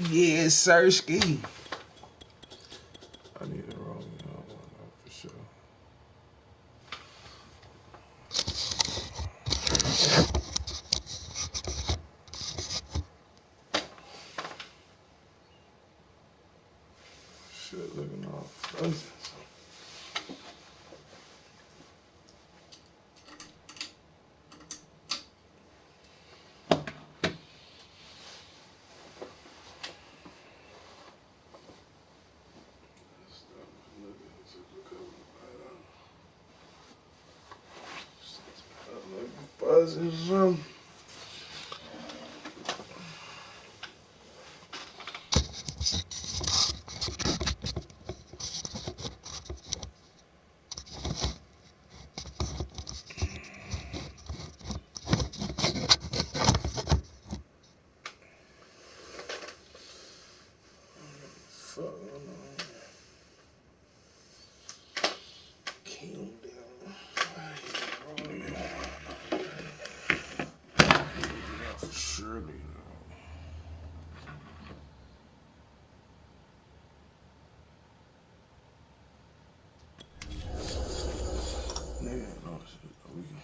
Yes, sir, ski. I need a rolling one for sure. Shit looking all fuzzy. Fuzzy or something. Surely, nigga, no shit. We can.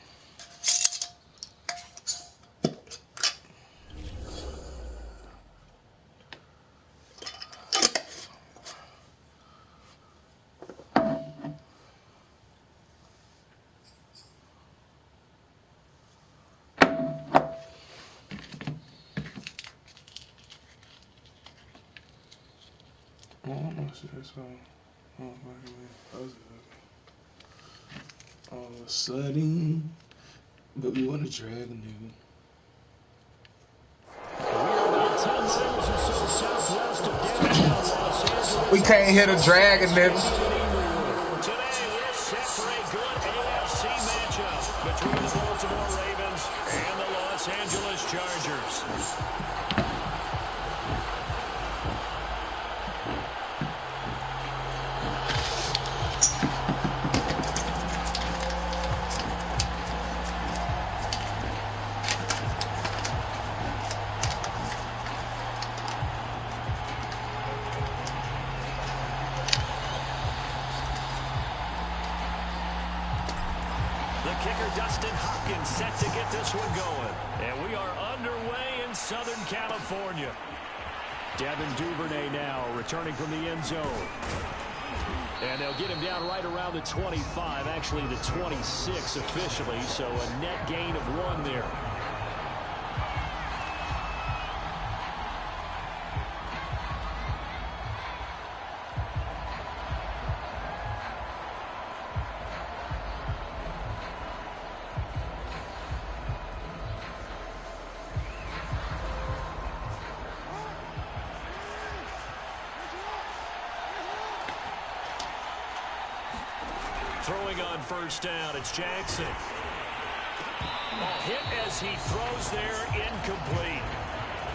Oh, no shit. That's all of a sudden, but we want to drag a nigga. We can't hit a dragon, nigga. Today we're set for a good AFC matchup between the Baltimore Ravens and the Los Angeles Chargers. Set to get this one going. And we are underway in Southern California. Devin Duvernay now returning from the end zone. And they'll get him down right around the 25, actually the 26 officially, so a net gain of 1 there. Throwing on first down, it's Jackson. Hit as he throws there, incomplete.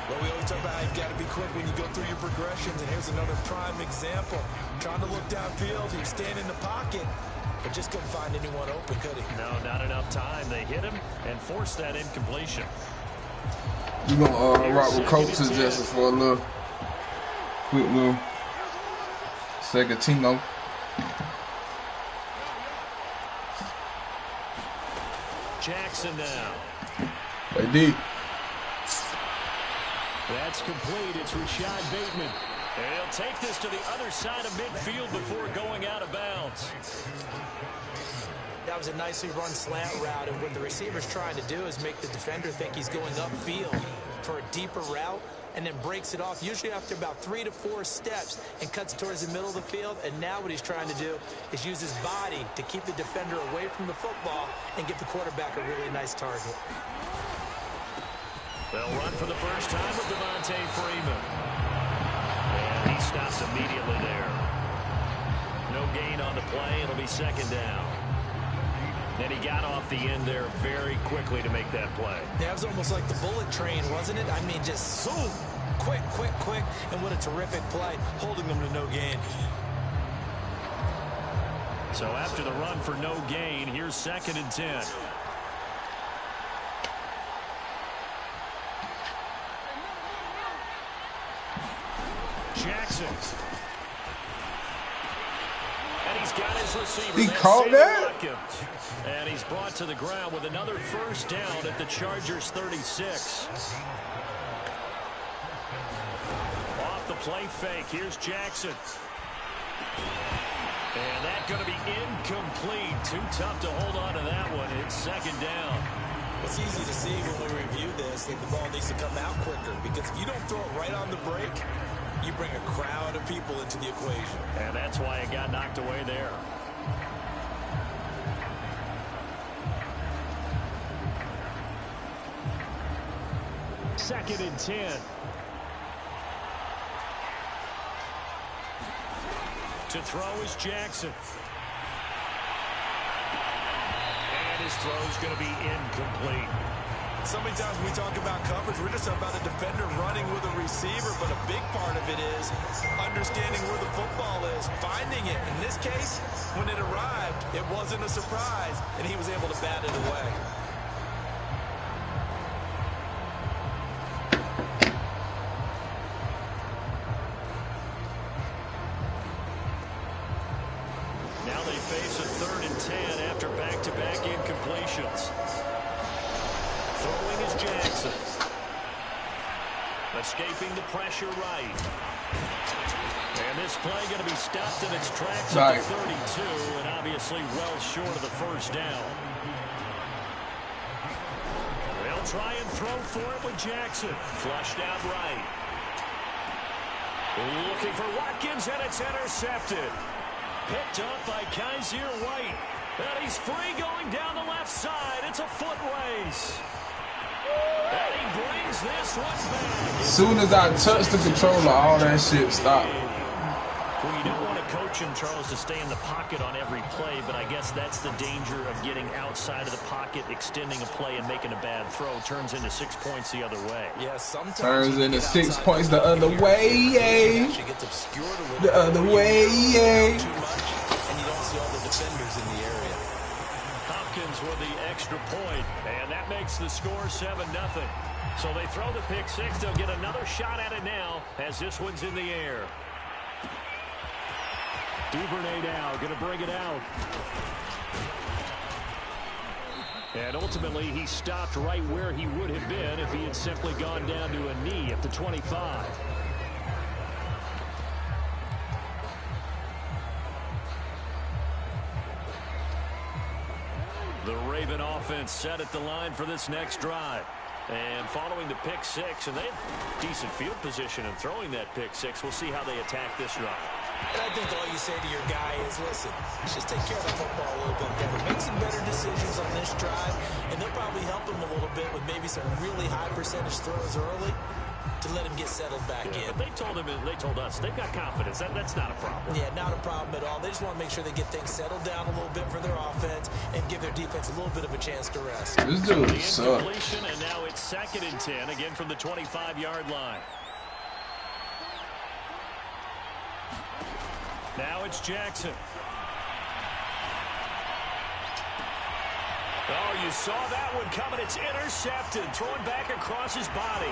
Well, we always talk about how you've got to be quick when you go through your progressions, and here's another prime example. Trying to look downfield, he was staying in the pocket, but just couldn't find anyone open, could he? No, not enough time. They hit him and forced that incompletion. We're going to rock with coach suggestions for a little quick little second. Jackson now. They did. That's complete. It's Rashad Bateman. And he'll take this to the other side of midfield before going out of bounds. That was a nicely run slant route, and what the receiver's trying to do is make the defender think he's going upfield for a deeper route, and then breaks it off, usually after about 3 to 4 steps, and cuts towards the middle of the field. And now what he's trying to do is use his body to keep the defender away from the football and give the quarterback a really nice target. They'll run for the first time with Devontae Freeman. And he stops immediately there. No gain on the play. It'll be second down. And he got off the end there very quickly to make that play. Yeah, it was almost like the bullet train, wasn't it? I mean, just zoom. Quick. And what a terrific play, holding them to no gain. So after the run for no gain, here's 2nd and 10. Jackson. And he's got his receiver. He caught that? Watkins. And he's brought to the ground with another first down at the Chargers 36. Off the play fake. Here's Jackson. And that's going to be incomplete. Too tough to hold on to that one. It's second down. It's easy to see when we review this that the ball needs to come out quicker, because if you don't throw it right on the break, you bring a crowd of people into the equation. And that's why it got knocked away there. Second and 10. To throw is Jackson. And his throw is going to be incomplete. So many times when we talk about coverage, we're just about a defender running with a receiver, but a big part of it is understanding where the football is, finding it. In this case, when it arrived, it wasn't a surprise, and he was able to bat it away. Now they face a 3rd and 10 after back-to-back incompletions. Throwing is Jackson. Escaping the pressure right. And this play going to be stopped in its tracks at the 32, and obviously well short of the first down. They'll try and throw for it with Jackson. Flushed out right. Looking for Watkins, and it's intercepted. Picked up by Kaiser White. And he's free going down the left side. It's a foot race. And he brings this one back. As soon as I touch the controller, all that shit stopped. Well, you don't want a coach in Charles to stay in the pocket on every play, but I guess that's the danger of getting outside of the pocket, extending a play, and making a bad throw. Turns into 6 points the other way. Yeah, sometimes turns into 6 points the other way. Yay. The other way. Yay. Too much, and you don't see all the defenders in the area. Hopkins with the extra point, and that makes the score 7-0. So they throw the pick six. They'll get another shot at it now as this one's in the air. Duvernay now going to bring it out. And ultimately, he stopped right where he would have been if he had simply gone down to a knee at the 25. The Raven offense set at the line for this next drive. And following the pick six, and they have decent field position in throwing that pick six. We'll see how they attack this drive. And I think all you say to your guy is, listen, just take care of the football a little bit better. Make some better decisions on this drive, and they'll probably help him a little bit with maybe some really high percentage throws early to let him get settled back in. But they told us they've got confidence. That's not a problem. Yeah, not a problem at all. They just want to make sure they get things settled down a little bit for their offense and give their defense a little bit of a chance to rest. This dude sucks. And now it's 2nd and 10, again from the 25-yard line. Now it's Jackson. Oh, you saw that one coming. It's intercepted. Throwing back across his body.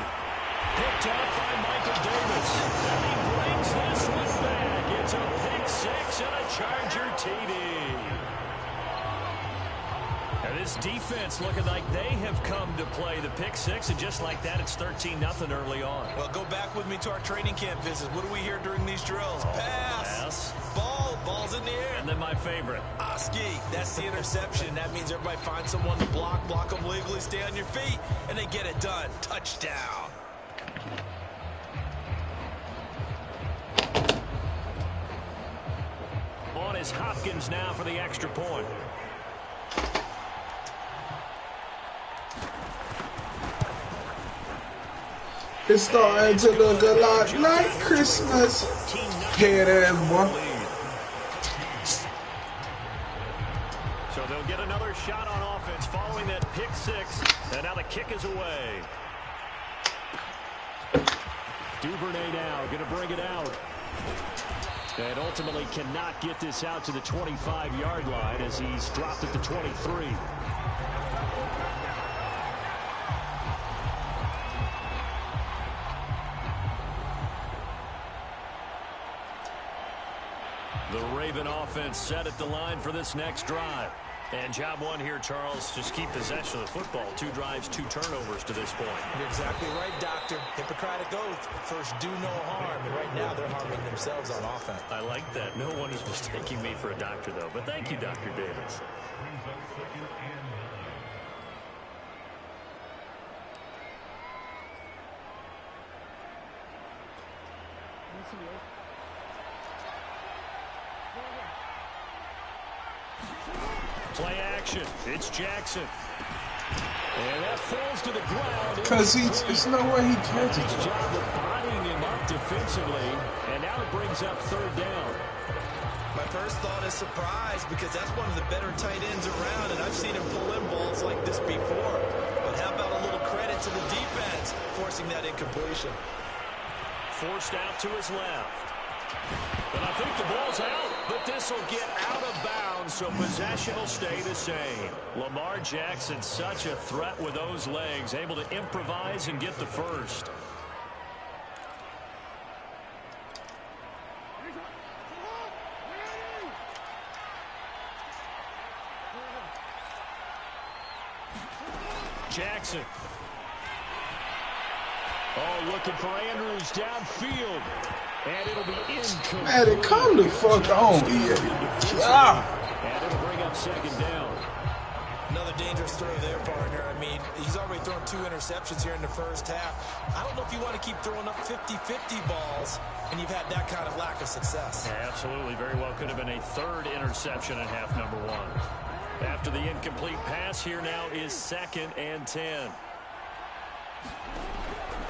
Picked up by Michael Davis. And he brings this one back. It's a pick six and a Charger TD. And this defense looking like they have come to play the pick six, and just like that, it's 13-0 early on. Well, go back with me to our training camp visits. What do we hear during these drills? Pass. Ball's in the air. And then my favorite. Oski. That's the interception. That means everybody finds someone to block them legally, stay on your feet, and they get it done. Touchdown. On is Hopkins now for the extra point. It's starting to look a lot like Christmas. Head ass boy. So they'll get another shot on offense following that pick six. And now the kick is away. Duvernay now going to bring it out. And ultimately cannot get this out to the 25-yard line as he's dropped at the 23. The Raven offense set at the line for this next drive. And job one here, Charles, just keep possession of the football. 2 drives, 2 turnovers to this point. You're exactly right, Doctor. Hippocratic oath. First, do no harm. And right now, they're harming themselves on offense. I like that. No one is mistaking me for a doctor, though. But thank you, Dr. Davis. Play action. It's Jackson. And that falls to the ground. Because it's no way he catches it. Nice job of bodying him up defensively. And now it brings up 3rd down. My first thought is surprise because that's one of the better tight ends around, and I've seen him pull in balls like this before. But how about a little credit to the defense forcing that incompletion? Forced out to his left. And I think the ball's out, but this will get out of bounds, so possession will stay the same. Lamar Jackson, such a threat with those legs, able to improvise and get the first. Jackson. Oh, looking for Andrews downfield. And it'll be incomplete. Madden, come the fuck on, EA. And it'll bring up 2nd down. Another dangerous throw there, partner. I mean, he's already thrown 2 interceptions here in the first half. I don't know if you want to keep throwing up 50-50 balls, and you've had that kind of lack of success. Yeah, absolutely. Very well could have been a 3rd interception in half number 1. After the incomplete pass, here now is 2nd and 10.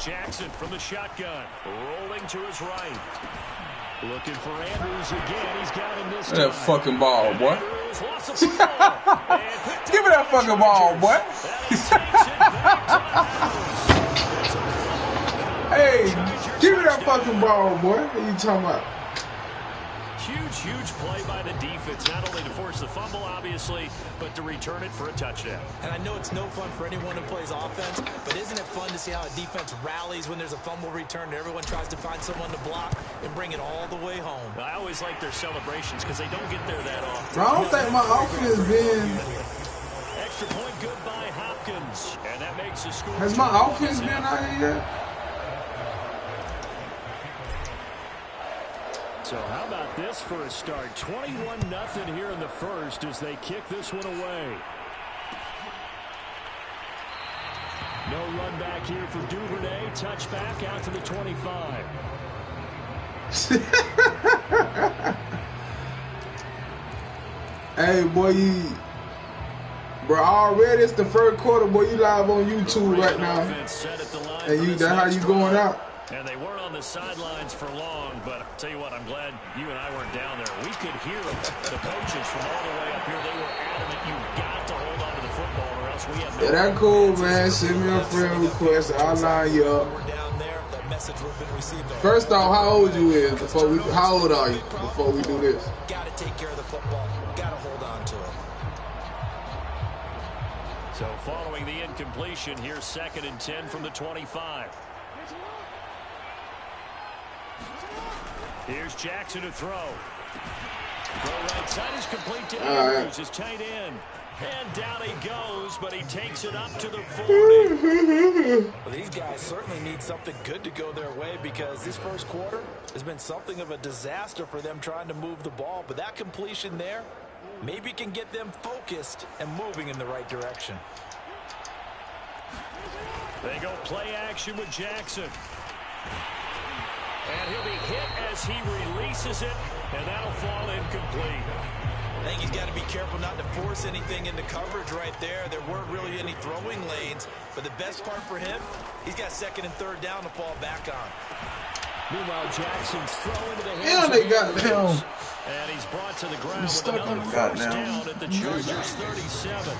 Jackson from the shotgun, rolling to his right. Looking for Andrews again. He's got him this time. That fucking ball, boy. Give me that fucking ball, boy. Hey, give me that fucking ball, boy. What are you talking about? Huge play by the defense, not only to force the fumble, obviously, but to return it for a touchdown. And I know it's no fun for anyone who plays offense, but isn't it fun to see how a defense rallies when there's a fumble return and everyone tries to find someone to block and bring it all the way home? I always like their celebrations because they don't get there that often. I don't think my offense been... Extra point good by Hopkins, and that makes the score. Has my offense been out here yet? So how about this for a start? 21-0 here in the first as they kick this one away. No run back here for Duvernay. Touchback out to the 25. Hey, boy, bro, already it's the 1st quarter, boy. You live on YouTube right now. And that's how you going out. And they weren't on the sidelines for long, but I'll tell you what, I'm glad you and I weren't down there. We could hear the coaches from all the way up here. They were adamant, you've got to hold on to the football or else we have no... Yeah, that cool, man. Send me a friend request. I'll line you up. First off, how old you is before we... How old are you before we do this? Got to take care of the football. Got to hold on to it. So following the incompletion, here's 2nd and 10 from the 25. Here's Jackson to throw. Throw right side is complete to Andrews, his tight end. And down he goes, but he takes it up to the 40. Well, these guys certainly need something good to go their way because this first quarter has been something of a disaster for them trying to move the ball. But that completion there maybe can get them focused and moving in the right direction. They go play action with Jackson. And he'll be hit as he releases it, and that'll fall incomplete. I think he's got to be careful not to force anything into coverage right there. There weren't really any throwing lanes, but the best part for him, he's got 2nd and 3rd down to fall back on. Meanwhile, Jackson's throw into the hands Yeah, they got him. And he's brought to the ground with Stuck on another the first goddamn down at the Chargers 37.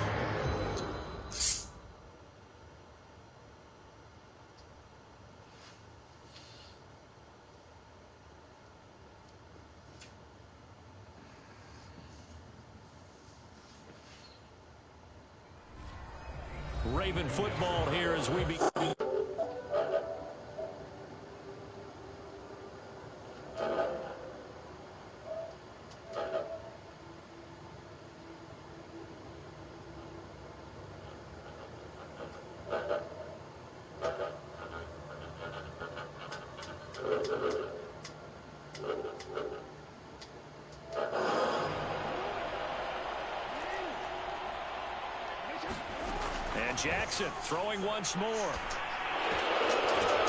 Raven football here as we begin. Jackson throwing once more.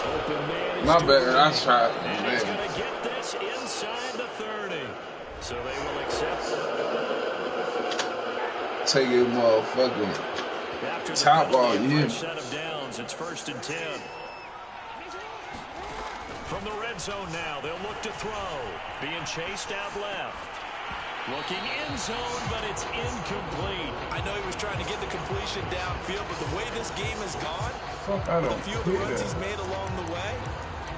Open man. My bad, I tried. And he's going to get this inside the 30. So they will accept it. Take it, motherfucking top ball, yeah. Set of downs. It's 1st and 10. From the red zone now, they'll look to throw. Being chased out left. Looking in zone, but it's incomplete. I know he was trying to get the completion downfield, but the way this game has gone, with a few of the runs he's made along the way,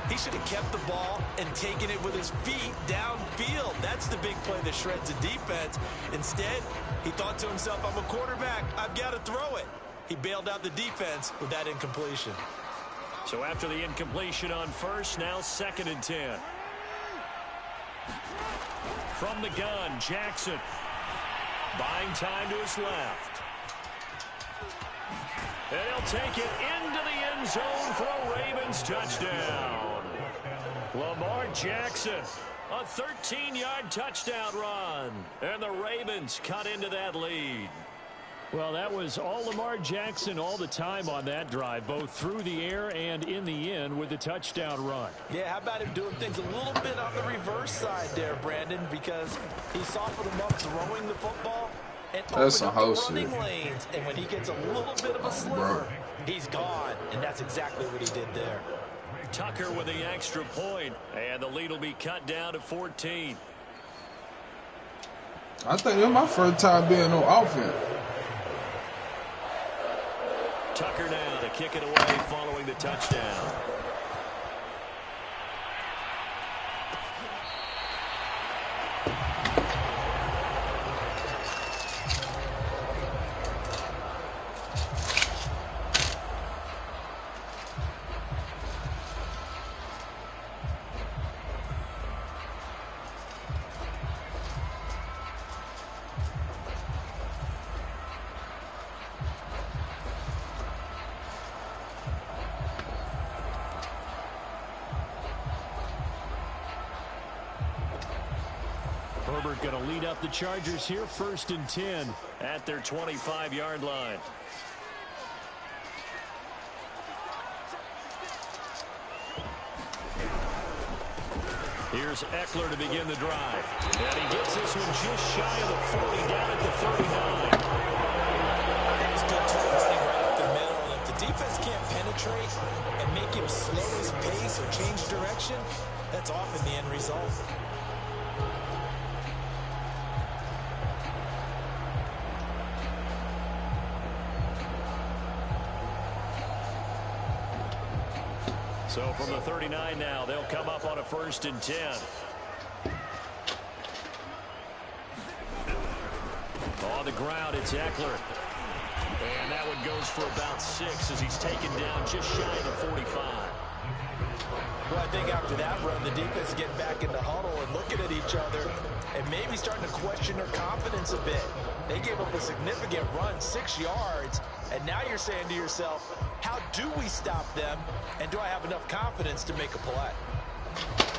he should have kept the ball and taken it with his feet downfield. That's the big play that shreds the defense. Instead, he thought to himself, I'm a quarterback. I've got to throw it. He bailed out the defense with that incompletion. So after the incompletion on first, now 2nd and 10. From the gun, Jackson. Buying time to his left. And he'll take it into the end zone for a Ravens touchdown. Lamar Jackson, a 13-yard touchdown run. And the Ravens cut into that lead. Well, that was all Lamar Jackson all the time on that drive, both through the air and in the end with the touchdown run. Yeah, how about him doing things a little bit on the reverse side there, Brandon, because he softened him up throwing the football and opened up the running lanes. And when he gets a little bit of a sliver, he's gone. And that's exactly what he did there. Tucker with the extra point, and the lead will be cut down to 14. I think it's my first time being on offense. Tucker now to kick it away following the touchdown. Herbert going to lead up the Chargers here, 1st and 10 at their 25-yard line. Here's Eckler to begin the drive. And he gets this one just shy of the 40, down at the 39. That's good running right up the middle. And if the defense can't penetrate and make him slow his pace or change direction, that's often the end result. So from the 39 now, they'll come up on a 1st and 10. On the ground, it's Eckler. And that one goes for about 6 as he's taken down just shy of the 45. Well, I think after that run, the defense is getting back in the huddle and looking at each other and maybe starting to question their confidence a bit. They gave up a significant run, 6 yards, and now you're saying to yourself, how do we stop them, and do I have enough confidence to make a play?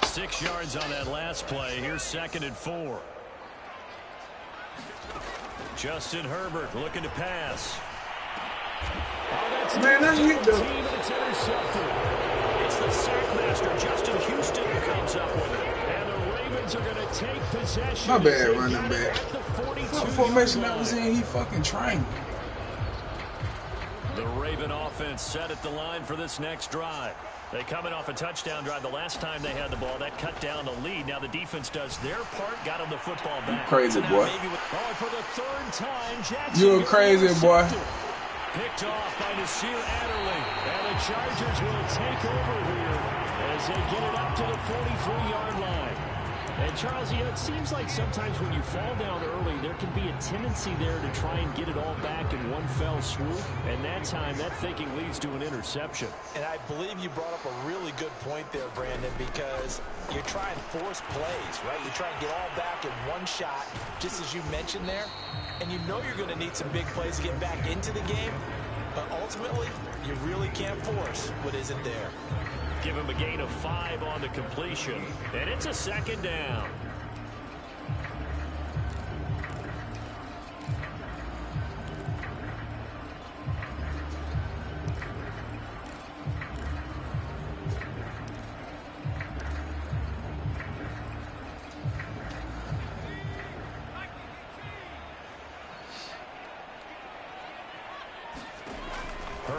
6 yards on that last play. Here's 2nd and 4. Justin Herbert looking to pass. Oh, that's hit the team, and it's intercepted. It's the sackmaster, Justin Houston, who comes up with it. And the Ravens are going to take possession. My bad, running back. What formation that was in, he fucking trained. The Raven offense set at the line for this next drive. They coming off a touchdown drive the last time they had the ball. That cut down the lead. Now the defense does their part, got them the football back. You crazy, boy. For the 3rd time, Jackson. You a crazy, boy. Picked off by Nasir Adderley. And the Chargers will take over here as they get it up to the 43-yard line. And Charles, you know, it seems like sometimes when you fall down early, there can be a tendency there to try and get it all back in one fell swoop. And that time, that thinking leads to an interception. And I believe you brought up a really good point there, Brandon, because you're trying to force plays, right? You're trying to get all back in one shot, just as you mentioned there. And you know you're going to need some big plays to get back into the game. But ultimately, you really can't force what isn't there. Give him a gain of 5 on the completion. And it's a 2nd down.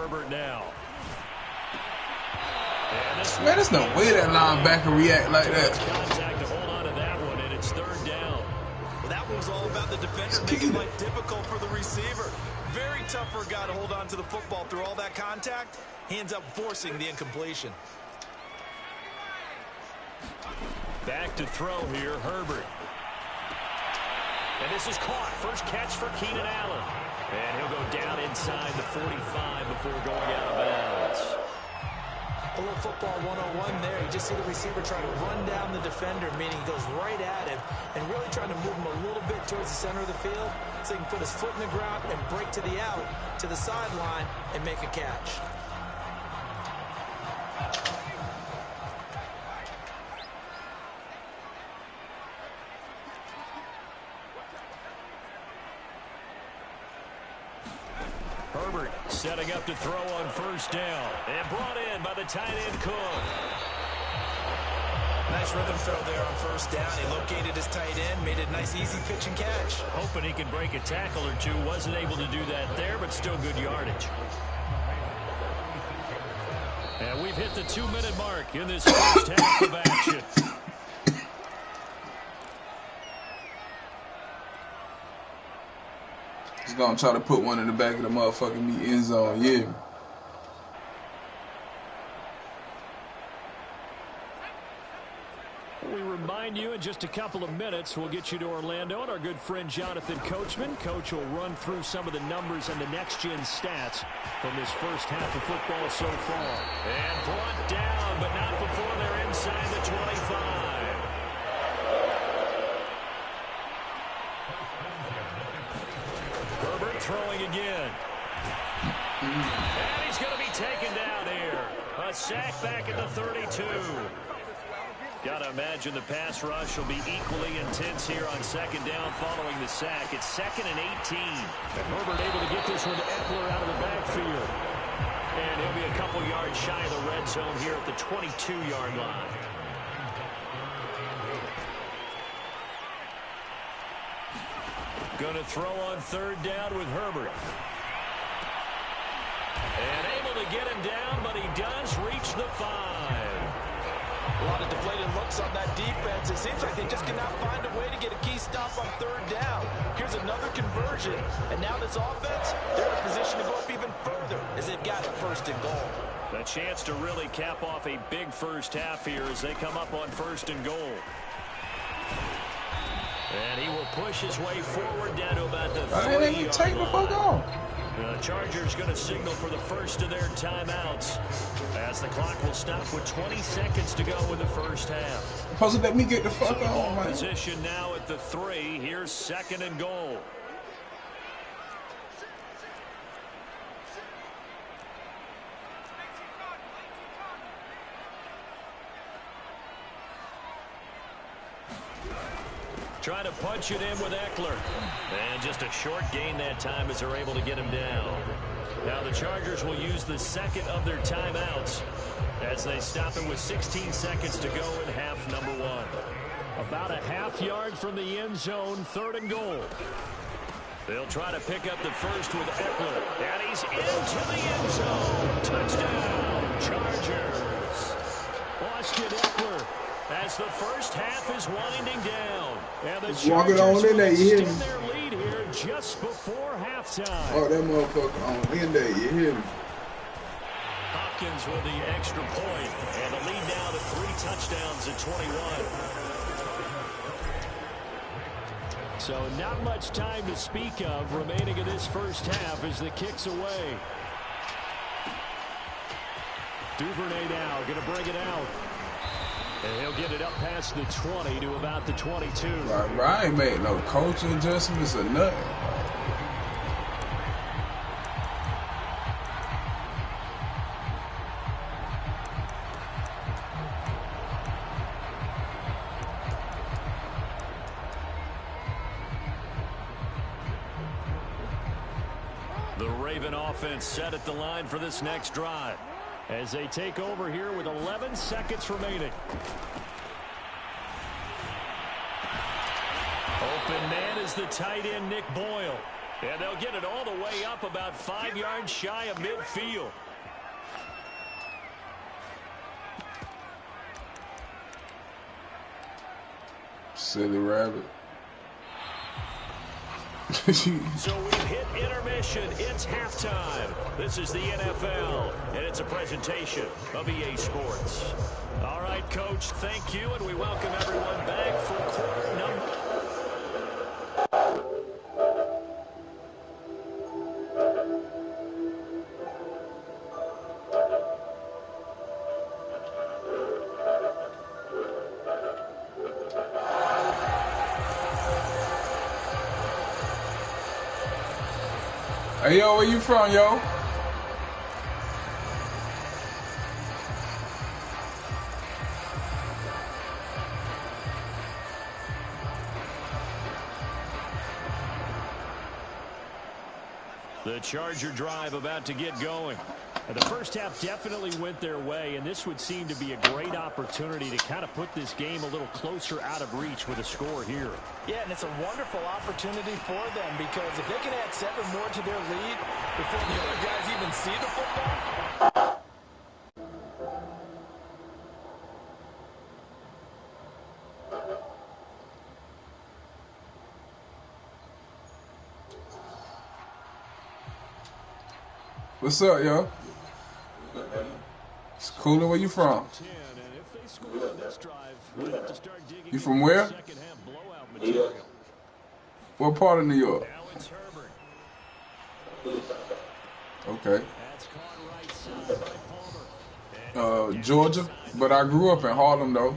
Herbert now. Man, there's no way that linebacker react like that. Contact to hold on to that one, and it's third down. Well, that one was all about the defender making life difficult for the receiver. Very tough for a guy to hold on to the football through all that contact. He ends up forcing the incompletion. Back to throw here, Herbert. And this is caught. First catch for Keenan Allen. And he'll go down inside the 45 before going out of bounds. A little football 101 there. You just see the receiver try to run down the defender, meaning he goes right at him and really trying to move him a little bit towards the center of the field so he can put his foot in the ground and break to the out, to the sideline, and make a catch. Herbert setting up to throw on first down. And brought in by the tight end Cook. Nice rhythm throw there on first down. He located his tight end, made a nice easy pitch and catch. Hoping he could break a tackle or two. Wasn't able to do that there, but still good yardage. And we've hit the 2-minute mark in this first half of action. He's gonna try to put one in the back of the motherfucking meat end zone, yeah. We remind you in just a couple of minutes we'll get you to Orlando and our good friend Jonathan Coachman. Coach will run through some of the numbers and the next-gen stats from this first half of football so far. And brought down, but not before they're inside the 25. Herbert throwing again. And he's going to be taken down here. A sack back at the 32. Got to imagine the pass rush will be equally intense here on second down following the sack. It's 2nd and 18. And Herbert able to get this one to Eckler out of the backfield. And he'll be a couple yards shy of the red zone here at the 22-yard line. Going to throw on third down with Herbert. And able to get him down, but he does reach the 5. A lot of deflated looks on that defense. It seems like they just cannot find a way to get a key stop on third down. Here's another conversion. And now this offense, they're in a position to go up even further as they've got it 1st and goal. A chance to really cap off a big first half here as they come up on 1st and goal. And he will push his way forward down to about the 3-yard line. The Chargers going to signal for the first of their timeouts as the clock will stop with 20 seconds to go in the first half. Supposed to let me get the fuck on, man. Position now at the 3. Here's 2nd and goal. Trying to punch it in with Eckler. And just a short gain that time as they're able to get him down. Now the Chargers will use the 2nd of their timeouts as they stop it with 16 seconds to go in half number 1. About a half yard from the end zone, 3rd and goal. They'll try to pick up the first with Eckler. And he's into the end zone. Touchdown, Chargers. Austin Eckler as the first half is winding down. And the Chargers on in there, you hear me? extend their lead here just before halftime. Oh, that motherfucker on in there, you hear me? Hopkins with the extra point, and the lead now to 3 touchdowns at 21. So not much time to speak of remaining in this first half as the kick's away. Duvernay now going to bring it out. And he'll get it up past the 20 to about the 22. Ryan made no culture adjustments or nothing. The Raven offense set at the line for this next drive as they take over here with 11 seconds remaining. Open man is the tight end, Nick Boyle. And they'll get it all the way up about 5 yards shy of midfield. Silly rabbit. So we've hit intermission. It's halftime. This is the NFL, and it's a presentation of EA Sports. All right, Coach, thank you, and we welcome everyone back for quarter number. Hey, yo, where you from, yo? The Charger drive about to get going. And the first half definitely went their way, and this would seem to be a great opportunity to kind of put this game a little closer out of reach with a score here. Yeah, and it's a wonderful opportunity for them because if they can add 7 more to their lead before the other guys even see the football. What's up, yo? It's cooler. Where you from? You from where? What part of New York? Okay. Georgia, but I grew up in Harlem though.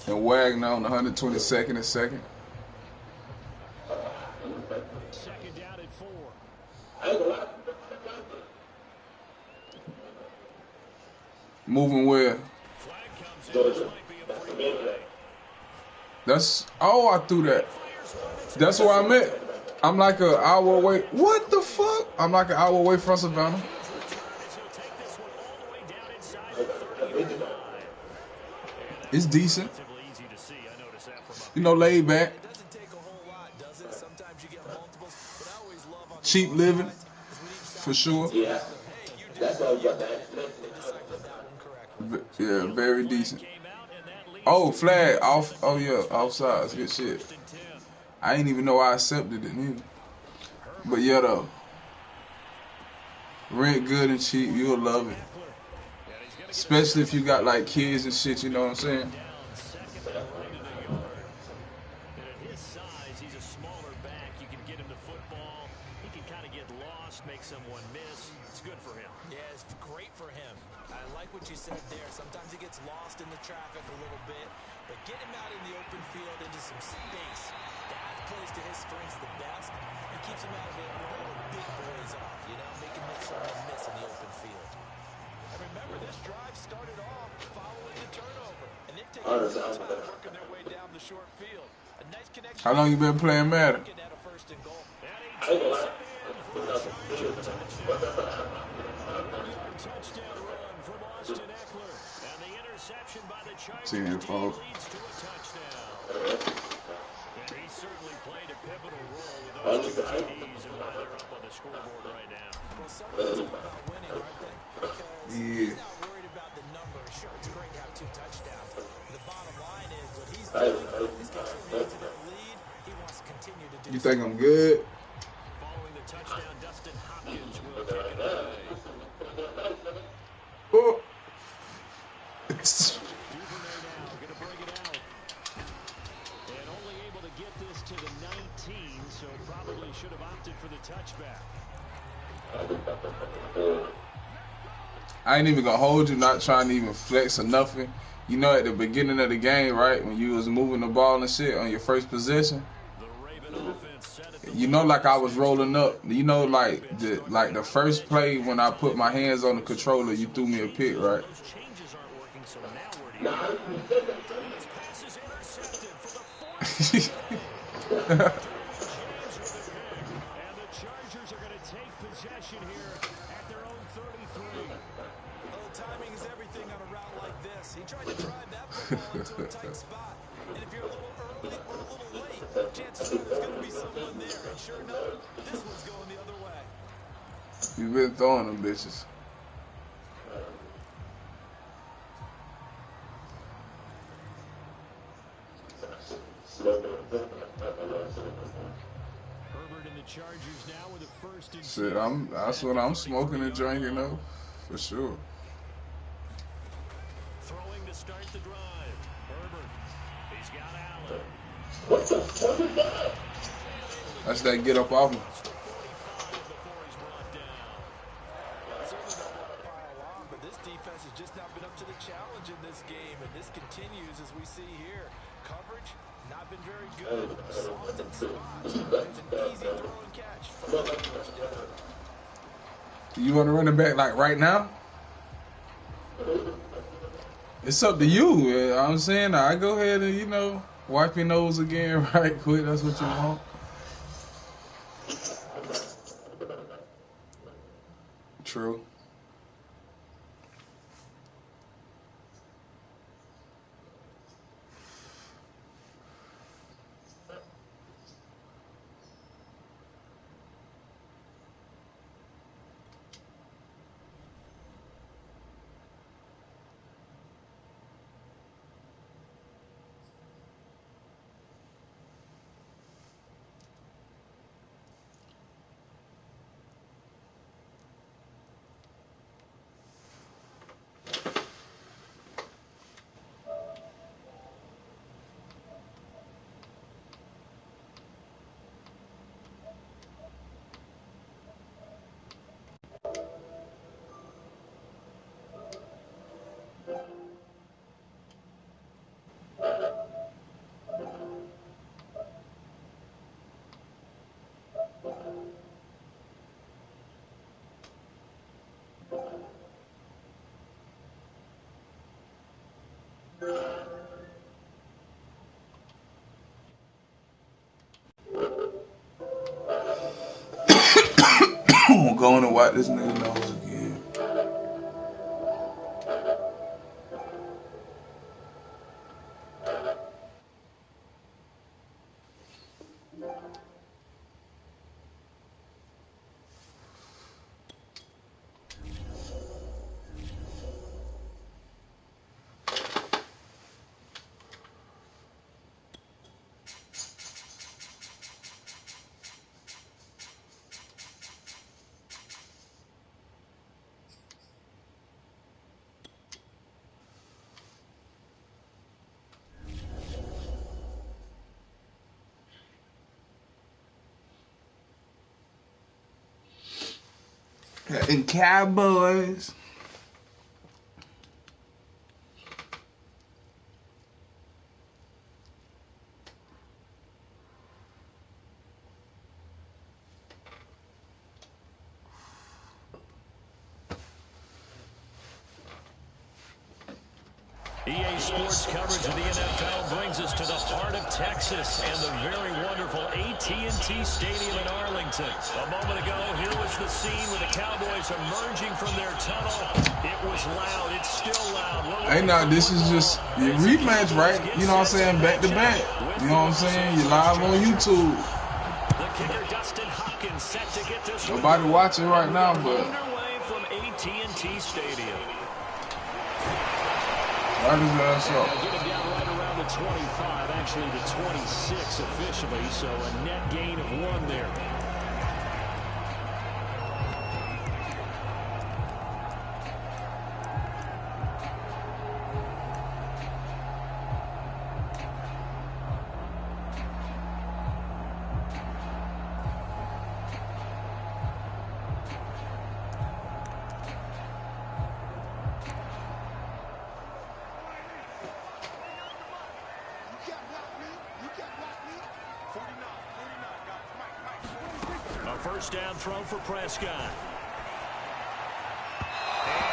And Wagner on 122nd and 2nd. Second down at 4. Moving where? That's, oh, I threw that. That's where I'm at. I'm like an hour away. What the fuck? I'm like an hour away from Savannah. It's decent. You know, laid back. Cheap living, for sure. Yeah, that's what I was about to ask. Yeah, very decent. Oh, flag off. Oh yeah, offsides. Good shit. I ain't even know I accepted it neither. But yeah, though, rent good and cheap. You'll love it. Especially if you got like kids and shit. You know what I'm saying? Make someone miss. It's good for him. Yeah, it's great for him. I like what you said there. Sometimes he gets lost in the traffic a little bit, but get him out in the open field into some space. That plays to his strengths the best and keeps him out of it where all the big boys are, you know, make him make someone miss in the open field. And remember, this drive started off following the turnover, and they've taken some time working their way down the short field. A nice connection. How long you been playing Madden? I ain't gonna lie. See him fall. He certainly played a pivotal role with those 2 TDs and why they're up on the scoreboard right now. Well, some guys are about winning, aren't they? Because he's not worried about the number. Sure, it's great to have 2 touchdowns. The bottom line is what he's doing is contributing to their lead. He wants to continue to do. You think I'm good? Following the touchdown, Dustin Hopkins will kick it away. Oh. Duvernay now going to bring it out. And only able to get this to the 19, so probably should have opted for the touchback. I ain't even gonna hold you, not trying to even flex or nothing. You know, at the beginning of the game, right, when you was moving the ball and shit on your first possession, you know, like I was rolling up. You know, like the first play when I put my hands on the controller, you threw me a pick, right? Possession here at their own 33. Well, timing is everything on a route like this. He tried to drive that football into a tight spot. And if you're a little opening or a little late. Chances are there's going to be someone there. And sure enough, this one's going the other way. You've been throwing them bitches. Herbert and the Chargers now with a first and Shit, that's what I'm smoking and drinking though, for sure. throwing to start the drive. Herbert. He's got Allen. What the fuck is that? That's that get up off him. Before he's brought down. Certainly don't want to pile on, but this defense has just not been up to the challenge in this game, and this continues as we see here. Coverage, not been very good. Soft in spots. There's an easy throw and catch from the touchdown. You want to run it back like right now? It's up to you. You know what I'm saying? I go ahead and, you know, wipe your nose again right quick. That's what you want. True. I'm going to wipe this nigga nose again. And Cowboys. EA Sports coverage of the NFL brings us to the heart of Texas and the very wonderful AT&T Stadium in Arlington. A moment ago, here was the scene with the Cowboys emerging from their tunnel. It was loud. It's still loud. Hey, now, this is just your rematch, right? You know what I'm saying? Back to back. You know what I'm saying? You're live on YouTube. The kicker, Dustin Hopkins, set to get this Nobody watching right now, but underway from AT&T Stadium. right his ass up. Get him down right around the 25, actually the 26 officially, so a net gain of 1 there. First down throw for Prescott. And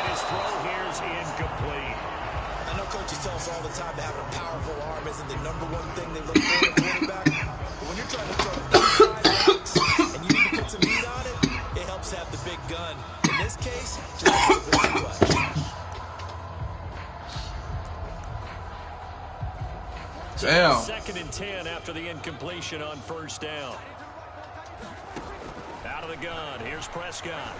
his throw here is incomplete. I know coaches tell us all the time that having a powerful arm isn't the #1 thing they look for in a quarterback. But when you're trying to throw inside routes and you need to put some heat on it, it helps have the big gun. In this case, just a little bit too much. Damn. Second and 10 after the incompletion on first down. Out of the gun, here's Prescott.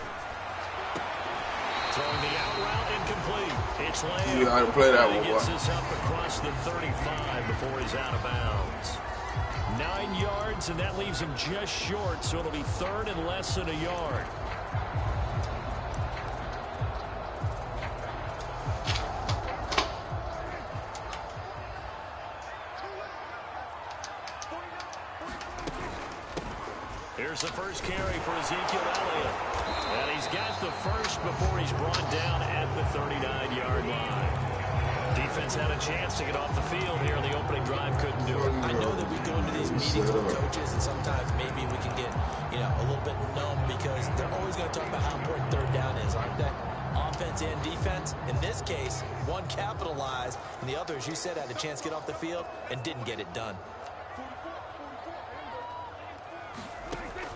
Throwing the out route, incomplete. It's Lamb. You gotta play that one, He gets boy. this up across the 35 before he's out of bounds. 9 yards, and that leaves him just short, so it'll be third and less than a yard. Here's the first carry for Ezekiel Elliott. And he's got the first before he's brought down at the 39-yard line. Defense had a chance to get off the field here in the opening drive, couldn't do it. I know that we go into these meetings with coaches, and sometimes maybe we can get, a little bit numb because they're always going to talk about how important third down is, aren't they? Offense and defense. In this case, one capitalized, and the other, as you said, had a chance to get off the field and didn't get it done.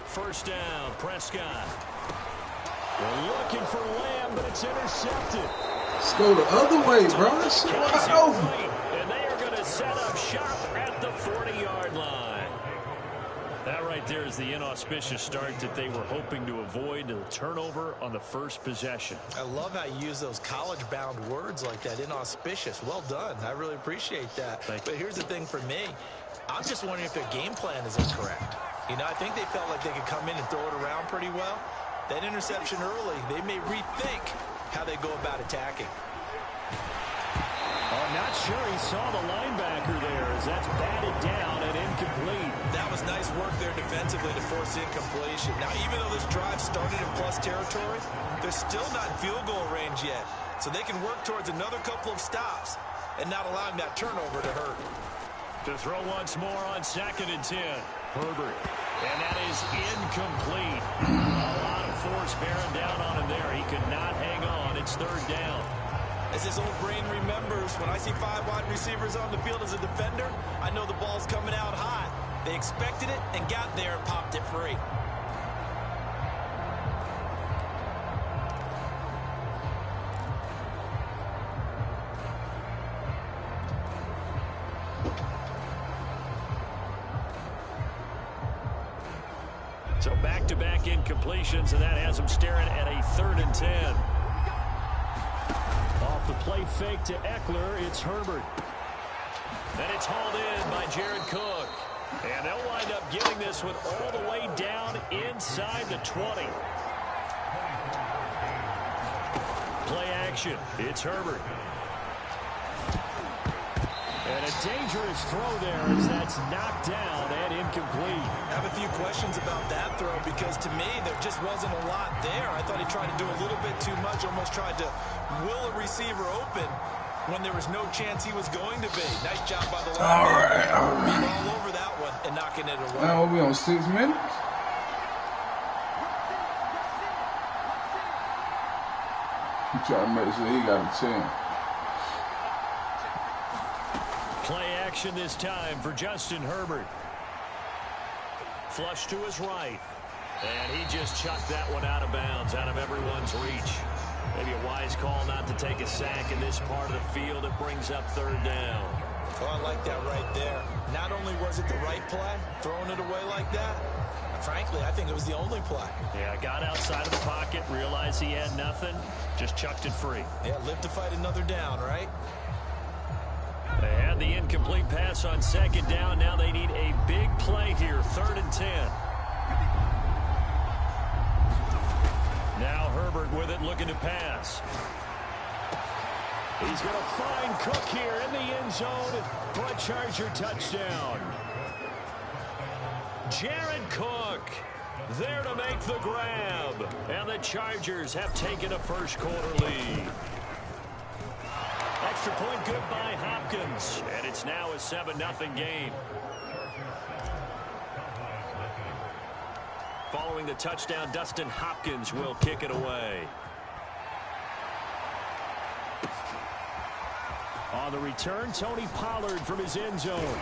First down, Prescott. They're looking for Lamb, but it's intercepted. Let's go the other way, bro. That's shit wide open. And they are going to set up shop at the 40-yard line. That right there is the inauspicious start that they were hoping to avoid, a turnover on the first possession. I love how you use those college-bound words like that, inauspicious. Well done. I really appreciate that. But here's the thing for me. I'm just wondering if their game plan is incorrect. I think they felt like they could come in and throw it around pretty well. That interception early, they may rethink how they go about attacking. I'm not sure he saw the linebacker there as that's batted down and incomplete. That was nice work there defensively to force incompletion. Now, even though this drive started in plus territory, they're still not in field goal range yet. So they can work towards another couple of stops and not allowing that turnover to hurt. To throw once more on second and 10. Herbert. And that is incomplete. A lot of force bearing down on him there. He could not hang on. It's third down. As his old brain remembers, when I see 5 wide receivers on the field as a defender, I know the ball's coming out hot. They expected it and got there and popped it free. So back-to-back incompletions, and that has him staring at a third and 10. Off the play fake to Eckler, it's Herbert. Then it's hauled in by Jared Cook. And they'll wind up getting this one all the way down inside the 20. Play action, it's Herbert. And a dangerous throw there as that's knocked down and incomplete. I have a few questions about that throw because to me there just wasn't a lot there. I thought he tried to do a little bit too much, almost tried to will a receiver open when there was no chance he was going to be. Nice job by the line. All right. Being all over that one and knocking it away. Now we on 6 minutes. He trying to make sure he got a chance. Play action this time for Justin Herbert. Flush to his right. And he just chucked that one out of bounds, out of everyone's reach. Maybe a wise call not to take a sack in this part of the field. It brings up third down. Oh, I like that right there. Not only was it the right play, throwing it away like that, frankly, I think it was the only play. Yeah, got outside of the pocket, realized he had nothing, just chucked it free. Yeah, live to fight another down, right? They had the incomplete pass on second down. Now they need a big play here, third and 10. Now Herbert with it, looking to pass. He's going to find Cook here in the end zone for a Charger touchdown. Jared Cook there to make the grab. And the Chargers have taken a first quarter lead. Extra point good by Hopkins. And it's now a 7-0 game. Following the touchdown, Dustin Hopkins will kick it away. On the return, Tony Pollard from his end zone.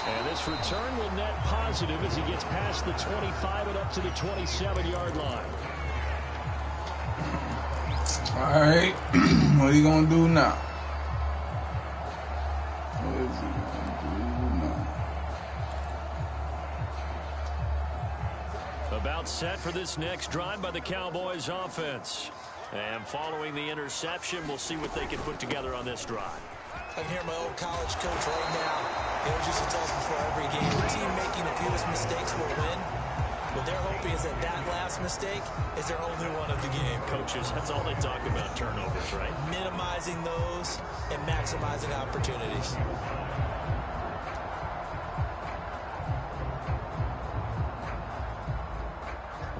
And this return will net positive as he gets past the 25 and up to the 27-yard line. All right, what are you gonna do now? about set for this next drive by the Cowboys offense. And following the interception, we'll see what they can put together on this drive. I can hear my old college coach right now. He always used to tell us before every game, the team making the fewest mistakes will win. What they're hoping is that last mistake is their only one of the game. Coaches, that's all they talk about, turnovers, right? Minimizing those and maximizing opportunities.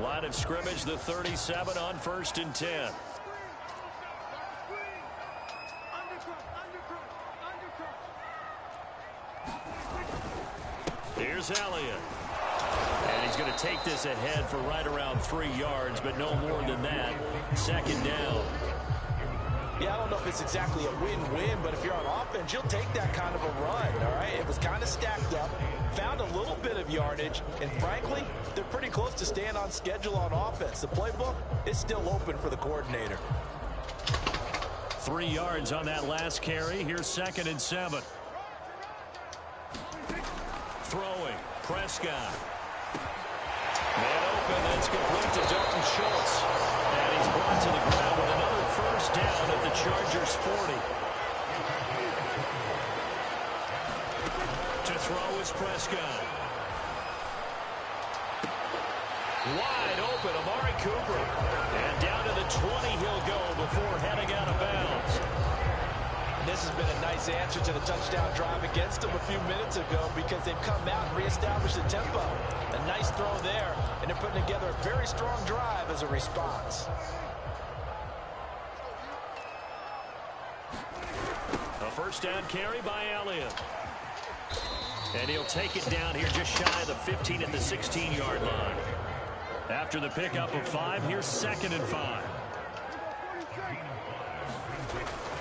Line of scrimmage, the 37 on 1st and 10. Here's Elliott. And he's going to take this ahead for right around 3 yards, but no more than that. 2nd down. Yeah, I don't know if it's exactly a win-win, but if you're on offense, you'll take that kind of a run, all right? It was kind of stacked up, found a little bit of yardage, and frankly, they're pretty close to staying on schedule on offense. The playbook is still open for the coordinator. 3 yards on that last carry. Here's 2nd and 7. Throwing. Prescott. Man open. That's complete to Dalton Schultz. And he's brought to the ground with another 1st down at the Chargers' 40. To throw is Prescott. Wide open, Amari Cooper. And down to the 20 he'll go before heading out of bounds. And this has been a nice answer to the touchdown drive against them a few minutes ago because they've come out and reestablished the tempo. A nice throw there, and they're putting together a very strong drive as a response. A 1st down carry by Elliott. And he'll take it down here just shy of the 15 at the 16-yard line. After the pickup of 5, here's 2nd and 5.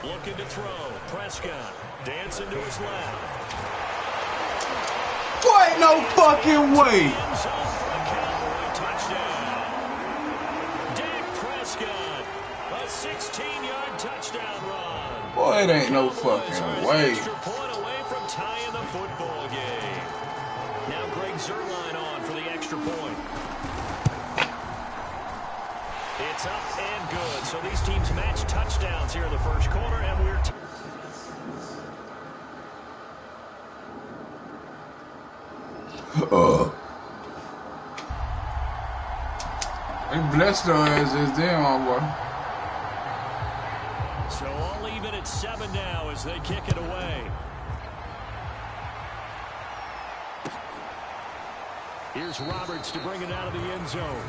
Looking to throw. Prescott dancing to his left. Boy, no fucking way. Touchdown. Dak Prescott, a 16-yard touchdown run. Boy, it ain't no fucking way. Extra point away from tying the football game. Now Greg Zuerlein on for the extra point. It's up and good. So these teams match touchdowns here in the 1st quarter, and we're They blessed her as is them, my boy. So all even at 7 now as they kick it away. Here's Roberts to bring it out of the end zone.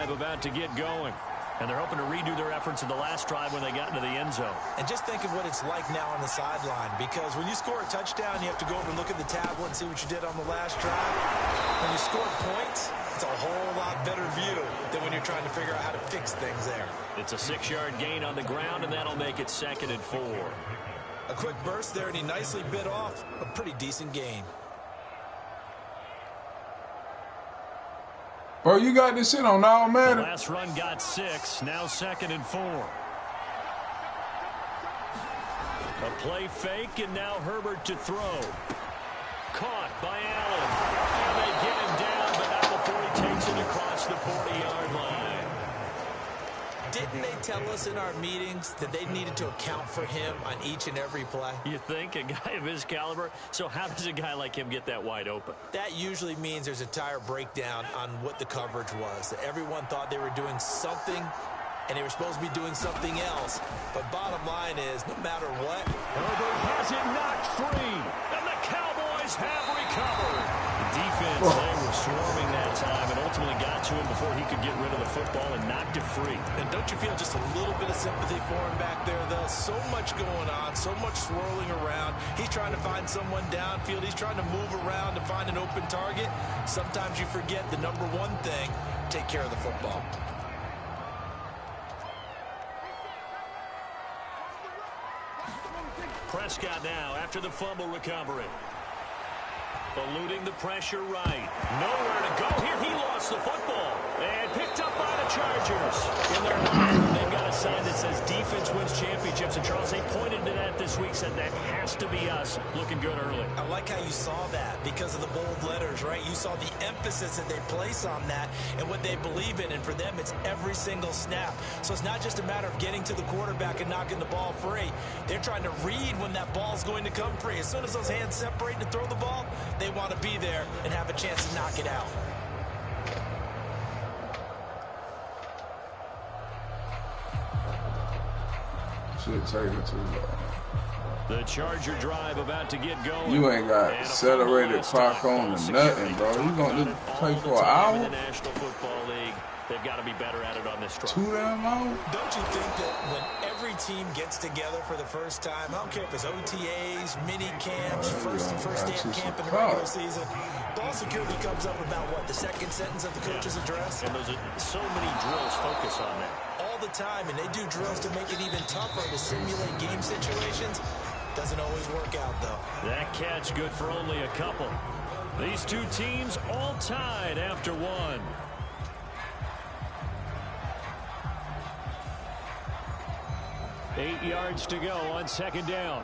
About to get going. And they're hoping to redo their efforts in the last drive when they got into the end zone. And just think of what it's like now on the sideline, because when you score a touchdown, you have to go over and look at the tablet and see what you did on the last drive. When you score points, it's a whole lot better view than when you're trying to figure out how to fix things there. It's a 6-yard gain on the ground, and that'll make it 2nd and 4. A quick burst there, and he nicely bit off a pretty decent gain. Bro, you got this shit on all The Madden. last run got 6. Now 2nd and 4. A play fake, and now Herbert to throw. Caught by Allen. And they get him down, but not before he takes it across the 40-yard line. Didn't they tell us in our meetings that they needed to account for him on each and every play? You think? A guy of his caliber? So how does a guy like him get that wide open? That usually means there's a tire breakdown on what the coverage was. That everyone thought they were doing something, and they were supposed to be doing something else. But bottom line is, no matter what, Herbert has it knocked free, and the Cowboys have recovered. The defense, they were swarming that time and ultimately got to him before he could get rid of the football and knocked it free. and don't you feel just a little bit of sympathy for him back there, though? So much going on, so much swirling around. He's trying to find someone downfield. He's trying to move around to find an open target. Sometimes you forget the number one thing, take care of the football. Prescott now after the fumble recovery. Eluding the pressure right. Nowhere to go here. He lost the football. And picked up by the Chargers. In their locker, they've got a sign that says defense wins championships. And Charles, they pointed to that this week, said that has to be us. Looking good early. I like how you saw that because of the bold letters, right? You saw the emphasis that they place on that and what they believe in. And for them, it's every single snap. So it's not just a matter of getting to the quarterback and knocking the ball free. They're trying to read when that ball's going to come free. As soon as those hands separate to throw the ball, they want to be there and have a chance to knock it out. Shit, take it too long. The Charger drive about to get going. You ain't got accelerated clock on or nothing, bro. You gonna play for an hour? In the National Football League, they've got to be better at it on this drive. Too damn long? Don't you think that when every team gets together for the first time, I don't care if it's OTAs, mini camps, first day of camp in the regular season, ball security comes up about what, the second sentence of the coach's address? And those are so many drills focus on that. All the time, and they do drills to make it even tougher to simulate game situations. Doesn't always work out, though. That catch good for only a couple. These two teams all tied after one. Eight yards to go on second down.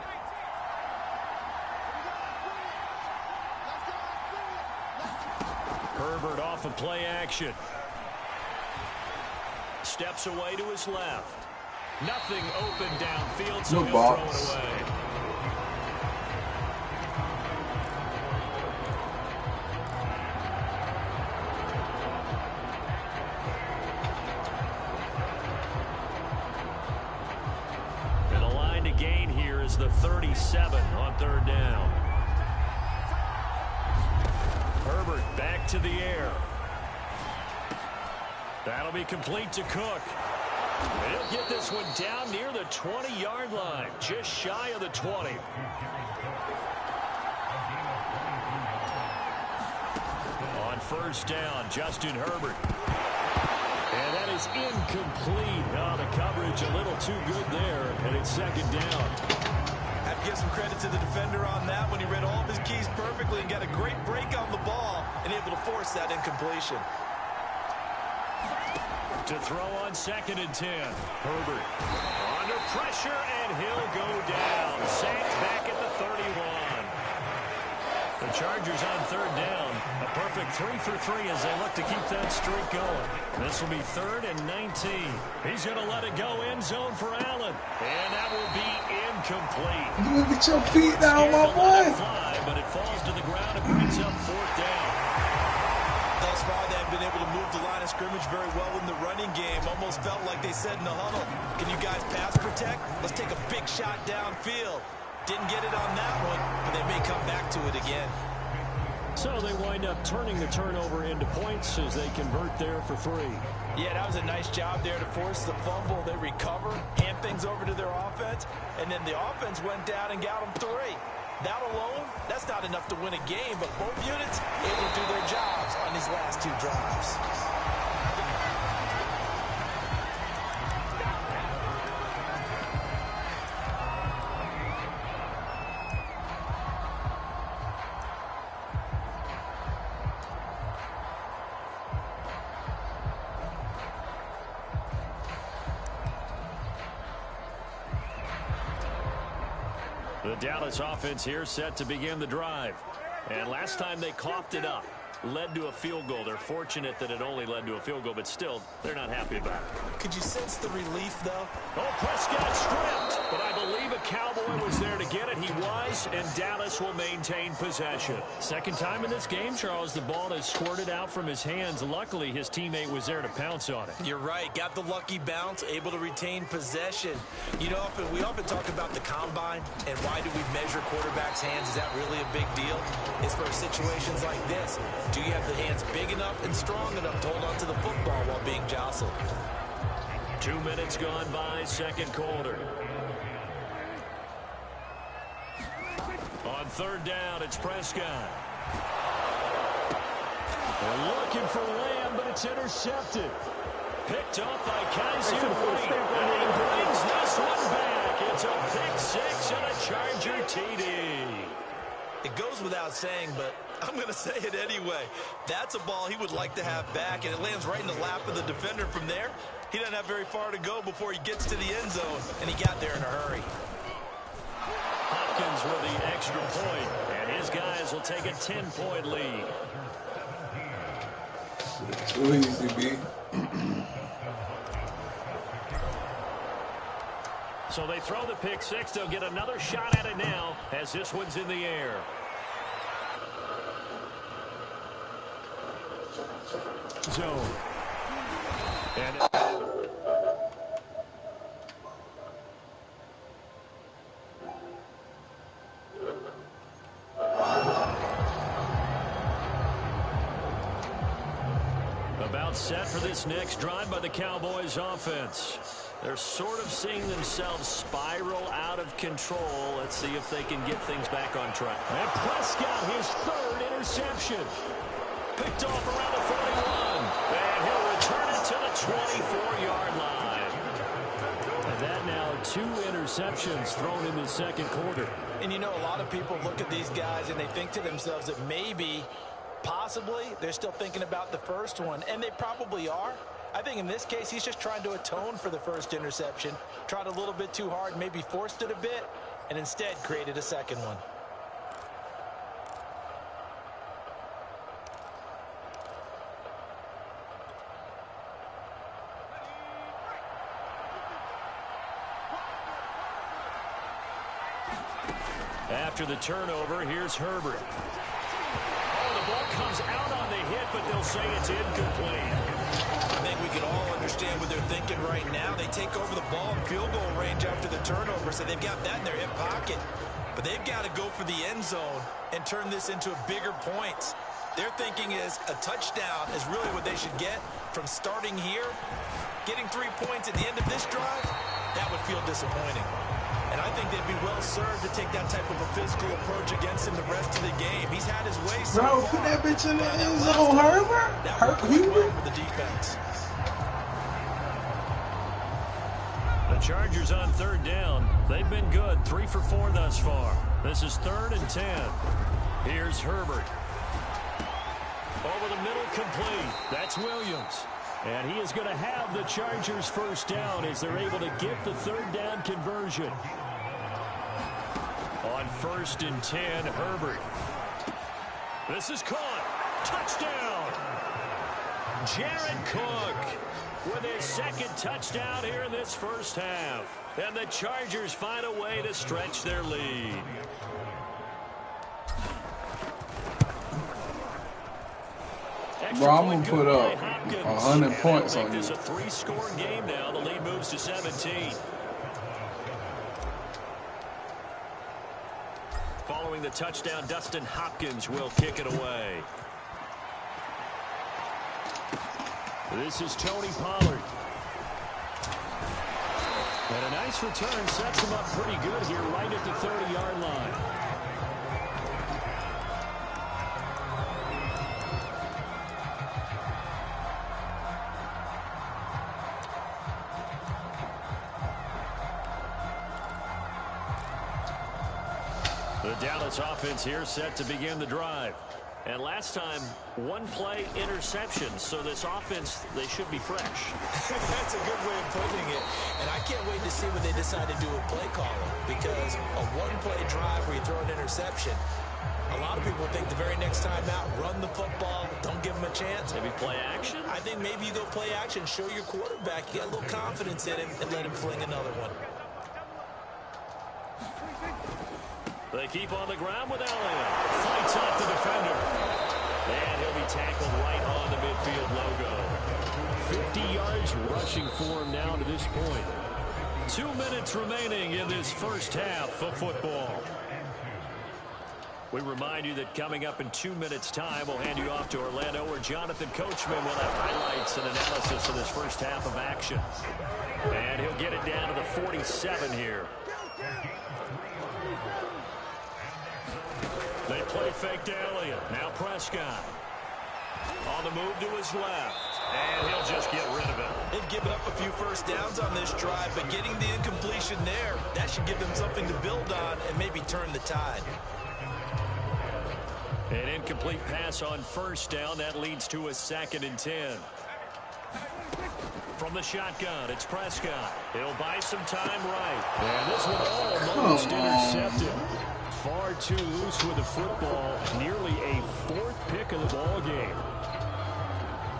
Herbert off of play action. Steps away to his left. Nothing open downfield, so he'll throw it away. And the line to gain here is the 37 on third down. Herbert back to the air. That'll be complete to Cook. He'll get this one down near the 20-yard line, just shy of the 20. On first down, Justin Herbert. And that is incomplete. Oh, the coverage a little too good there, and it's second down. Have to give some credit to the defender on that when he read all of his keys perfectly and got a great break on the ball and able to force that incompletion. To throw on second and 10. Herbert under pressure, and he'll go down. Sacked back at the 31. The Chargers on third down. A perfect 3 for 3 as they look to keep that streak going. This will be 3rd and 19. He's going to let it go end zone for Allen. And that will be incomplete. You gonna get your feet down, my boy. Fly, but it falls to the ground and brings up 4th down. Thus far, they've been able to move the line of scrimmage very well in the running game. Almost felt like they said in the huddle, can you guys pass protect? Let's take a big shot downfield. Didn't get it on that one, but they may come back to it again. So they wind up turning the turnover into points as they convert there for 3. Yeah, that was a nice job there to force the fumble. They recover, hand things over to their offense, and then the offense went down and got them 3. That alone, that's not enough to win a game, but both units able to do their jobs on these last 2 drives. The Dallas offense here set to begin the drive. And last time they coughed it up, led to a field goal. They're fortunate that it only led to a field goal, but still, they're not happy about it. Could you sense the relief, though? Oh, Prescott stripped, but I believe a Cowboy was there to get it. He was, and Dallas will maintain possession. Second time in this game, Charles, the ball has squirted out from his hands. Luckily, his teammate was there to pounce on it. You're right. Got the lucky bounce, able to retain possession. You know, we often talk about the combine and why do we measure quarterbacks' hands. Is that really a big deal? It's for situations like this. Do you have the hands big enough and strong enough to hold on to the football while being jostled? 2 minutes gone by, second quarter. On third down, it's Prescott. They're looking for Lamb, but it's intercepted. Picked up by Kaiser White. And he brings this one back. It's a pick 6 and a Charger TD. It goes without saying, but I'm going to say it anyway. That's a ball he would like to have back, and it lands right in the lap of the defender from there. He doesn't have very far to go before he gets to the end zone, and he got there in a hurry. Hopkins with the extra point, and his guys will take a 10-point lead. Too easy, B. So they throw the pick six. They'll get another shot at it now as this one's in the air. Zone. And about set for this next drive by the Cowboys offense. They're sort of seeing themselves spiral out of control. Let's see if they can get things back on track. And Prescott, his third interception. Picked off around the 41. And he'll return it to the 24-yard line. And that now 2 interceptions thrown in the second quarter. And you know, a lot of people look at these guys and they think to themselves that maybe, possibly, they're still thinking about the first one. And they probably are. I think in this case, he's just trying to atone for the first interception. Tried a little bit too hard, maybe forced it a bit, and instead created a second one. After the turnover, here's Herbert. Oh, the ball comes out on the hit, but they'll say it's incomplete. I think we can all understand what they're thinking right now. They take over the ball in field goal range after the turnover, so they've got that in their hip pocket. But they've got to go for the end zone and turn this into a bigger points. Their thinking is a touchdown is really what they should get from starting here. Getting 3 points at the end of this drive, that would feel disappointing. And I think they'd be well served to take that type of a physical approach against him the rest of the game. He's had his way so Bro, far. put that bitch in the end zone, Herbert. That worked well for the defense. The Chargers on third down. They've been good. 3 for 4 thus far. This is 3rd and 10. Here's Herbert. Over the middle, complete. That's Williams. And he is going to have the Chargers first down as they're able to get the 3rd down conversion. On 1st and 10, Herbert. This is caught. Touchdown. Jared Cook with his 2nd touchdown here in this first half. And the Chargers find a way to stretch their lead. Bro, I'm going to put up 100 points on you. It's a 3-score game now. The lead moves to 17. Following the touchdown, Dustin Hopkins will kick it away. This is Tony Pollard. And a nice return sets him up pretty good here right at the 30-yard line. The Dallas offense here set to begin the drive. And last time, 1-play interception. So this offense, they should be fresh. That's a good way of putting it. And I can't wait to see what they decide to do with play calling. Because a 1-play drive where you throw an interception, a lot of people think the very next time out, run the football, don't give them a chance. Maybe play action? I think maybe you go play action, show your quarterback, you got a little confidence in him, and let him fling another one. They keep on the ground with Elliott. Fights off the defender. And he'll be tackled right on the midfield logo. 50 yards rushing for him now to this point. 2 minutes remaining in this first half of football. We remind you that coming up in 2 minutes' time, we'll hand you off to Orlando, where Jonathan Coachman will have highlights and analysis of this first half of action. And he'll get it down to the 47 here. They play fake to Elliott. Now Prescott. On the move to his left. And he'll just get rid of it. They've given up a few first downs on this drive, but getting the incompletion there, that should give them something to build on and maybe turn the tide. An incomplete pass on first down. That leads to a 2nd and 10. From the shotgun, it's Prescott. He'll buy some time right. And this one almost intercepted. Far too loose with the football. Nearly a 4th pick of the ball game.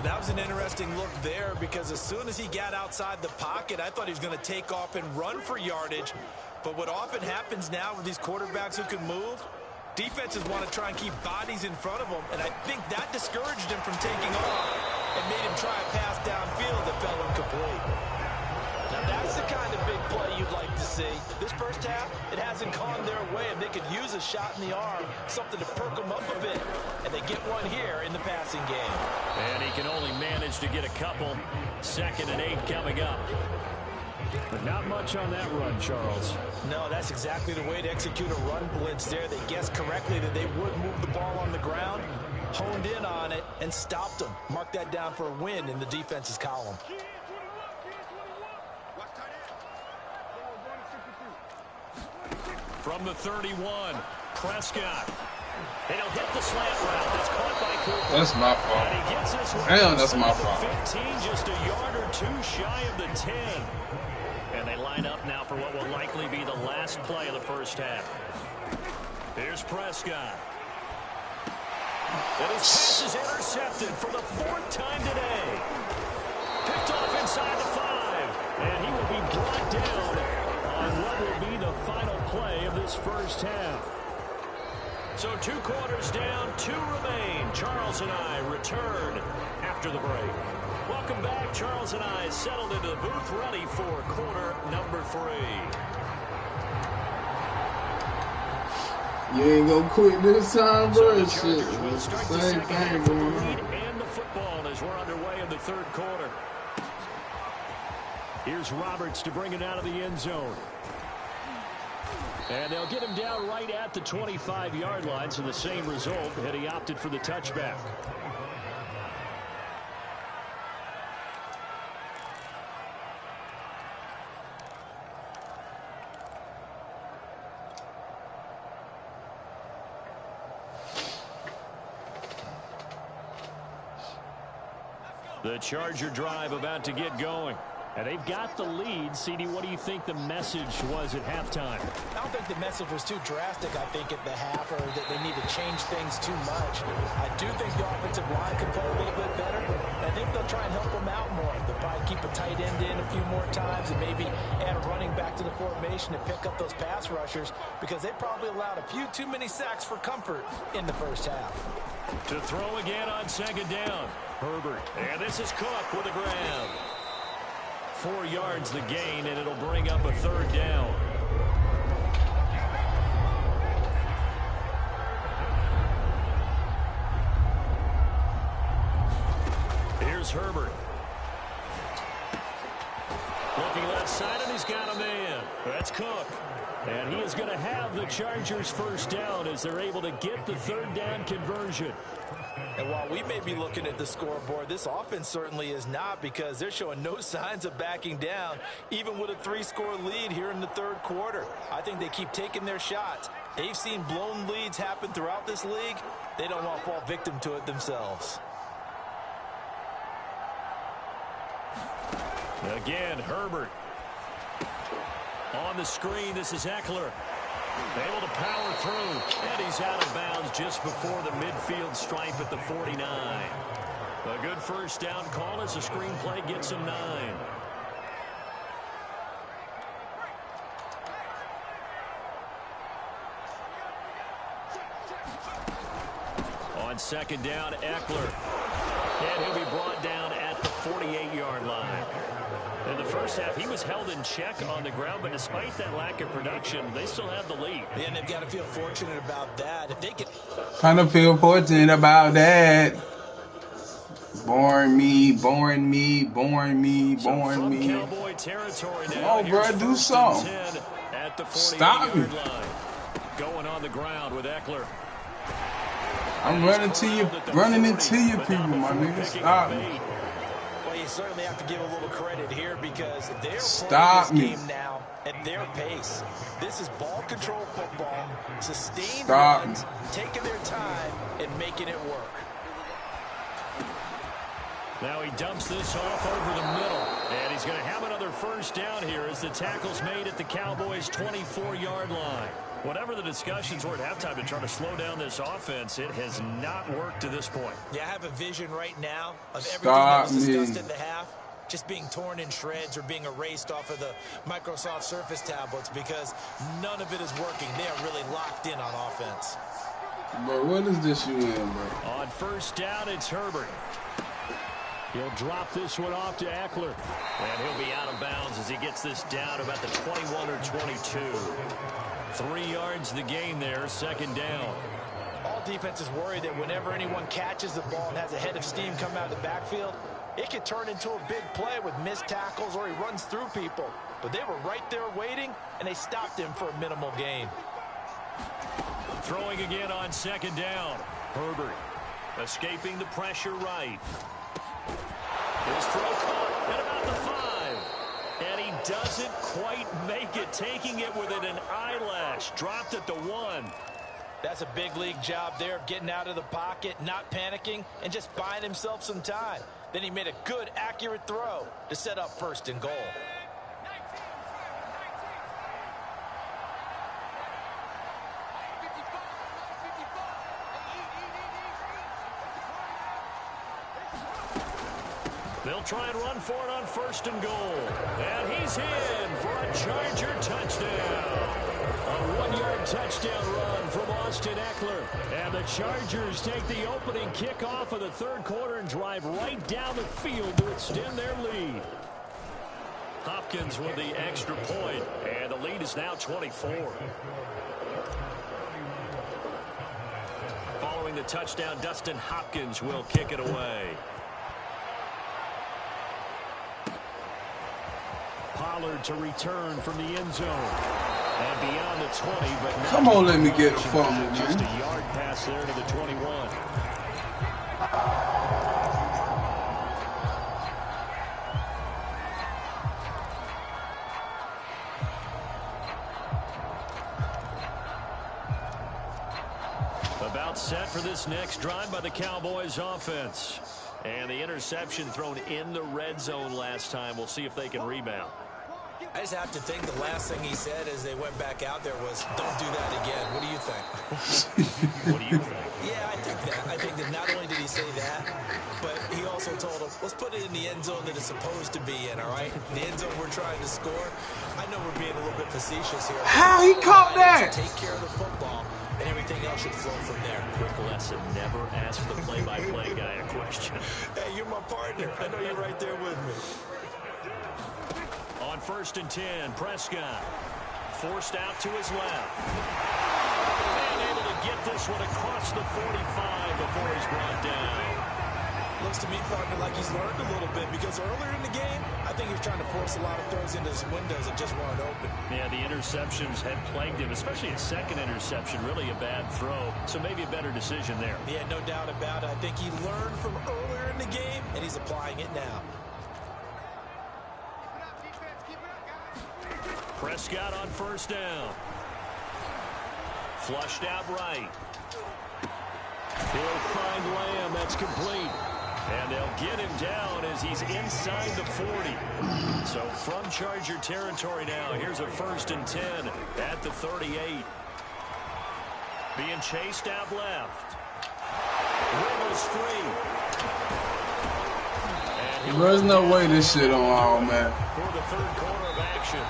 That was an interesting look there because as soon as he got outside the pocket, I thought he was going to take off and run for yardage. But what often happens now with these quarterbacks who can move, defenses want to try and keep bodies in front of them, and I think that discouraged him from taking off and made him try a pass downfield that fell incomplete. Now that's the kind of big play you'd like to see. This first half, it hasn't gone their way, and they could use a shot in the arm, something to perk them up a bit, and they get one here in the passing game. And he can only manage to get a couple. 2nd and 8 coming up. But not much on that run, Charles. No, that's exactly the way to execute a run blitz there. They guessed correctly that they would move the ball on the ground, honed in on it, and stopped them. Mark that down for a win in the defense's column. From the 31, Prescott. And he'll hit the slant route. That's caught by Cooper. That's my fault. And he gets this one. Damn, that's my fault. 15, just a yard or two shy of the 10. And they line up now for what will likely be the last play of the first half. Here's Prescott. And his pass is intercepted for the 4th time today. Picked off inside the 5. And he will be brought down on what will be the final play of this first half. So 2 quarters down, 2 remain. Charles and I return after the break. Welcome back. Charles and I settled into the booth, ready for quarter number 3. You ain't gonna quit this time, bro. So Shit. will start the Same second thing half going with the lead on. and the football as we're underway in the 3rd quarter. Here's Roberts to bring it out of the end zone. And they'll get him down right at the 25-yard line, so the same result, and he opted for the touchback. The Charger drive about to get going. And they've got the lead. CD, what do you think the message was at halftime? I don't think the message was too drastic, I think, at the half, or that they need to change things too much. I do think the offensive line can play a little bit better. I think they'll try and help them out more. They'll probably keep a tight end in a few more times and maybe add a running back to the formation to pick up those pass rushers, because they probably allowed a few too many sacks for comfort in the first half. To throw again on 2nd down. Herbert. And this is Cook with a grab. 4 yards the gain, and it'll bring up a 3rd down. Here's Herbert. Looking left side, and he's got a man. That's Cook. And he is going to have the Chargers first down as they're able to get the 3rd down conversion. And while we may be looking at the scoreboard, this offense certainly is not, because they're showing no signs of backing down, even with a 3-score lead here in the 3rd quarter. I think they keep taking their shots. They've seen blown leads happen throughout this league. They don't want to fall victim to it themselves. Again, Herbert. On the screen, this is Eckler. Able to power through, and he's out of bounds just before the midfield stripe at the 49. A good first down call as the screenplay gets him 9. On 2nd down, Eckler. And he'll be brought down at the 48-yard line. In the first half, he was held in check on the ground, but despite that lack of production, they still have the lead. And they've got to feel fortunate about that. If they can... Kind of feel fortunate about that. Born me, born me, born me, born me. Cowboy territory now. Oh, bro, do something. At the 48-yard Stop me. line. Going on the ground with Eckler. I'm running to you, running into you people, my nigga. Stop me. you certainly have to give a little credit here because they're Stop playing me. this game now at their pace. This is ball control football, sustained Stop runs, taking their time and making it work. Now he dumps this off over the middle, and he's going to have another first down here as the tackle's made at the Cowboys' 24-yard line. Whatever the discussions were at halftime to try to slow down this offense, it has not worked to this point. Yeah, I have a vision right now of everything that was discussed in the half just being torn in shreds or being erased off of the Microsoft Surface tablets because none of it is working. They are really locked in on offense. Bro, what is this you in, bro? On first down, it's Herbert. He'll drop this one off to Eckler. And he'll be out of bounds as he gets this down about the 21 or 22. 3 yards the gain there, second down. All defenses worry that whenever anyone catches the ball and has a head of steam come out of the backfield, it can turn into a big play with missed tackles or he runs through people. But they were right there waiting, and they stopped him for a minimal gain. Throwing again on second down. Herbert escaping the pressure right. His throw caught at about the 5. And he doesn't quite make it, taking it within an eyelash. Dropped at the 1. That's a big league job there of getting out of the pocket, not panicking, and just buying himself some time. Then he made a good, accurate throw to set up first and goal. They'll try and run for it on first and goal. And he's in for a Charger touchdown. A 1-yard touchdown run from Austin Eckler. And the Chargers take the opening kickoff of the third quarter and drive right down the field to extend their lead. Hopkins with the extra point, and the lead is now 24. Following the touchdown, Dustin Hopkins will kick it away. Pollard to return from the end zone. And beyond the 20, but not come on, let me get a fumble, man. Just a yard pass there to the 21. About set for this next drive by the Cowboys offense. And the interception thrown in the red zone last time. We'll see if they can rebound. I just have to think the last thing he said as they went back out there was, don't do that again. What do you think? What do you think? Yeah, I think that. I think that not only did he say that, but he also told him, let's put it in the end zone that it's supposed to be in, all right? The end zone we're trying to score. I know we're being a little bit facetious here. How he caught that? Take care of the football, and everything else should flow from there. Quick lesson, never ask the play-by-play guy a question. Hey, you're my partner. I know you're right there with me. On first and 10, Prescott forced out to his left. And able to get this one across the 45 before he's brought down. Looks to me, partner, like he's learned a little bit because earlier in the game, I think he was trying to force a lot of throws into his windows that just weren't open. Yeah, the interceptions had plagued him, especially his second interception, really a bad throw. So maybe a better decision there. Yeah, no doubt about it. I think he learned from earlier in the game, and he's applying it now. Prescott on first down. Flushed out right. He'll find Lamb. That's complete. And they'll get him down as he's inside the 40. So from Charger territory now, here's a first and 10 at the 38. Being chased out left. Wiggles free. There's no way this shit on all, man. For the third quarter of action.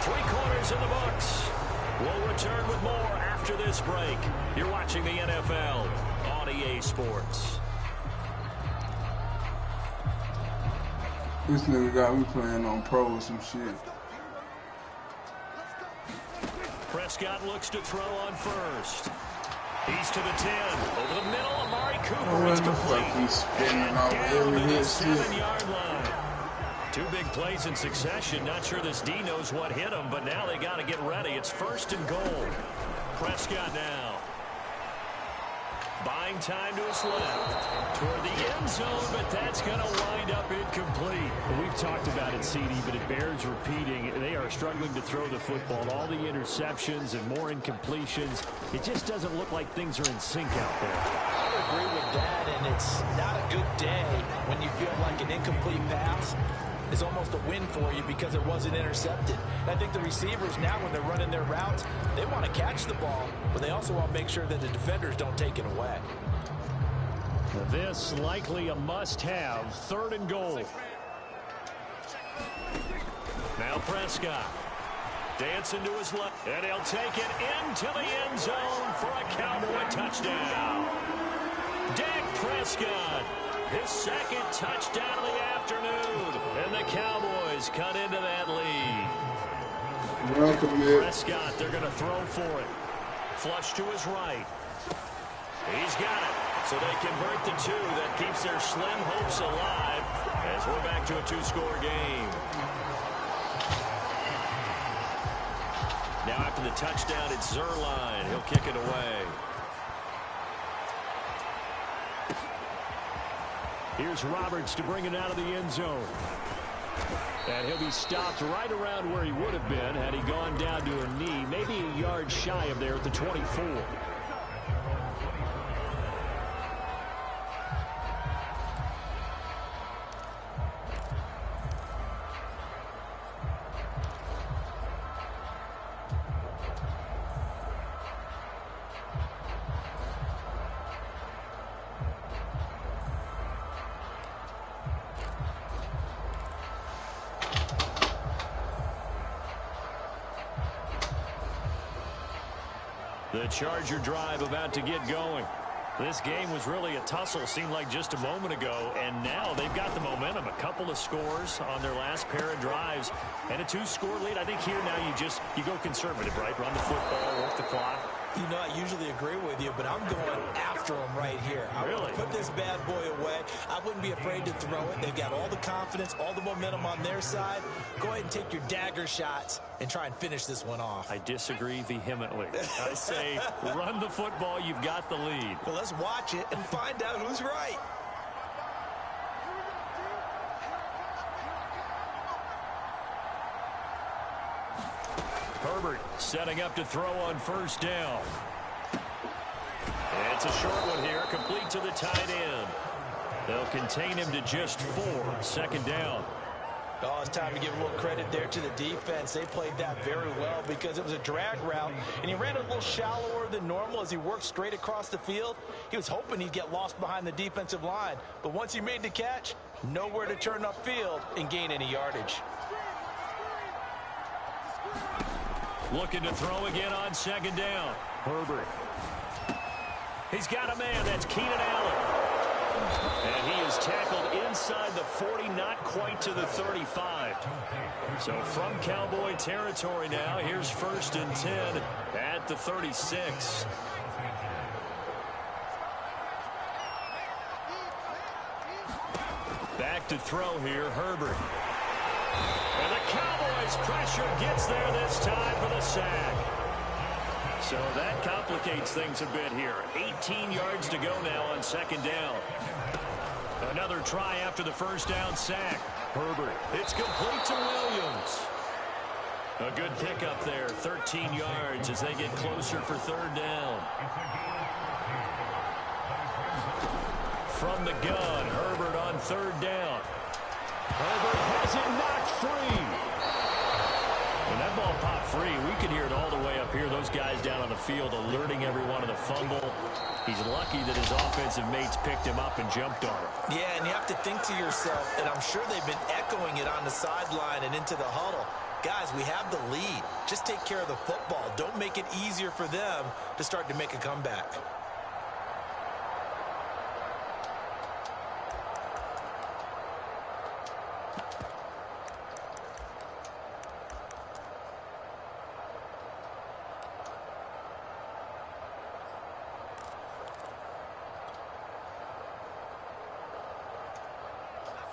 3 quarters in the books. We'll return with more after this break. You're watching the NFL on EA Sports. This nigga got me playing on pro or some shit. Prescott looks to throw on first. He's to the 10. Over the middle, Amari Cooper is complete. He's spinning off every hit shit. 7-yard line. 2 big plays in succession. Not sure this D knows what hit him, but now they got to get ready. It's first and goal. Prescott now. Buying time to his left. Toward the end zone, but that's going to wind up incomplete. We've talked about it, CD, but it bears repeating. They are struggling to throw the football. All the interceptions and more incompletions. It just doesn't look like things are in sync out there. I would agree with that, and it's not a good day when you feel like an incomplete pass is almost a win for you because it wasn't intercepted. And I think the receivers now, when they're running their routes, they want to catch the ball, but they also want to make sure that the defenders don't take it away. This likely a must-have. 3rd and goal. Now Prescott. Dancing to his left. And he'll take it into the end zone for a Cowboy touchdown. Dak Prescott. His 2nd touchdown of the afternoon. And the Cowboys cut into that lead. Welcome, man. Prescott, they're going to throw for it. Flush to his right. He's got it. So they convert the 2. That keeps their slim hopes alive as we're back to a 2-score game. Now after the touchdown, it's Zerline. He'll kick it away. Here's Roberts to bring it out of the end zone. And he'll be stopped right around where he would have been had he gone down to a knee, maybe a yard shy of there at the 24. The Charger drive about to get going. This game was really a tussle, seemed like just a moment ago, and now they've got the momentum. A couple of scores on their last pair of drives, and a 2-score lead. I think here now you go conservative, right? Run the football, work the clock. You know, I usually agree with you, but I'm going after him right here. I Really? would put this bad boy away. I wouldn't be afraid to throw it. They've got all the confidence, all the momentum on their side. Go ahead and take your dagger shots and try and finish this one off. I disagree vehemently. I say run the football. You've got the lead. Well, let's watch it and find out who's right. Herbert setting up to throw on 1st down. It's a short one here, complete to the tight end. They'll contain him to just 4. 2nd down. Oh, it's time to give a little credit there to the defense. They played that very well because it was a drag route, and he ran a little shallower than normal as he worked straight across the field. He was hoping he'd get lost behind the defensive line, but once he made the catch, nowhere to turn upfield and gain any yardage. Looking to throw again on 2nd down. Herbert. He's got a man. That's Keenan Allen. And he is tackled inside the 40, not quite to the 35. So from Cowboy territory now, here's 1st and 10 at the 36. Back to throw here, Herbert. And the Cowboys' pressure gets there this time for the sack. So that complicates things a bit here. 18 yards to go now on 2nd down. Another try after the 1st down sack. Herbert. It's complete to Williams. A good pickup there. 13 yards as they get closer for 3rd down. From the gun, Herbert on 3rd down. Herbert has it knocked free. When that ball popped free, we could hear it all the way up here. Those guys down on the field alerting everyone of the fumble. He's lucky that his offensive mates picked him up and jumped on him. Yeah, and you have to think to yourself, and I'm sure they've been echoing it on the sideline and into the huddle. Guys, we have the lead. Just take care of the football. Don't make it easier for them to start to make a comeback.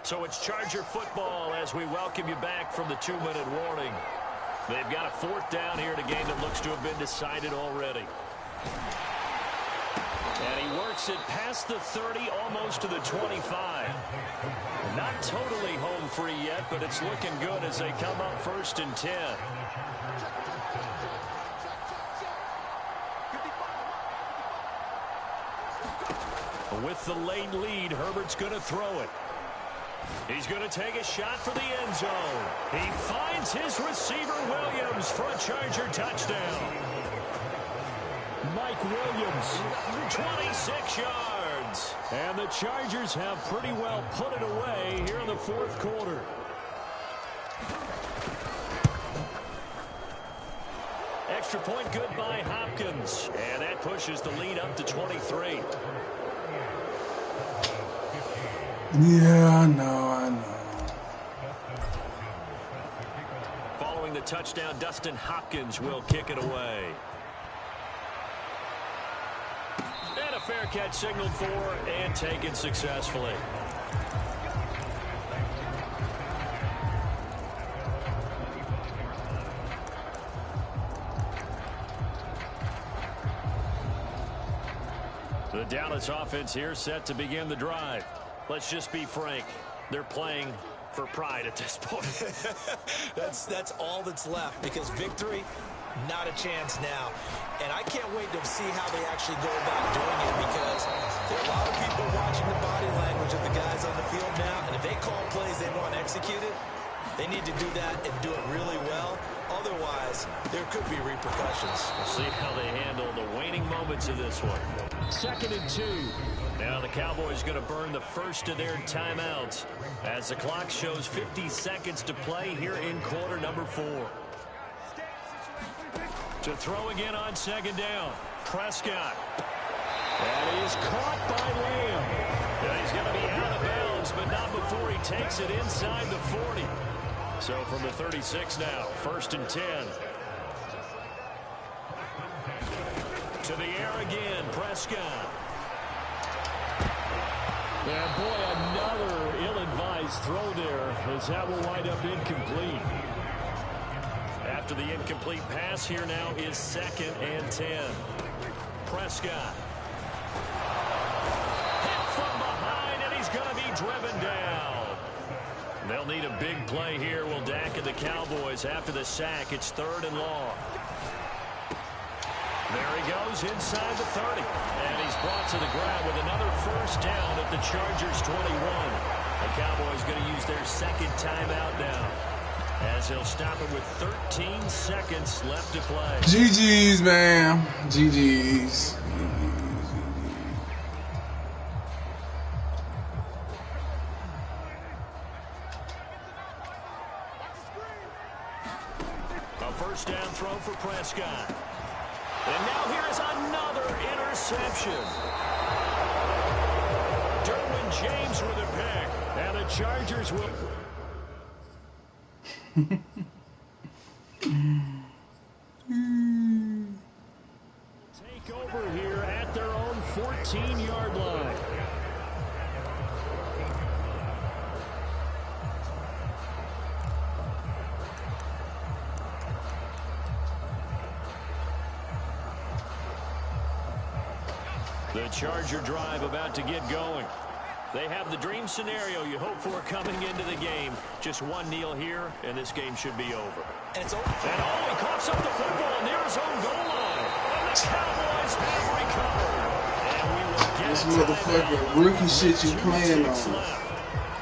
So it's Charger football as we welcome you back from the 2-minute warning. They've got a 4th down here in a game that looks to have been decided already. And he works makes it past the 30, almost to the 25. Not totally home free yet, but it's looking good as they come up 1st and 10. With the late lead, Herbert's going to throw it. He's going to take a shot for the end zone. He finds his receiver, Williams, for a Charger touchdown. Mike Williams, 26 yards. And the Chargers have pretty well put it away here in the 4th quarter. Extra point good by Hopkins. And that pushes the lead up to 23. Yeah, I know. Following the touchdown, Dustin Hopkins will kick it away. And a fair catch signaled for and taken successfully. The Dallas offense here set to begin the drive. Let's just be frank. They're playing for pride at this point. That's all that's left, because victory, not a chance now. And I can't wait to see how they actually go about doing it, because there are a lot of people watching the body language of the guys on the field now, and if they call plays they want executed, they need to do that and do it really well. Otherwise, there could be repercussions. We'll see how they handle the waning moments of this one. 2nd and 2. Now the Cowboys going to burn the first of their timeouts as the clock shows 50 seconds to play here in quarter number 4. To throw again on 2nd down. Prescott. And he's caught by Lamb. And he's going to be out of bounds, but not before he takes it inside the 40. So from the 36 now, 1st and 10. To the air again, Prescott. And boy, another ill-advised throw there, as that will wind up incomplete. After the incomplete pass, here now is 2nd and 10. Prescott. Hit from behind, and he's going to be driven down. They'll need a big play here, will Dak and the Cowboys. After the sack, it's 3rd and long. There he goes inside the 30. And he's brought to the ground with another 1st down at the Chargers 21. The Cowboys going to use their 2nd timeout now, as they'll stop it with 13 seconds left to play. GG's, man. GG's. A 1st down throw for Prescott. And now here's another interception. Derwin James with a pick. And the Chargers will... take over here at their own 14-yard line. The Charger drive about to get going. They have the dream scenario you hope for coming into the game. Just one kneel here, and this game should be over. And it's over. And he coughs up the football near his own goal line. And the Cowboys have recovered. And we will get This motherfucking rookie shit you playing on.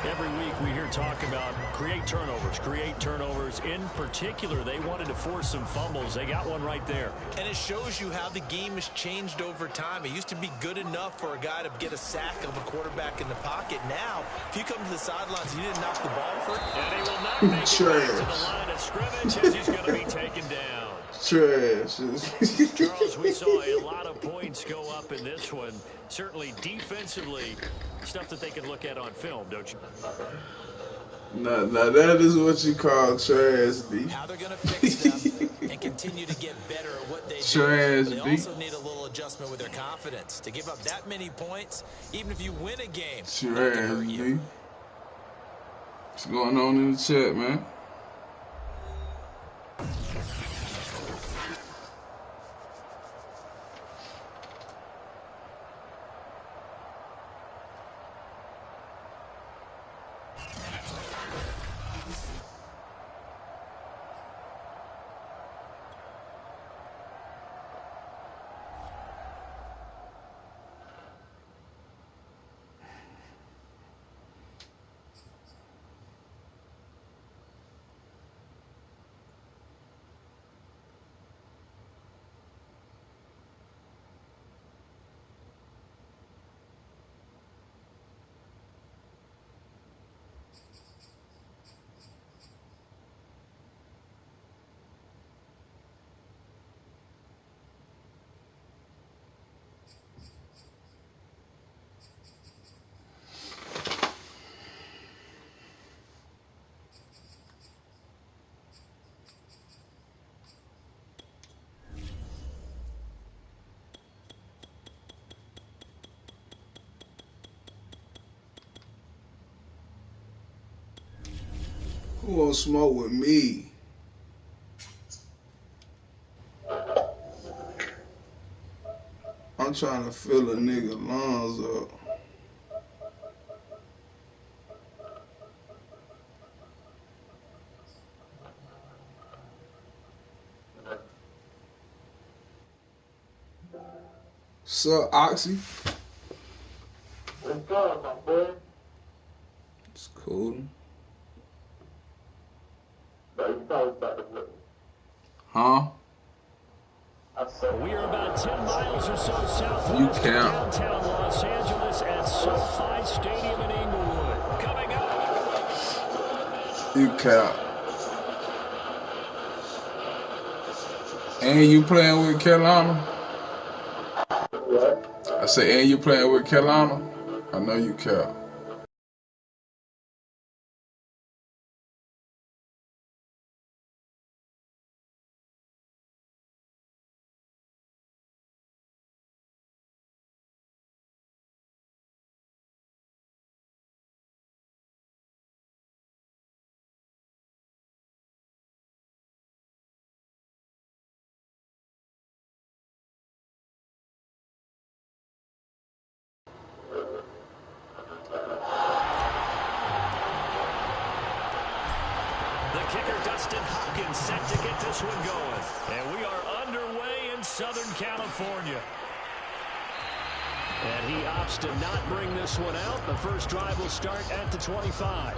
Every week we hear talk about create turnovers. In particular, they wanted to force some fumbles. They got one right there. And it shows you how the game has changed over time. It used to be good enough for a guy to get a sack of a quarterback in the pocket. Now, if you come to the sidelines and you didn't knock the ball for it. And he will not make it back to the line of scrimmage as he's going to be taken down. Trash. Charles, we saw a lot of points go up in this one. Certainly defensively, stuff that they can look at on film, don't you? Now that is what you call trash, B. How they're going to fix them and continue to get better at what they trash, do. They B. also need a little adjustment with their confidence. To give up that many points, even if you win a game, trash, B. What's going on in the chat, man? Who won't smoke with me? I'm trying to fill a nigga lungs up. Sup, Oxy? What's up, my boy? It's cool. No, you talking about the women. Huh? We are about 10 miles or so southwest You of count. downtown Los Angeles at SoFi Stadium in Inglewood. Coming up. You count. And you playing with Carolina? What? I say, and you playing with Carolina? I know you count. Set to get this one going. And we are underway in Southern California. And he opts to not bring this one out. The first drive will start at the 25.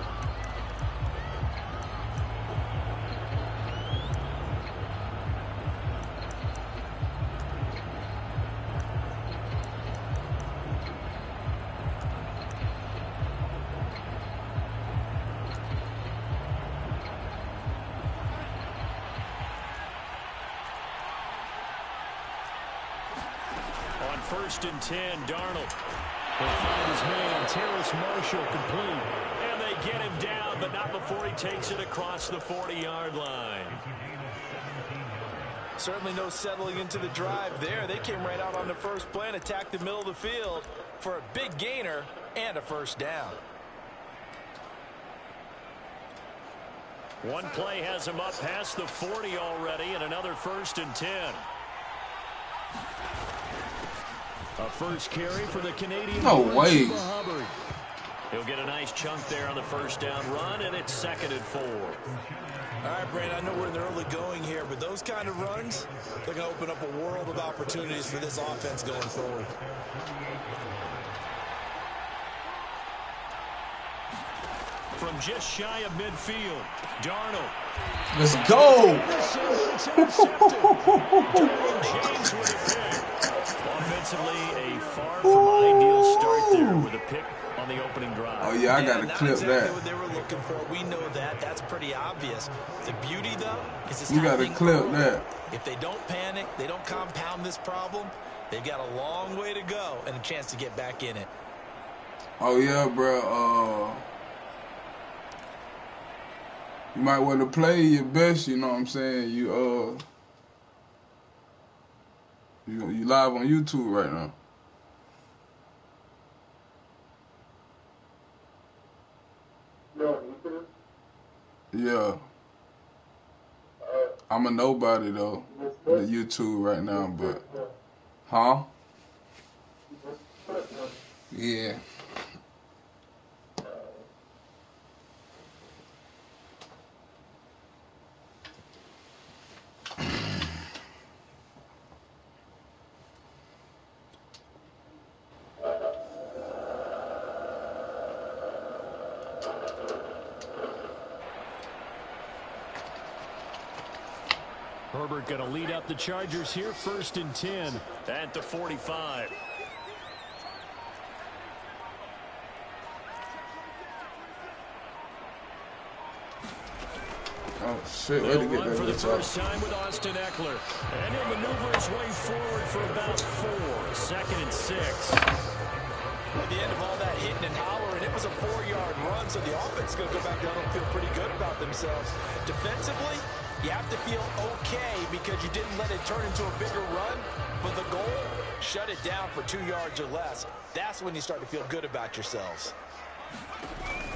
First and 10, Darnold. He'll find his man, Terrace Marshall, complete. And they get him down, but not before he takes it across the 40-yard line. Certainly no settling into the drive there. They came right out on the first play and attacked the middle of the field for a big gainer and a first down. One play has him up past the 40 already, and another first and 10. A first carry for the Canadian. No way. He'll get a nice chunk there on the first down run, and it's 2nd and 4. All right, Brandon, I know we're in the early going here, but those kind of runs, they're going to open up a world of opportunities for this offense going forward. From just shy of midfield, Darnold. Let's go. James with a pick. Offensively, a far from ideal start there with a pick on the opening drive. Oh, yeah, I got to clip exactly that. What they were looking for. We know that. That's pretty obvious. The beauty, though, is this You got to clip that. If they don't panic, they don't compound this problem, they've got a long way to go and a chance to get back in it. Oh, yeah, bro. You might want to play your best, you know what I'm saying? You live on YouTube right now. Yeah. I'm a nobody though on YouTube right now, but huh? Yeah. Herbert going to lead up the Chargers here, 1st and 10 at the 45. Oh shit! They'll Way to get run that for the bitch first off. time with Austin Eckler, and he'll maneuver his way forward for about 4. 2nd and 6. At the end of all that hitting and hollering, it was a 4-yard run, so the offense is going to go back down and feel pretty good about themselves. Defensively, you have to feel okay because you didn't let it turn into a bigger run, but the goal, shut it down for 2 yards or less. That's when you start to feel good about yourselves.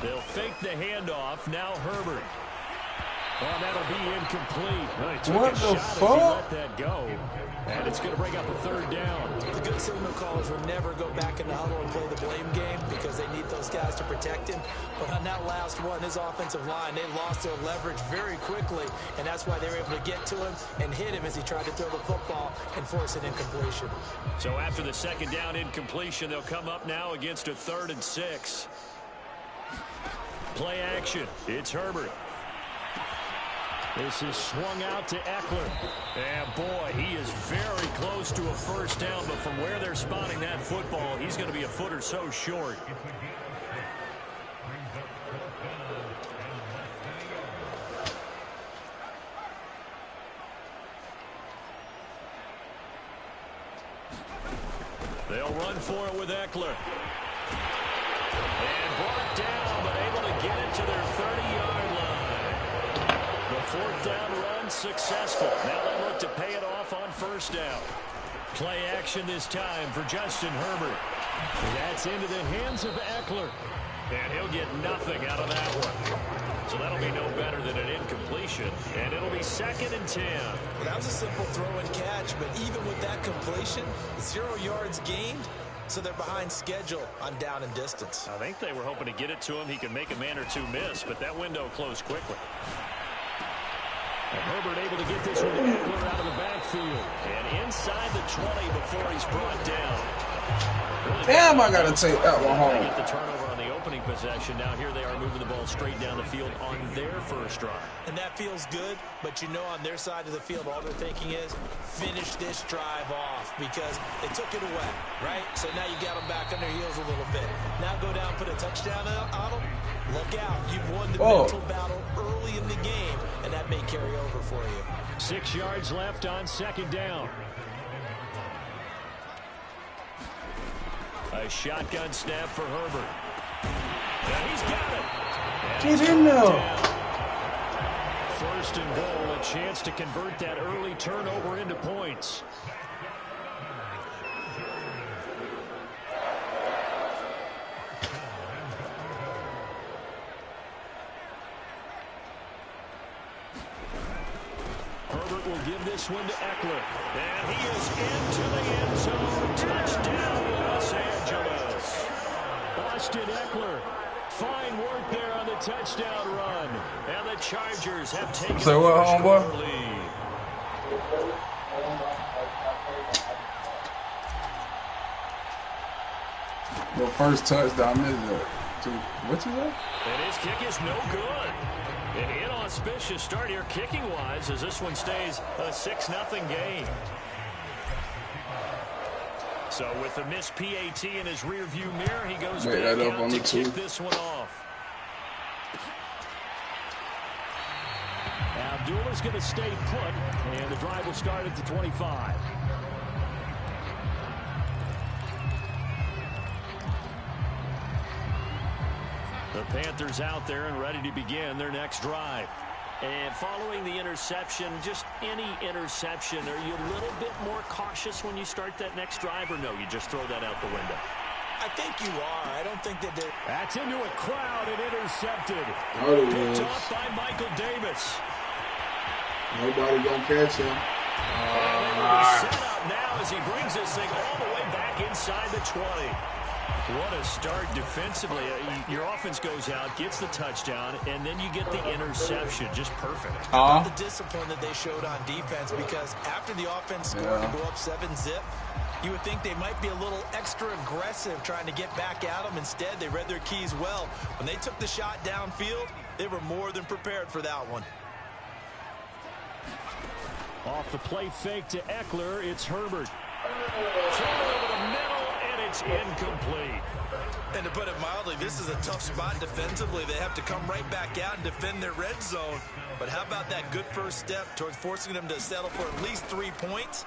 They'll fake the handoff. Now Herbert. Oh, that'll be incomplete. Well, he took What a the shot fuck? as he let that go. And it's going to bring up a third down. The good signal callers will never go back in the huddle and play the blame game because they need those guys to protect him. But on that last one, his offensive line, they lost their leverage very quickly, and that's why they were able to get to him and hit him as he tried to throw the football and force an incompletion. So after the second down incompletion, they'll come up now against a 3rd and 6. Play action. It's Herbert. This is swung out to Eckler. And, boy, he is very close to a first down, but from where they're spotting that football, he's going to be a foot or so short. They'll run for it with Eckler. And brought down, but able to get it to their 30-yard line. The 4th down run successful. Now they look to pay it off on first down. Play action this time for Justin Herbert. That's into the hands of Eckler. And he'll get nothing out of that one. So that'll be no better than an incompletion. And it'll be 2nd and 10. Well, that was a simple throw and catch, but even with that completion, 0 yards gained, so they're behind schedule on down and distance. I think they were hoping to get it to him. He could make a man or two miss, but that window closed quickly. And Herbert able to get this one to Eckler out of the backfield. And inside the 20 before he's brought down. Really Damn, I got to take that one home. Get the turnover on the opening possession. Now here they are moving the ball straight down the field on their first drive. And that feels good, but you know on their side of the field, all they're thinking is finish this drive off because they took it away, right? So now you got them back on their heels a little bit. Now go down, put a touchdown on them. Look out. You've won the mental battle early in the game, and that may carry over for you. 6 yards left on 2nd down. A shotgun snap for Herbert. And he's got it. Get in there. 1st and goal, a chance to convert that early turnover into points. Herbert will give this one to Eckler. And he is into the end zone. Touchdown, Los Angeles. Austin Eckler. Fine work there on the touchdown run. And the Chargers have taken a first-quarter lead. The first touchdown is what you say? And his kick is no good. An inauspicious start here kicking-wise as this one stays a 6-0 game. So with the missed PAT in his rearview mirror, he goes back out to kick this one off. Now Abdulah's going to stay put, and the drive will start at the 25. The Panthers out there and ready to begin their next drive. And following the interception, just any interception, are you a little bit more cautious when you start that next drive, or no, you just throw that out the window? I think you are. I don't think that they're... That's into a crowd and intercepted. Picked off by Michael Davis. Nobody gonna catch him. Set up now as he brings this thing all the way back inside the 20. What a start defensively. Your offense goes out, gets the touchdown, and then you get the interception. Just perfect. The discipline that they showed on defense, because after the offense scored to go up 7-zip, you would think they might be a little extra aggressive trying to get back at them. Instead, they read their keys well. When they took the shot downfield, they were more than prepared for that one. Off the play fake to Eckler, it's Herbert. Thrown over the middle, and it's incomplete. And to put it mildly, this is a tough spot defensively. They have to come right back out and defend their red zone. But how about that good first step towards forcing them to settle for at least 3 points?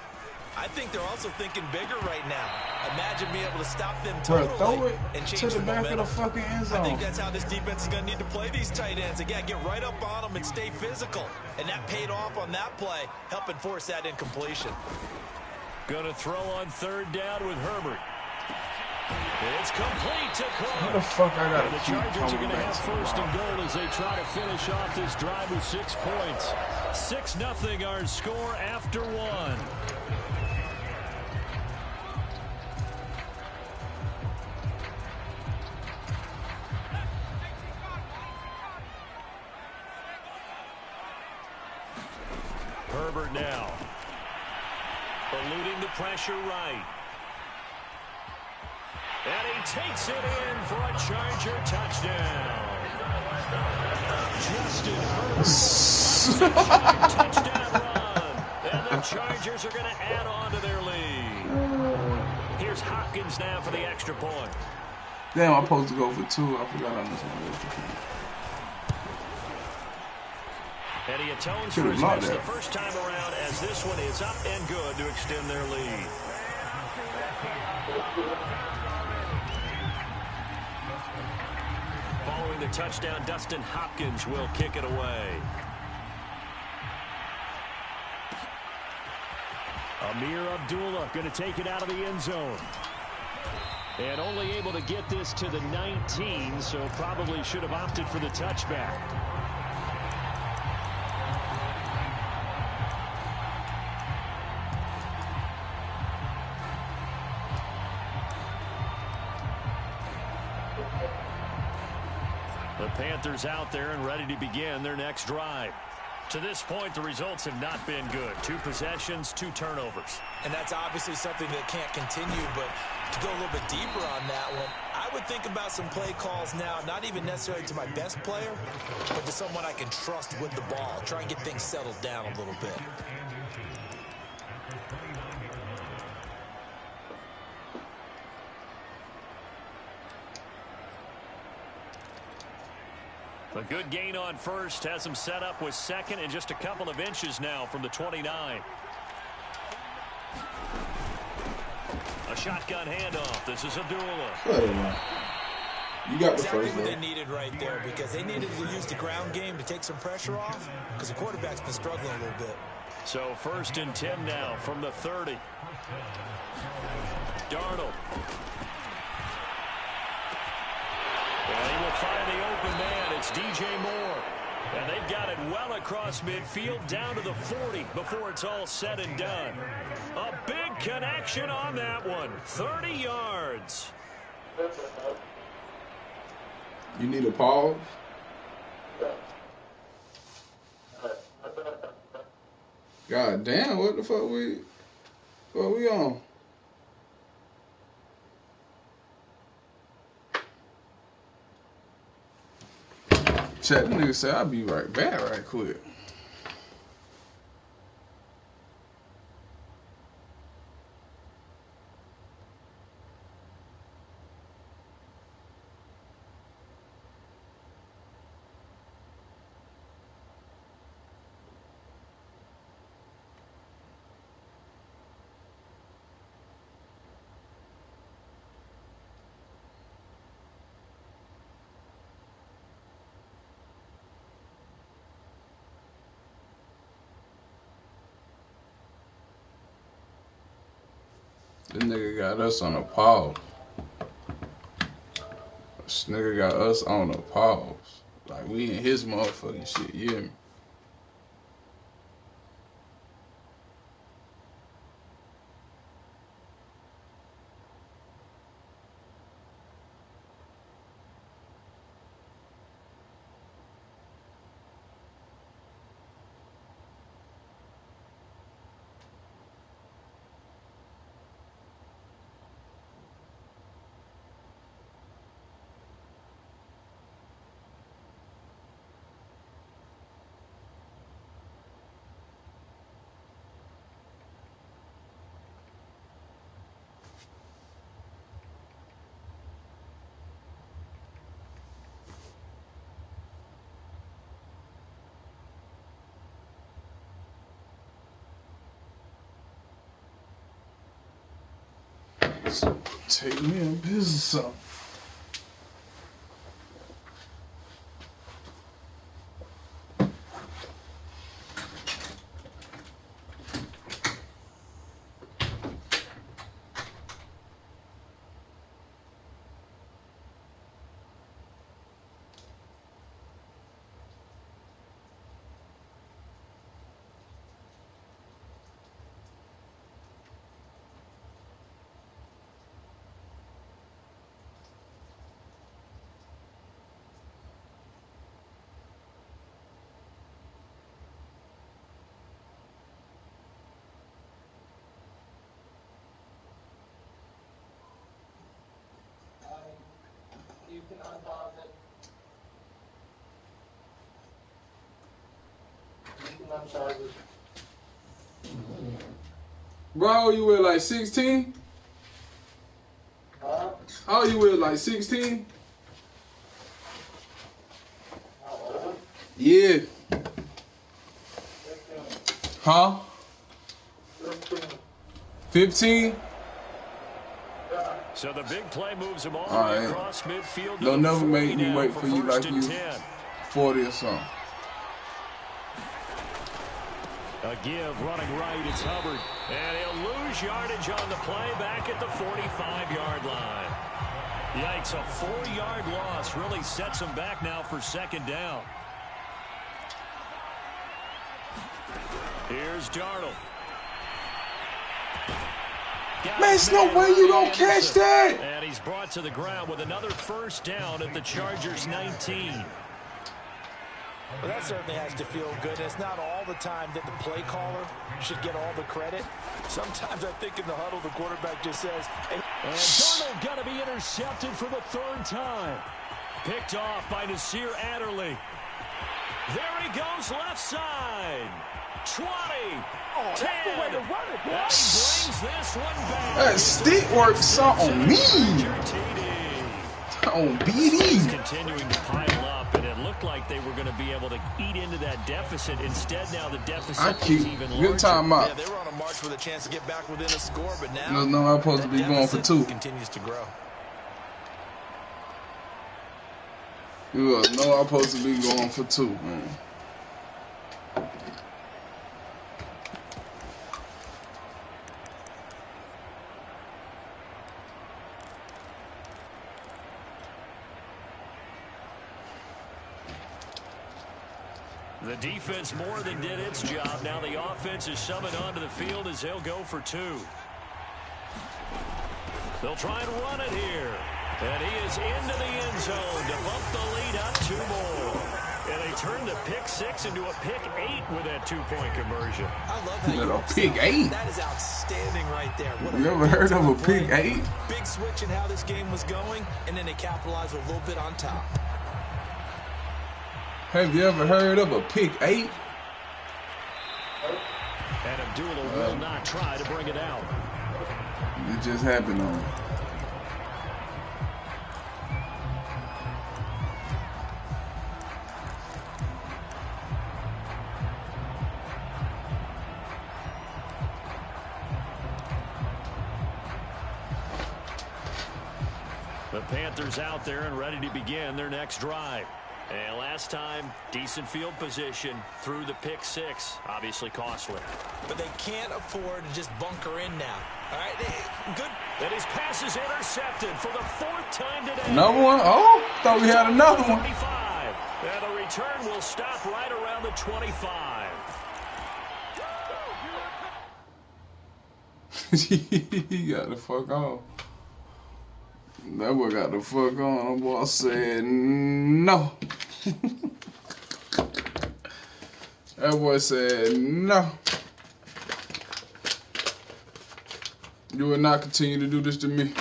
I think they're also thinking bigger right now. Imagine being able to stop them totally throw it and change to the back momentum. of the fucking end zone. I think that's how this defense is going to need to play these tight ends. Again, get right up on them and stay physical. And that paid off on that play, helping force that incompletion. Going to throw on 3rd down with Herbert. It's complete to How the Cook. fuck I gotta And the keep Chargers are coming going to back have to first the and ball? goal as they try to finish off this drive with 6 points. 6-0 our score after 1. Herbert now. Eluding the pressure right. And he takes it in for a Charger touchdown. Justin Herbert, touchdown run. And the Chargers are going to add on to their lead. Here's Hopkins now for the extra point. Damn, I'm supposed to go for 2. I forgot I missed one extra point. And he atones Should've for his blocked miss that. the first time around as this one is up and good to extend their lead. Following the touchdown, Dustin Hopkins will kick it away. Amir Abdullah going to take it out of the end zone. And only able to get this to the 19, so probably should have opted for the touchback. The Panthers out there and ready to begin their next drive. To this point, the results have not been good. 2 possessions, 2 turnovers. And that's obviously something that can't continue, but to go a little bit deeper on that one, I would think about some play calls now, not even necessarily to my best player, but to someone I can trust with the ball. Try and get things settled down a little bit. A good gain on first has him set up with second and just a couple of inches now from the 29. A shotgun handoff. This is Abdullah. You got the Exactly first what one. they needed right there, because they needed to use the ground game to take some pressure off, because the quarterback's been struggling a little bit. So 1st and 10 now from the 30. Darnold. And he will find the open man. It's DJ Moore. And they've got it well across midfield down to the 40 before it's all said and done. A big connection on that one. 30 yards. You need a pause? God damn, what the fuck we on? Chat, the nigga said I'll be right back right quick. This nigga got us on a pause. This nigga got us on a pause. Like, we in his motherfucking shit, you hear me? Take me a piss or something. Bro, you weigh like 16? Oh, you weigh like 16? Yeah. Huh? 15? So the big play moves him all the All way right. across midfield. Don't never make me wait for for you like you 10. 40 or something. A give running right. It's Hubbard. And he'll lose yardage on the play back at the 45-yard line. Yikes, a 4-yard loss really sets him back now for second down. Here's Darnold. Man, there's no way you don't catch that. And he's brought to the ground with another first down at the Chargers' 19. Well, that certainly has to feel good. It's not all the time that the play caller should get all the credit. Sometimes I think in the huddle, the quarterback just says, hey. And Darnold going to be intercepted for the third time. Picked off by Nasir Adderley. There he goes left side. 20. Oh, 10. That's the way to run it, boy. And he brings this one back. That stick work saw on me. On BD. Continuing to pile up, and it looked like they were going to be able to eat into that deficit. Instead, now the deficit is even larger. Good time out. Yeah, they were on a march with a chance to get back within a score, but now No, I'm supposed to be going for 2. continues to grow. You know I'm supposed to be going for 2, man. The defense more than did its job. Now the offense is summoned onto the field as they'll go for 2. They'll try and run it here. And he is into the end zone to bump the lead up 2 more. And they turn the pick 6 into a pick 8 with that 2-point conversion. I love how you a pick 8? That is outstanding right there. What You ever heard of a pick 8? Big switch in how this game was going, and then they capitalized a little bit on top. Have you ever heard of a pick 8? And Abdullah will not try to bring it out. It just happened on me. The Panthers out there and ready to begin their next drive. And last time, decent field position through the pick 6. Obviously costly. But they can't afford to just bunker in now. All right, good. And his pass is intercepted for the 4th time today. Another one? Oh, thought we had another one. 25. And the return will stop right around the 25. He got the fuck on. That boy got the fuck on. That boy said no. That boy said no. You will not continue to do this to me.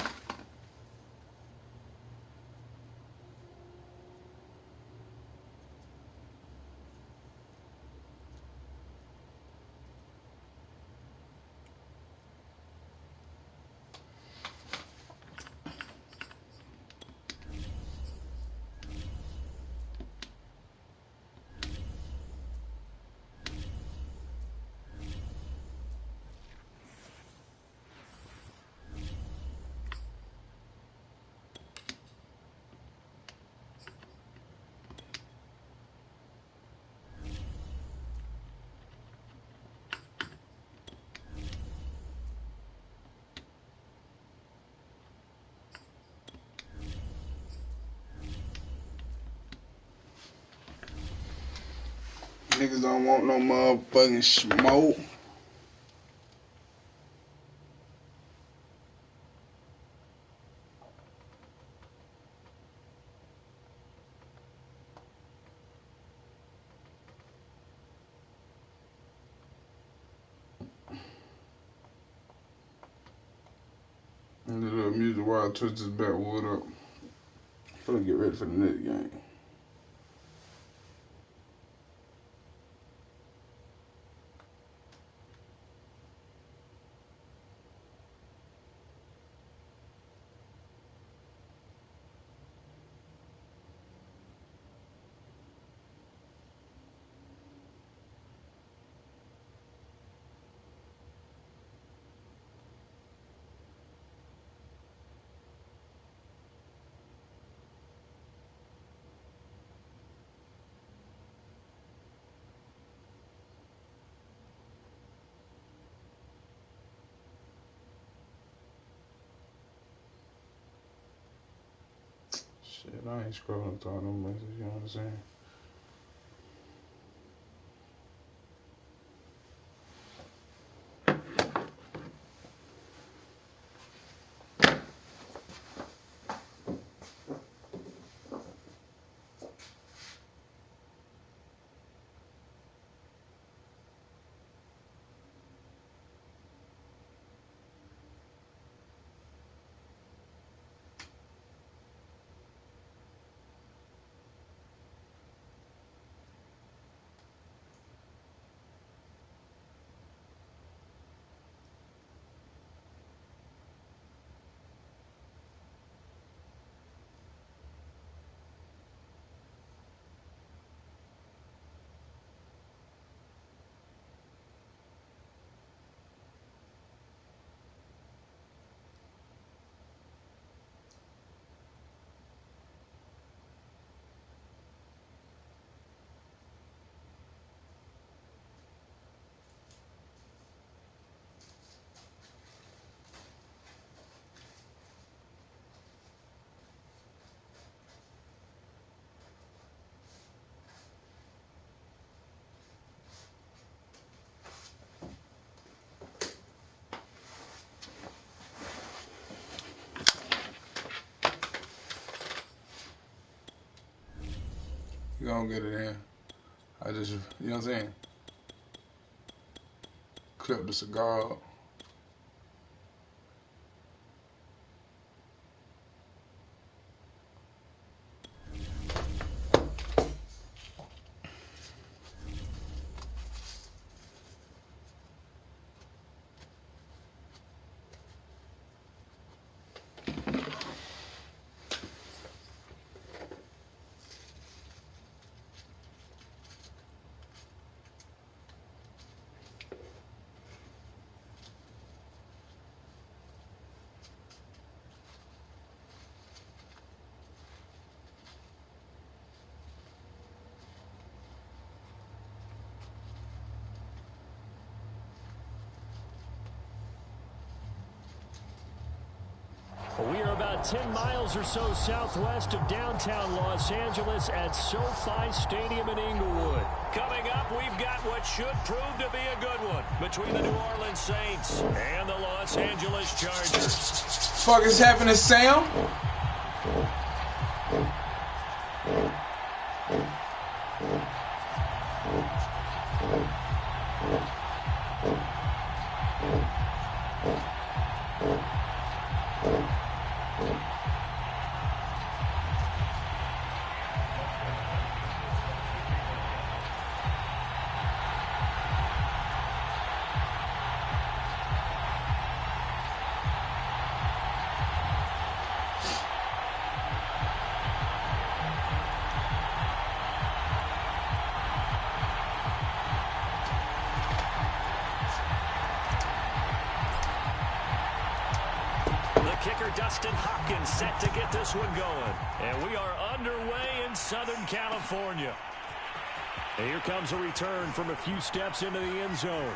Niggas don't want no motherfucking smoke. And the little music while I twist his backwood up. I'm gonna get ready for the next game. Shit, I ain't scrolling through all them messages, you know what I'm saying? You gonna get it in. I just, you know what I'm saying? Clip the cigar. We are about 10 miles or so southwest of downtown Los Angeles at SoFi Stadium in Inglewood. Coming up, we've got what should prove to be a good one between the New Orleans Saints and the Los Angeles Chargers. Fuck is happening, Sam? Kicker Dustin Hopkins set to get this one going. And we are underway in Southern California. And here comes a return from a few steps into the end zone.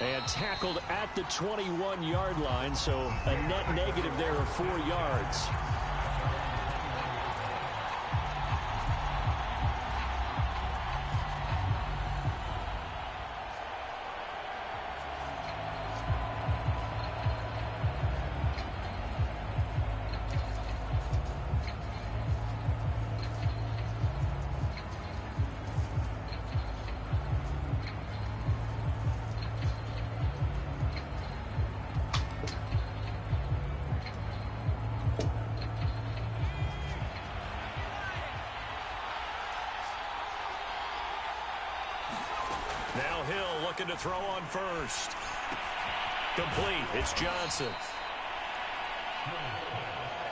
And tackled at the 21-yard line, so a net negative there of 4 yards. Now Hill looking to throw on first. Complete. It's Johnson.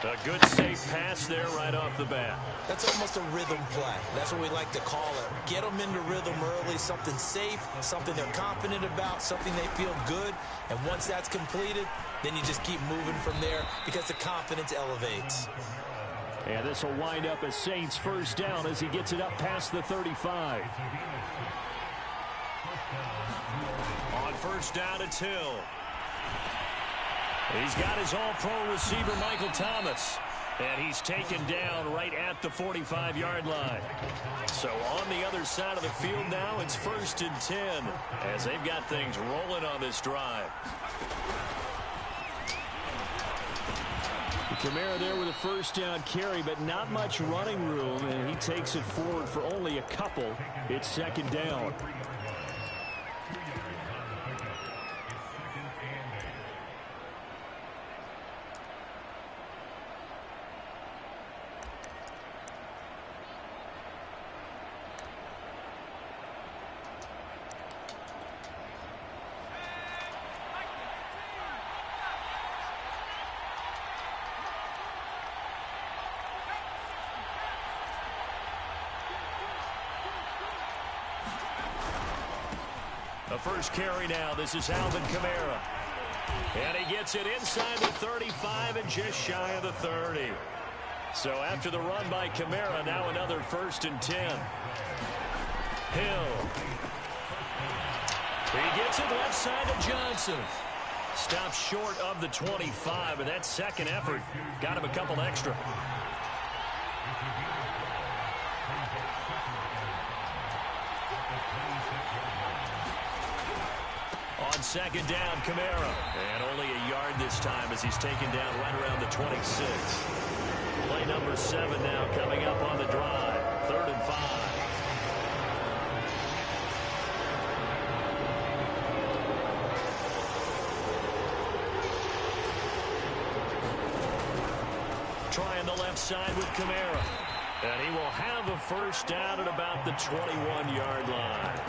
A good safe pass there right off the bat. That's almost a rhythm play. That's what we like to call it. Get them into rhythm early, something safe, something they're confident about, something they feel good. And once that's completed, then you just keep moving from there because the confidence elevates. And this will wind up as Saints first down as he gets it up past the 35. On first down, it's Hill. He's got his all-pro receiver, Michael Thomas. And he's taken down right at the 45-yard line. So on the other side of the field now, it's 1st and 10 as they've got things rolling on this drive. Kamara there with a first down carry, but not much running room, and he takes it forward for only a couple. It's 2nd down. The first carry now. This is Alvin Kamara. And he gets it inside the 35 and just shy of the 30. So after the run by Kamara, now another 1st and 10. Hill. He gets it left side to Johnson. Stops short of the 25, but that second effort got him a couple extra. On 2nd down, Kamara. And only a yard this time as he's taken down right around the 26. Play number 7 now coming up on the drive. 3rd and 5. Trying the left side with Kamara. And he will have a first down at about the 21-yard line.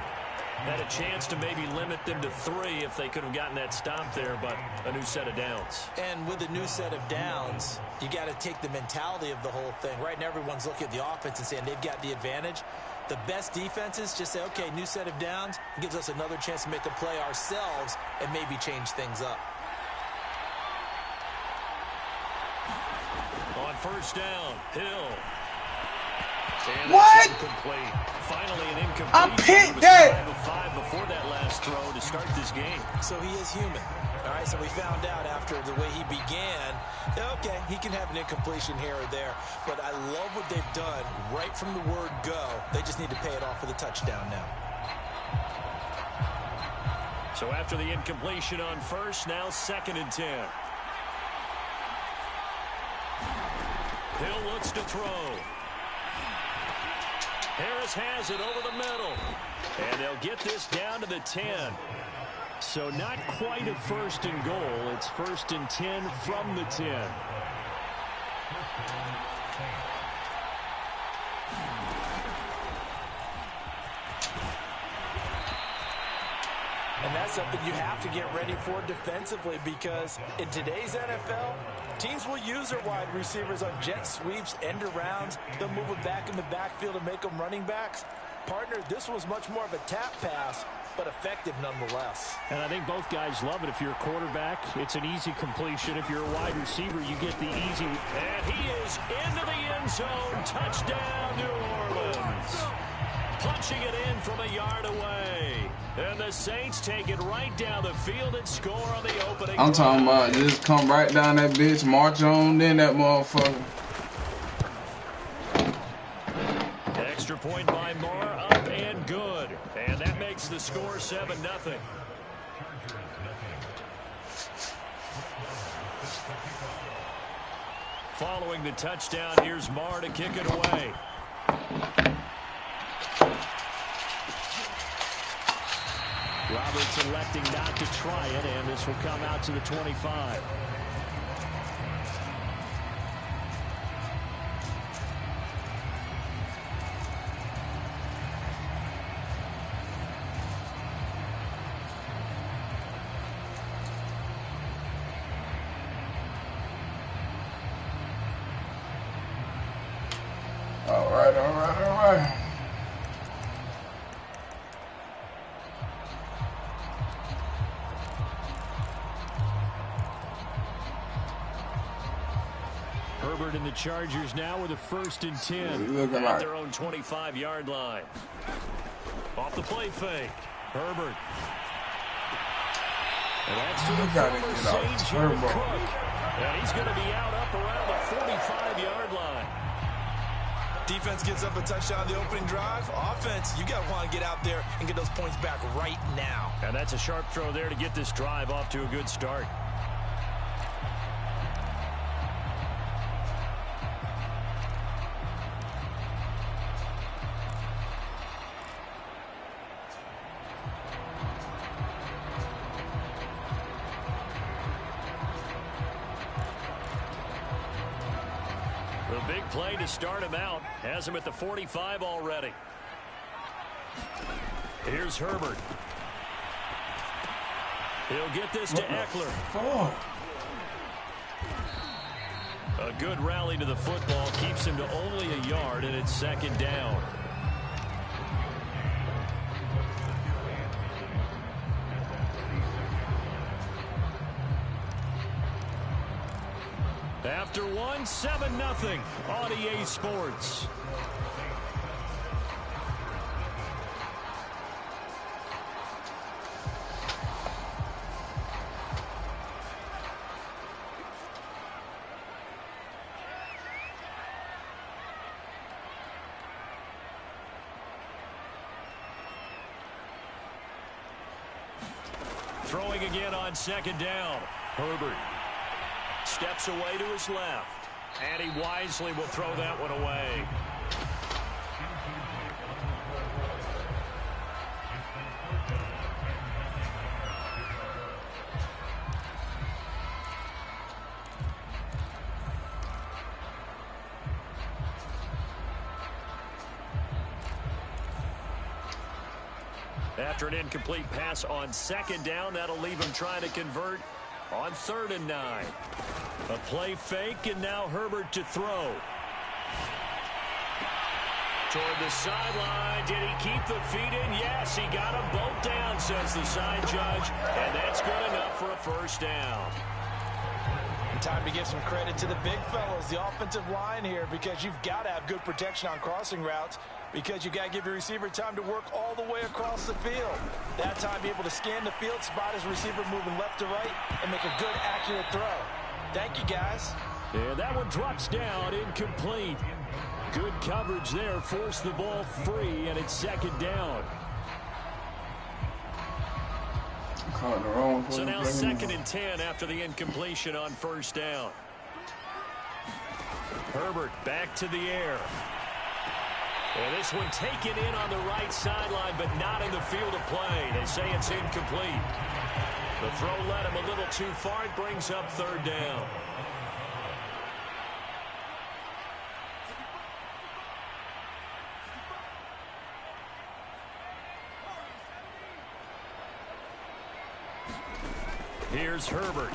Had a chance to maybe limit them to 3 if they could have gotten that stop there, but a new set of downs. And with a new set of downs, you got to take the mentality of the whole thing. Right now, everyone's looking at the offense and saying they've got the advantage. The best defenses just say, okay, new set of downs. It gives us another chance to make a play ourselves and maybe change things up. On first down, Hill. And what? Incomplete. Finally an incomplete. I picked that. 5 before that last throw to start this game. So he is human. All right, so we found out after the way he began, okay, he can have an incompletion here or there, but I love what they've done right from the word go. They just need to pay it off with a touchdown now. So after the incompletion on first, now 2nd and 10. Hill looks to throw. Harris has it over the middle. And they'll get this down to the 10. So not quite a 1st and goal. It's 1st and 10 from the 10. And that's something you have to get ready for defensively because in today's NFL, teams will use their wide receivers on jet sweeps, end arounds. They'll move them back in the backfield and make them running backs. Partner, this was much more of a tap pass, but effective nonetheless. And I think both guys love it. If you're a quarterback, it's an easy completion. If you're a wide receiver, you get the easy. And he is into the end zone. Touchdown, New Orleans. Punching it in from a yard away. And the Saints take it right down the field and score on the opening. I'm talking about just come right down that bitch, march on in that motherfucker. Extra point by Moore, up and good. And that makes the score 7-0. Following the touchdown, here's Moore to kick it away. Roberts electing not to try it, and this will come out to the 25. right. Herbert and the Chargers now with a 1st and 10 Look at like their own 25-yard line. Off the play fake. Herbert. And that's to the former St. Jude Cook. And he's going to be out up around the 45-yard line. Defense gets up a touchdown the opening drive. Offense, you got to want to get out there and get those points back right now. And that's a sharp throw there to get this drive off to a good start. The big play to start him out. Has him at the 45 already. Here's Herbert. He'll get this to Eckler. Oh. A good rally to the football keeps him to only a yard, and it's 2nd down. After 7-0 on EA Sports. Throwing again on 2nd down. Herbert steps away to his left. And he wisely will throw that one away. After an incomplete pass on 2nd down, that'll leave him trying to convert on 3rd and 9. A play fake, and now Herbert to throw. Toward the sideline. Did he keep the feet in? Yes, he got them both down, says the side judge. And that's good enough for a 1st down. Time to give some credit to the big fellows, the offensive line here, because you've got to have good protection on crossing routes, because you've got to give your receiver time to work all the way across the field. That time, be able to scan the field, spot his receiver moving left to right, and make a good, accurate throw. Thank you, guys. Yeah, that one drops down, incomplete. Good coverage there, forced the ball free, and it's 2nd down. So now 2nd and 10 after the incompletion on 1st down. Herbert back to the air. And this one taken in on the right sideline, but not in the field of play. They say it's incomplete. The throw led him a little too far. It brings up 3rd down. Here's Herbert.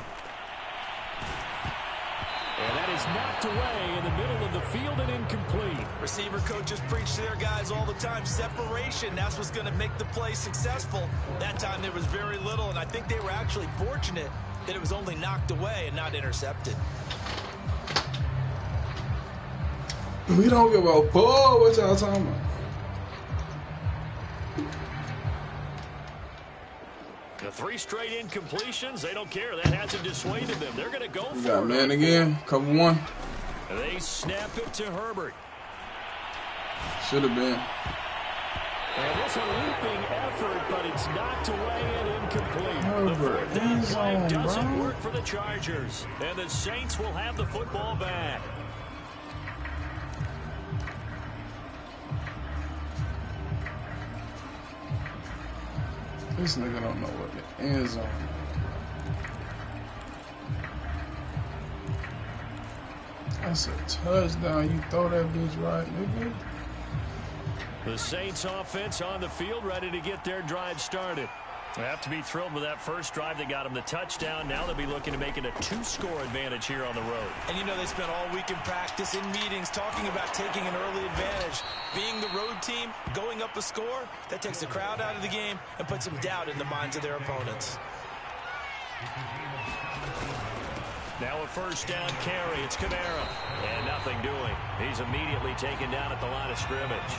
And that is knocked away in the middle of the field and incomplete. Receiver coaches preach to their guys all the time. Separation, that's what's going to make the play successful. That time there was very little, and I think they were actually fortunate that it was only knocked away and not intercepted. We don't give a fuck what y'all talking about. The 3 straight incompletions, they don't care. That hasn't dissuaded them. They're going to go for it. Got man again, cover 1. They snap it to Herbert. Should have been. And it's a leaping effort, but it's knocked away and incomplete. Herbert, The 4th down play doesn't work for the Chargers. And the Saints will have the football back. This nigga don't know what the end zone. That's a touchdown. You throw that bitch right, nigga. The Saints offense on the field, ready to get their drive started. They have to be thrilled with that first drive that got them the touchdown. Now they'll be looking to make it a 2-score advantage here on the road. And you know they spent all week in practice, in meetings, talking about taking an early advantage. Being the road team, going up a score, that takes the crowd out of the game and puts some doubt in the minds of their opponents. Now a first down carry. It's Kamara. And nothing doing. He's immediately taken down at the line of scrimmage.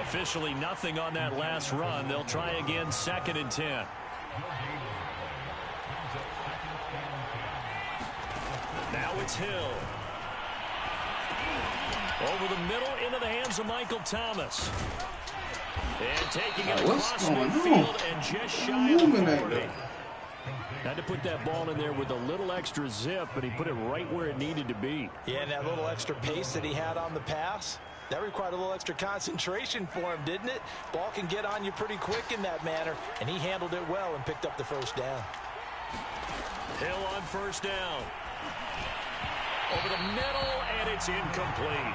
Officially nothing on that last run. They'll try again, 2nd and 10. Now it's Hill. Over the middle into the hands of Michael Thomas. And taking it across midfield and just shy of 40. Had to put that ball in there with a little extra zip, but he put it right where it needed to be. Yeah, and that little extra pace that he had on the pass, that required a little extra concentration for him, didn't it? Ball can get on you pretty quick in that manner, and he handled it well and picked up the first down. Hill on first down. Over the middle, and it's incomplete.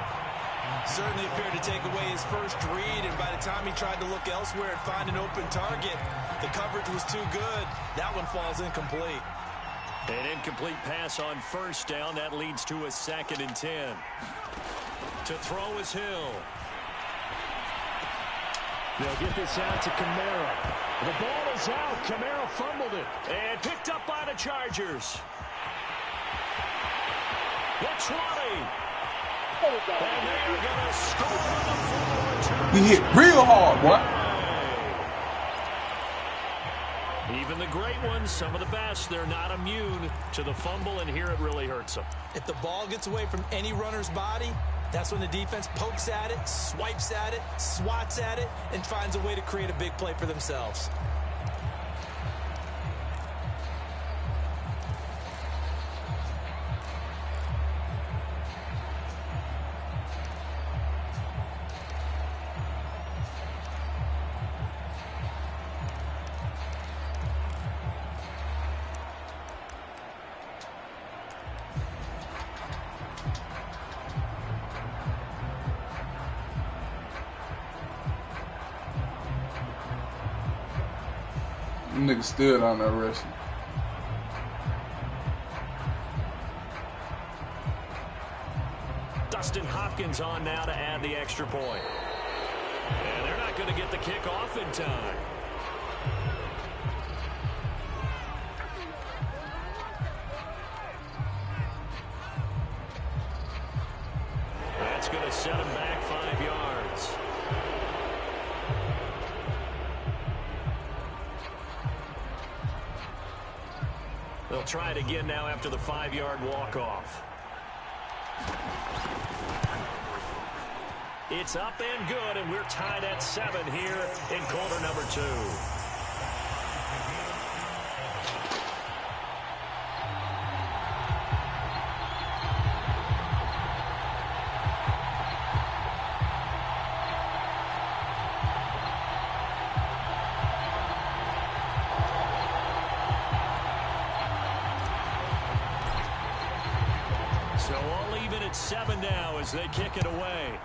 Certainly appeared to take away his first read, and by the time he tried to look elsewhere and find an open target, the coverage was too good. That one falls incomplete. An incomplete pass on first down. That leads to a 2nd and 10. To throw is Hill. They'll get this out to Kamara. The ball is out. Kamara fumbled it. And picked up by the Chargers. The 20. And they're going to score on the fumble return. He hit real hard, boy. Even the great ones, some of the best, they're not immune to the fumble, and here it really hurts them. If the ball gets away from any runner's body, that's when the defense pokes at it, swipes at it, swats at it, and finds a way to create a big play for themselves. Them niggas still down there rushing. Dustin Hopkins on now to add the extra point. And they're not going to get the kick off in time. That's going to set him back 5 yards. They'll try it again now after the 5-yard walk-off. It's up and good, and we're tied at 7 here in quarter number 2. So all even at 7 now as they kick it away.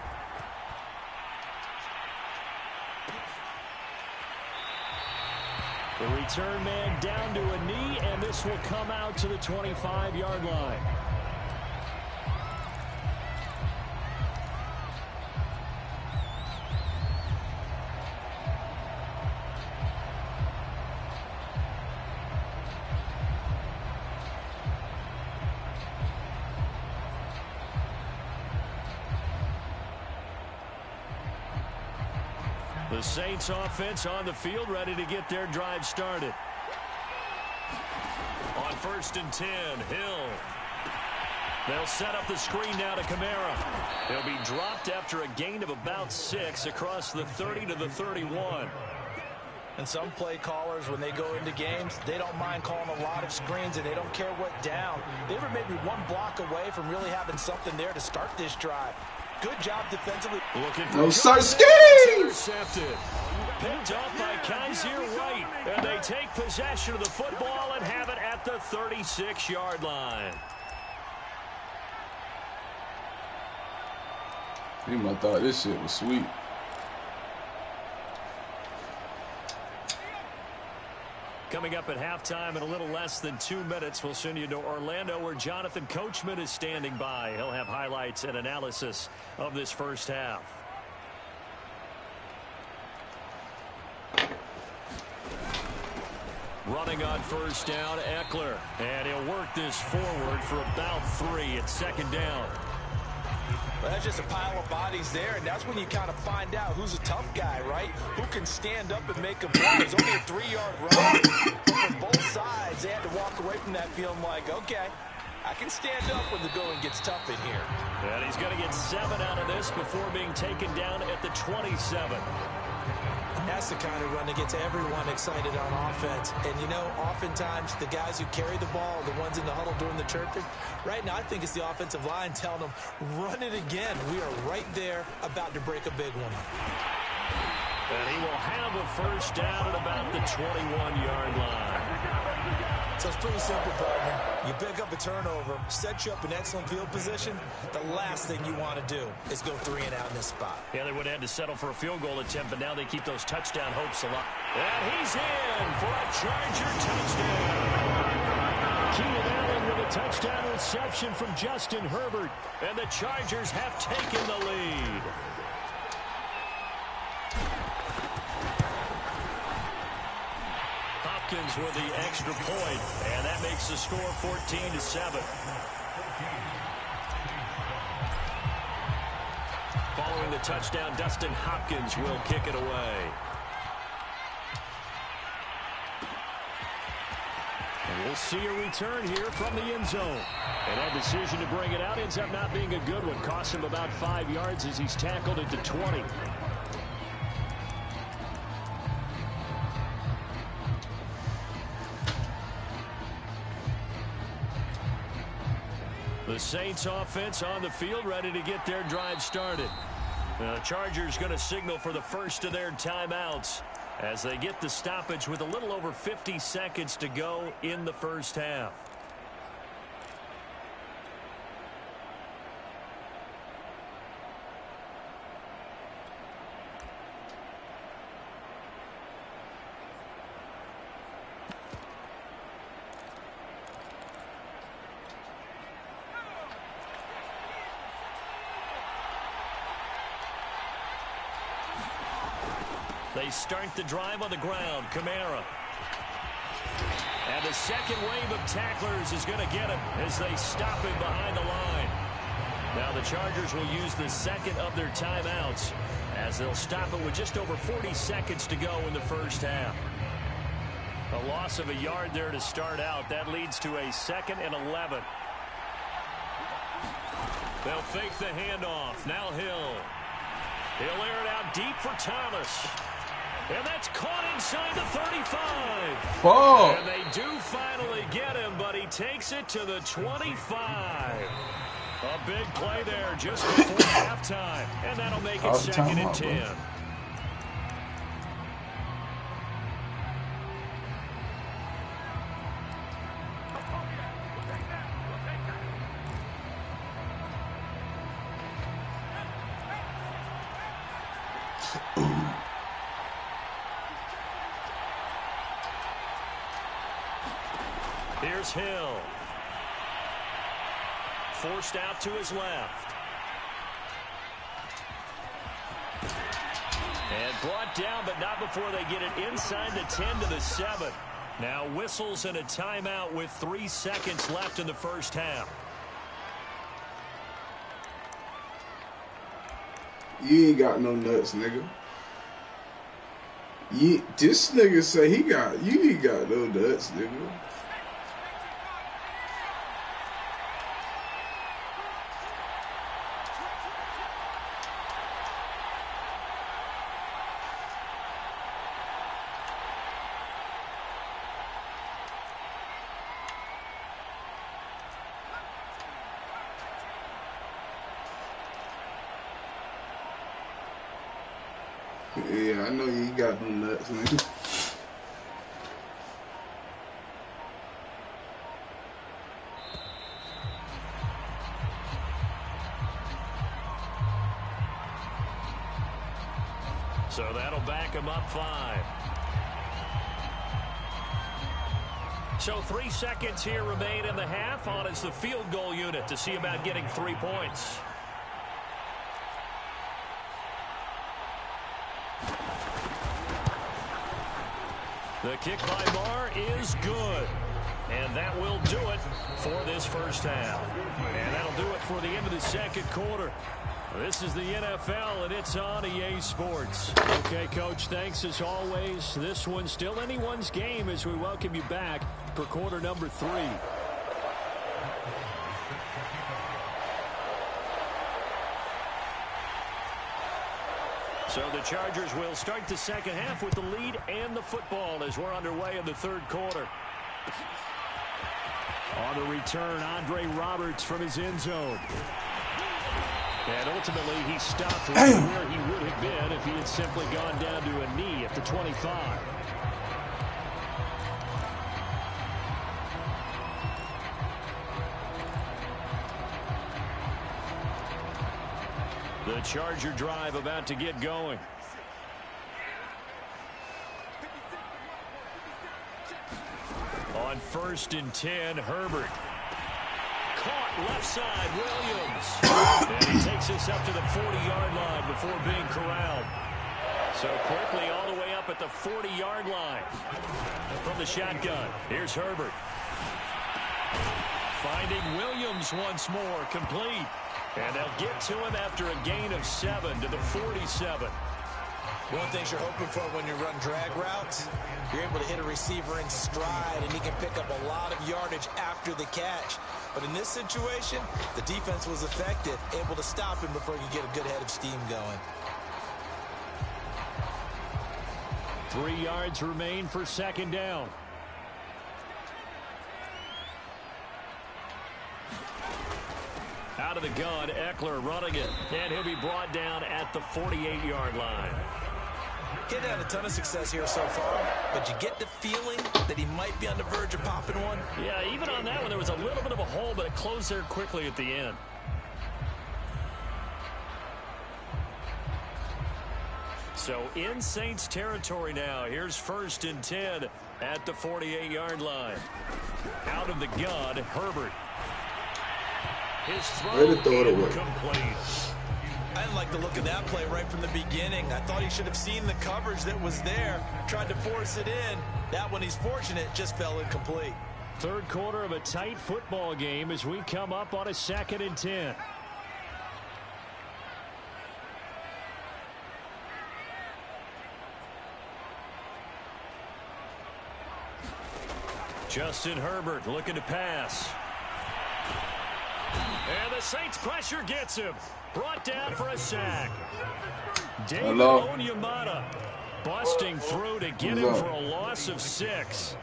The return man down to a knee, and this will come out to the 25-yard line. The Saints offense on the field, ready to get their drive started. On 1st and 10, Hill. They'll set up the screen now to Kamara. He'll be dropped after a gain of about 6 across the 30 to the 31. And some play callers, when they go into games, they don't mind calling a lot of screens, and they don't care what down. They were maybe one block away from really having something there to start this drive. Good job defensively. Looking for No such schemes. Intercepted. Picked up by Kaiser White. And they take possession of the football and have it at the 36-yard line. He might have thought this shit was sweet. coming up at halftime in a little less than 2 minutes. We'll send you to Orlando, where Jonathan Coachman is standing by. He'll have highlights and analysis of this first half. Running on first down, Eckler. And he'll work this forward for about 3. It's second down. Well, that's just a pile of bodies there, and that's when you kind of find out who's a tough guy, right? Who can stand up and make a play. It's only a 3-yard run, but from both sides, they had to walk away from that feeling like, okay, I can stand up when the going gets tough in here. And he's going to get 7 out of this before being taken down at the 27. That's the kind of run that gets everyone excited on offense. And, you know, oftentimes the guys who carry the ball, the ones in the huddle doing the chirping, right now I think it's the offensive line telling them, run it again. We are right there about to break a big one. And he will have a first down at about the 21-yard line. So it's pretty simple, partner. You pick up a turnover, set you up in excellent field position. The last thing you want to do is go 3 and out in this spot. Yeah, they would have had to settle for a field goal attempt, but now they keep those touchdown hopes alive. And he's in for a Charger touchdown. Keenan Allen with a touchdown reception from Justin Herbert. And the Chargers have taken the lead. Hopkins with the extra point, and that makes the score 14-7. Following the touchdown, Dustin Hopkins will kick it away. And we'll see a return here from the end zone. And that decision to bring it out ends up not being a good one. Costs him about 5 yards as he's tackled at the 20. The Saints offense on the field, ready to get their drive started. Now, the Chargers going to signal for the first of their timeouts as they get the stoppage with a little over 50 seconds to go in the first half. They start the drive on the ground. Kamara. And the second wave of tacklers is going to get him as they stop him behind the line. Now the Chargers will use the second of their timeouts as they'll stop it with just over 40 seconds to go in the first half. A loss of a yard there to start out. That leads to a 2nd and 11. They'll fake the handoff. Now Hill. He'll air it out deep for Thomas. And that's caught inside the 35. Oh. And they do finally get him, but he takes it to the 25. A big play there just before halftime. And that'll make it 2nd and 10. Here's Hill. Forced out to his left. And brought down, but not before they get it inside the 10 to the 7. Now whistles and a timeout with 3 seconds left in the first half. You ain't got no nuts, nigga. This nigga say you ain't got no nuts, nigga. Yeah, I know you ain't got no nuts, nigga. So that'll back him up 5. So 3 seconds here remain in the half. On is the field goal unit to see about getting 3 points. The kick by Marr is good. And that will do it for this first half. And that'll do it for the end of the second quarter. This is the NFL, and it's on EA Sports. Okay, Coach, thanks as always. This one's still anyone's game as we welcome you back for quarter number 3. So the Chargers will start the second half with the lead and the football as we're underway in the third quarter. On the return, Andre Roberts from his end zone. And ultimately, he stopped right where he would have been if he had simply gone down to a knee at the 25. The Charger drive about to get going. On 1st and 10, Herbert. Caught left side, Williams. And he takes us up to the 40-yard line before being corralled. So quickly all the way up at the 40-yard line. From the shotgun, here's Herbert. Finding Williams once more, complete. And they'll get to him after a gain of 7 to the 47. One of the things you're hoping for when you run drag routes, you're able to hit a receiver in stride, and he can pick up a lot of yardage after the catch. But in this situation, the defense was effective, able to stop him before he could get a good head of steam going. 3 yards remain for second down. Out of the gun, Eckler running it. And he'll be brought down at the 48-yard line. He hadn't had a ton of success here so far, but you get the feeling that he might be on the verge of popping one. Yeah, even on that one, there was a little bit of a hole, but it closed there quickly at the end. So in Saints territory now. Here's 1st and 10 at the 48-yard line. Out of the gun, Herbert. His throw incomplete. I didn't like the look of that play right from the beginning. I thought he should have seen the coverage that was there, tried to force it in. That one, he's fortunate, just fell incomplete. Third quarter of a tight football game as we come up on a 2nd and 10. Justin Herbert looking to pass. And the Saints pressure gets him. Brought down for a sack. David Onyemata busting through to get him for a loss of 6.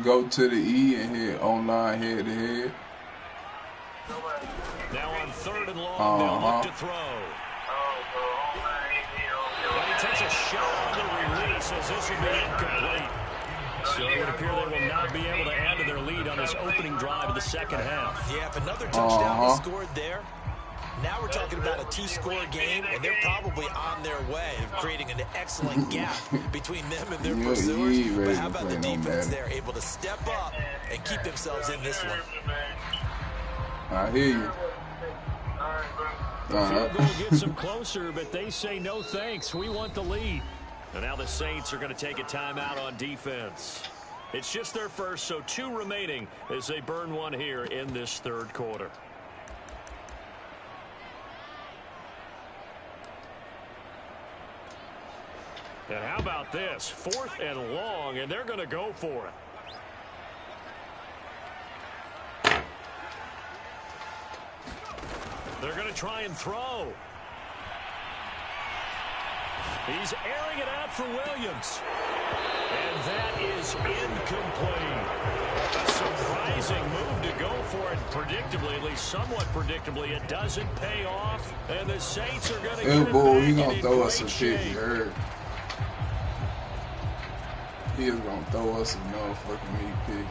Go to the E and hit online head to head. Now on 3rd and long, they'll look to throw. And he takes a shot on the release as this will be incomplete. So it would appear they will not be able to add to their lead on this opening drive of the second half. Yeah, if another touchdown is scored there, now we're talking about a 2-score game, and they're probably on their way of creating an excellent gap between them and their pursuers. But how about the defense there, able to step up and keep themselves in this one? I hear you. The field goal gets them closer, but they say no thanks. We want the lead. And now the Saints are going to take a timeout on defense. It's just their first, so 2 remaining as they burn one here in this third quarter. And how about this? 4th and long, and they're going to go for it. They're going to try and throw. He's airing it out for Williams. And that is incomplete. A surprising move to go for it predictably, at least somewhat predictably. It doesn't pay off, and the Saints are going to get it back. He's going to throw us a pick, you heard? He is going to throw us a motherfucking meat pick.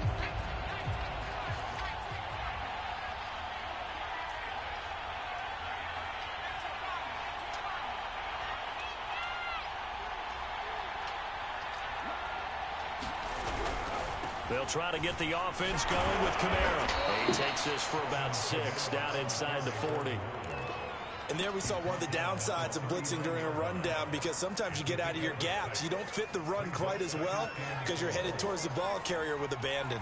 They'll try to get the offense going with Kamara. He takes this for about 6 down inside the 40. And there we saw one of the downsides of blitzing during a rundown, because sometimes you get out of your gaps. You don't fit the run quite as well because you're headed towards the ball carrier with abandon.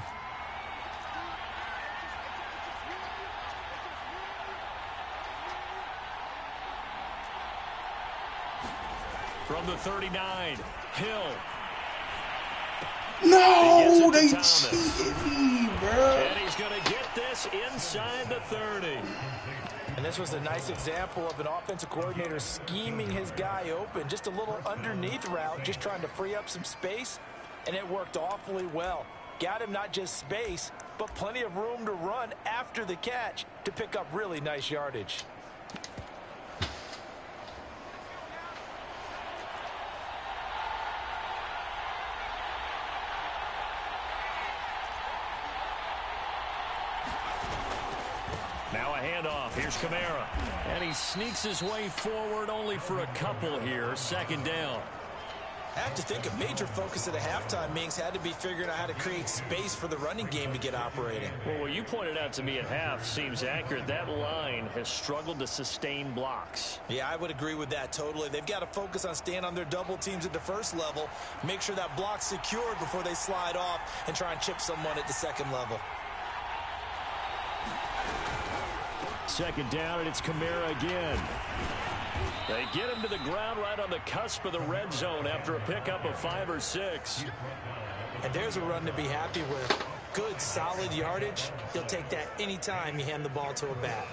From the 39, Hill. No, they cheated me, bro. And he's going to get this inside the 30. And this was a nice example of an offensive coordinator scheming his guy open. Just a little underneath route, just trying to free up some space, and it worked awfully well. Got him not just space, but plenty of room to run after the catch to pick up really nice yardage. Now a handoff. Here's Kamara. And he sneaks his way forward only for a couple here. Second down. I have to think a major focus at the halftime meetings had to be figuring out how to create space for the running game to get operating. Well, what you pointed out to me at half seems accurate. That line has struggled to sustain blocks. Yeah, I would agree with that totally. They've got to focus on staying on their double teams at the first level, make sure that block's secured before they slide off and try and chip someone at the second level. Second down, and it's Kamara again. They get him to the ground right on the cusp of the red zone after a pickup of 5 or 6. And there's a run to be happy with. Good, solid yardage. He'll take that anytime you hand the ball to a back.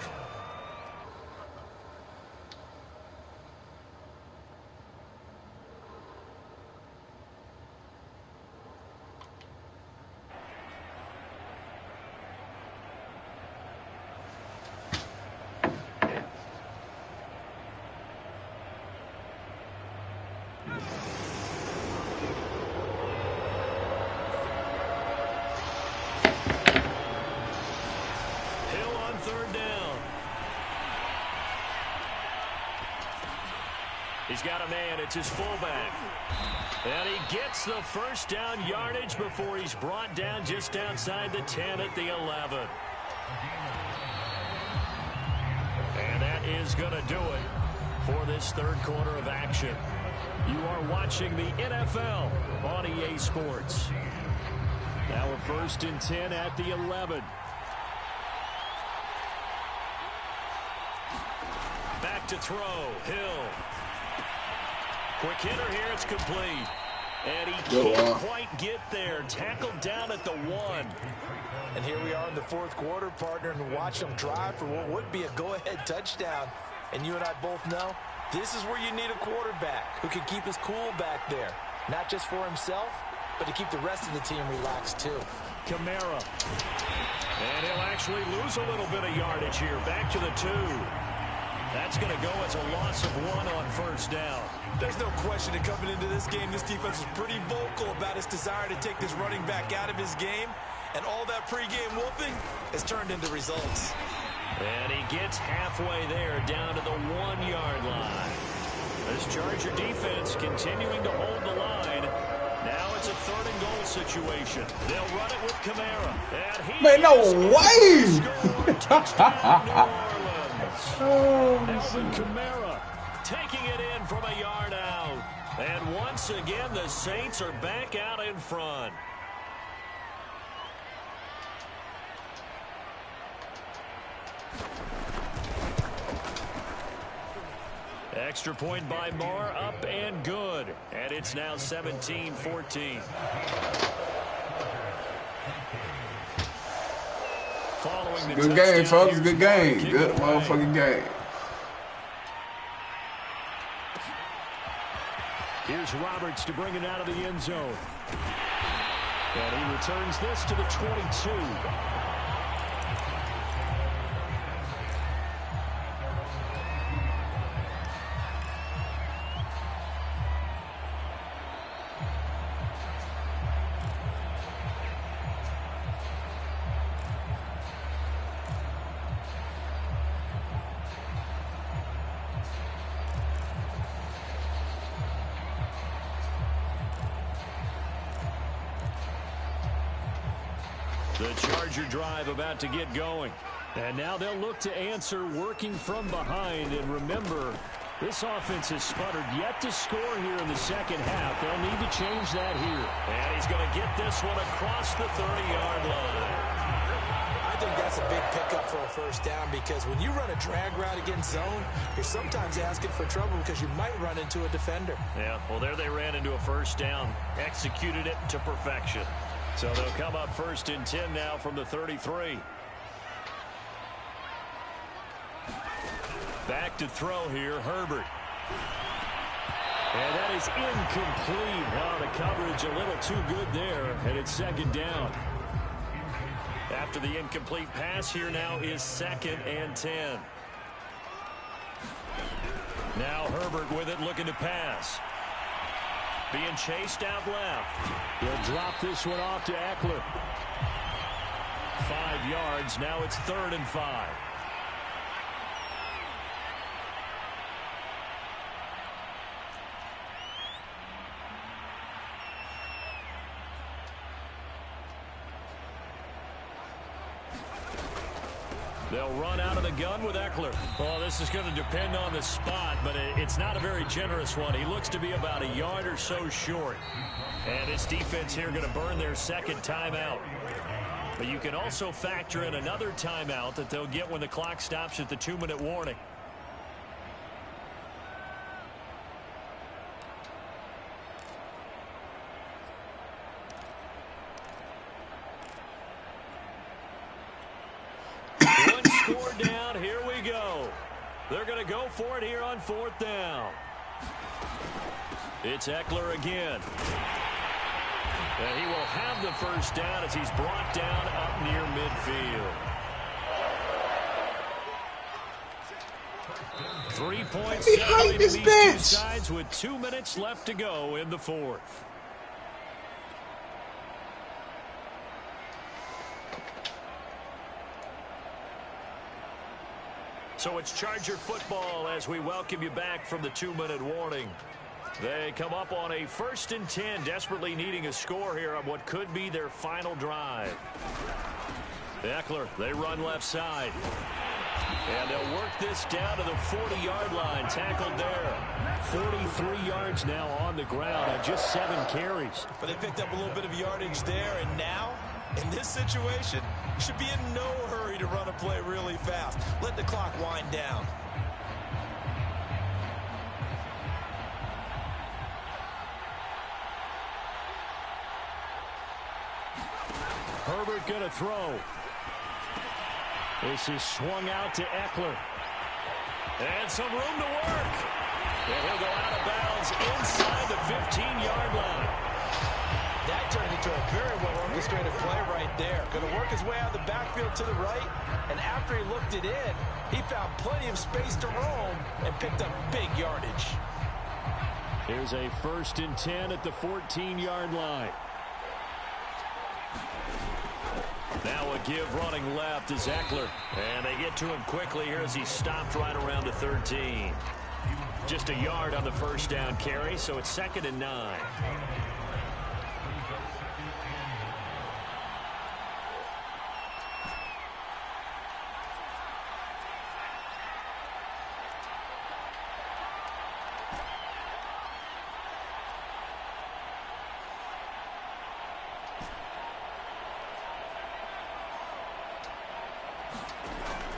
He's got a man. It's his fullback. And he gets the first down yardage before he's brought down just outside the 10 at the 11. And that is going to do it for this third quarter of action. You are watching the NFL on EA Sports. Now we're 1st and 10 at the 11. Back to throw. Hill. Quick hitter here. It's complete. And he can't quite get there. Tackled down at the 1. And here we are in the fourth quarter, partner, and watch them drive for what would be a go-ahead touchdown. And you and I both know this is where you need a quarterback who can keep his cool back there. Not just for himself, but to keep the rest of the team relaxed too. Kamara. And he'll actually lose a little bit of yardage here. Back to the 2. That's going to go as a loss of 1 on first down. There's no question that coming into this game, this defense was pretty vocal about its desire to take this running back out of his game. And all that pregame wolfing has turned into results. And he gets halfway there, down to the 1-yard line. This Charger defense continuing to hold the line. Now it's a 3rd and goal situation. They'll run it with Kamara. And he Man, no way! Touchdown, New Orleans. Alvin Kamara taking it in from a yard out. And once again, the Saints are back out in front. Extra point by Moore, up and good. And it's now 17-14. Following the good game, folks. Good game. Good motherfucking game. Here's Roberts to bring it out of the end zone. And he returns this to the 22. The Charger drive about to get going. And now they'll look to answer working from behind. And remember, this offense has sputtered yet to score here in the second half. They'll need to change that here. And he's going to get this one across the 30-yard line. I think that's a big pickup for a first down because when you run a drag route against zone, you're sometimes asking for trouble because you might run into a defender. Yeah, well, there they ran into a first down. Executed it to perfection. So they'll come up 1st and 10 now from the 33. Back to throw here, Herbert. And that is incomplete. Wow, the coverage a little too good there, and it's 2nd down. After the incomplete pass, here now is 2nd and 10. Now Herbert with it, looking to pass. Being chased out left. He'll drop this one off to Eckler. 5 yards. Now it's 3rd and 5. They'll run out of the gun with Eckler. Well, this is going to depend on the spot, but it's not a very generous one. He looks to be about a yard or so short. And this defense here going to burn their 2nd timeout. But you can also factor in another timeout that they'll get when the clock stops at the 2-minute warning. Score down. Here we go. They're going to go for it here on 4th down. It's Eckler again. And he will have the first down as he's brought down up near midfield. 3 points separating these two sides with 2 minutes left to go in the 4th. So it's Charger football as we welcome you back from the 2-minute warning. They come up on a 1st and 10, desperately needing a score here on what could be their final drive. Eckler, they run left side. And they'll work this down to the 40-yard line, tackled there. 43 yards now on the ground on just 7 carries. But they picked up a little bit of yardage there, and now, in this situation, you should be in no hurry to run a play really fast. Let the clock wind down. Herbert going to throw. This is swung out to Eckler. And some room to work. And he'll go out of bounds inside the 15-yard line. That turned into a very well-orchestrated play right there. Going to work his way out of the backfield to the right, and after he looked it in, he found plenty of space to roam and picked up big yardage. Here's a 1st and 10 at the 14-yard line. Now a give running left is Eckler. And they get to him quickly here as he stopped right around the 13. Just a yard on the first down carry, so it's 2nd and 9.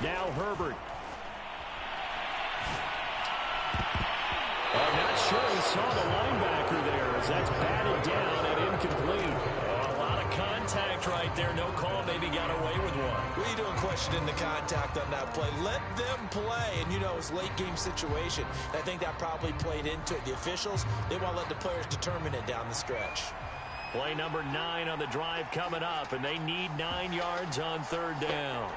Now Herbert. I'm not sure he saw the linebacker there as that's batted down and incomplete. A lot of contact right there. No call. Maybe got away with one. What are you doing questioning the contact on that play? Let them play. And, you know, it's a late-game situation. I think that probably played into it. The officials, they want to let the players determine it down the stretch. Play number 9 on the drive coming up, and they need 9 yards on 3rd down.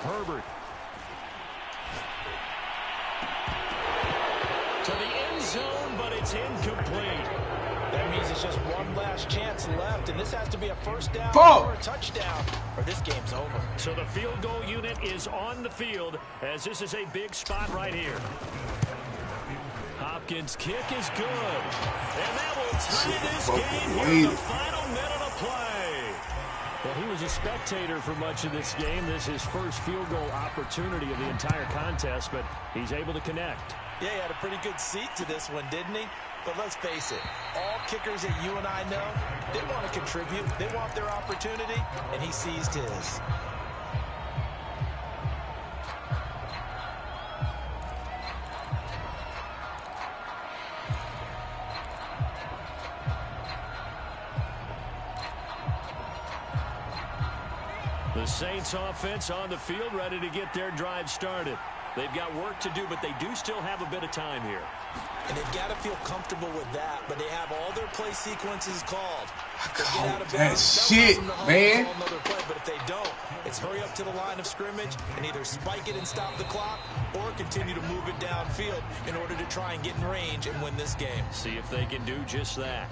Herbert. To the end zone, but it's incomplete. That means it's just one last chance left, and this has to be a first down or a touchdown, or this game's over. So the field goal unit is on the field, as this is a big spot right here. Hopkins' kick is good, and that will tie this game here in the final minute of play. Well, he was a spectator for much of this game. This is his first field goal opportunity of the entire contest, but he's able to connect. Yeah, he had a pretty good seat to this one, didn't he? But let's face it, all kickers that you and I know, they want to contribute. They want their opportunity, and he seized his. The Saints offense on the field, ready to get their drive started. They've got work to do, but they do still have a bit of time here. And they've got to feel comfortable with that, but they have all their play sequences called. That shit, man. Play, but if they don't, it's hurry up to the line of scrimmage and either spike it and stop the clock or continue to move it downfield in order to try and get in range and win this game. See if they can do just that.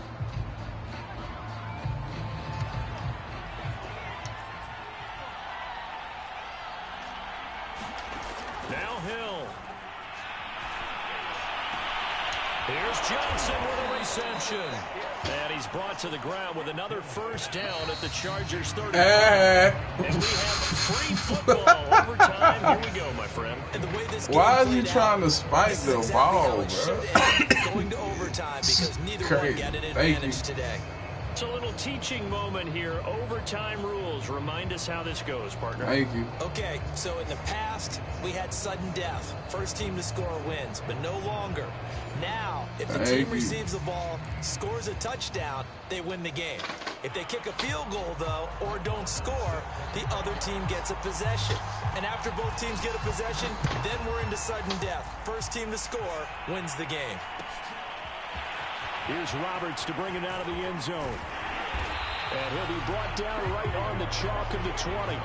Now Hill. Here's Johnson with a reception. And he's brought to the ground with another first down at the Chargers' 30. And we have free football overtime. Here we go, my friend. And the way this game Why is he played trying to spike this is the exactly ball, how it should end, going to overtime because neither one got an advantage today. It's a little teaching moment here. Overtime rules. Remind us how this goes, partner. Thank you. Okay, so in the past, we had sudden death. First team to score wins, but no longer. Now, if the team receives the ball, scores a touchdown, they win the game. If they kick a field goal, though, or don't score, the other team gets a possession. And after both teams get a possession, then we're into sudden death. First team to score wins the game. Here's Roberts to bring it out of the end zone. And he'll be brought down right on the chalk of the 20.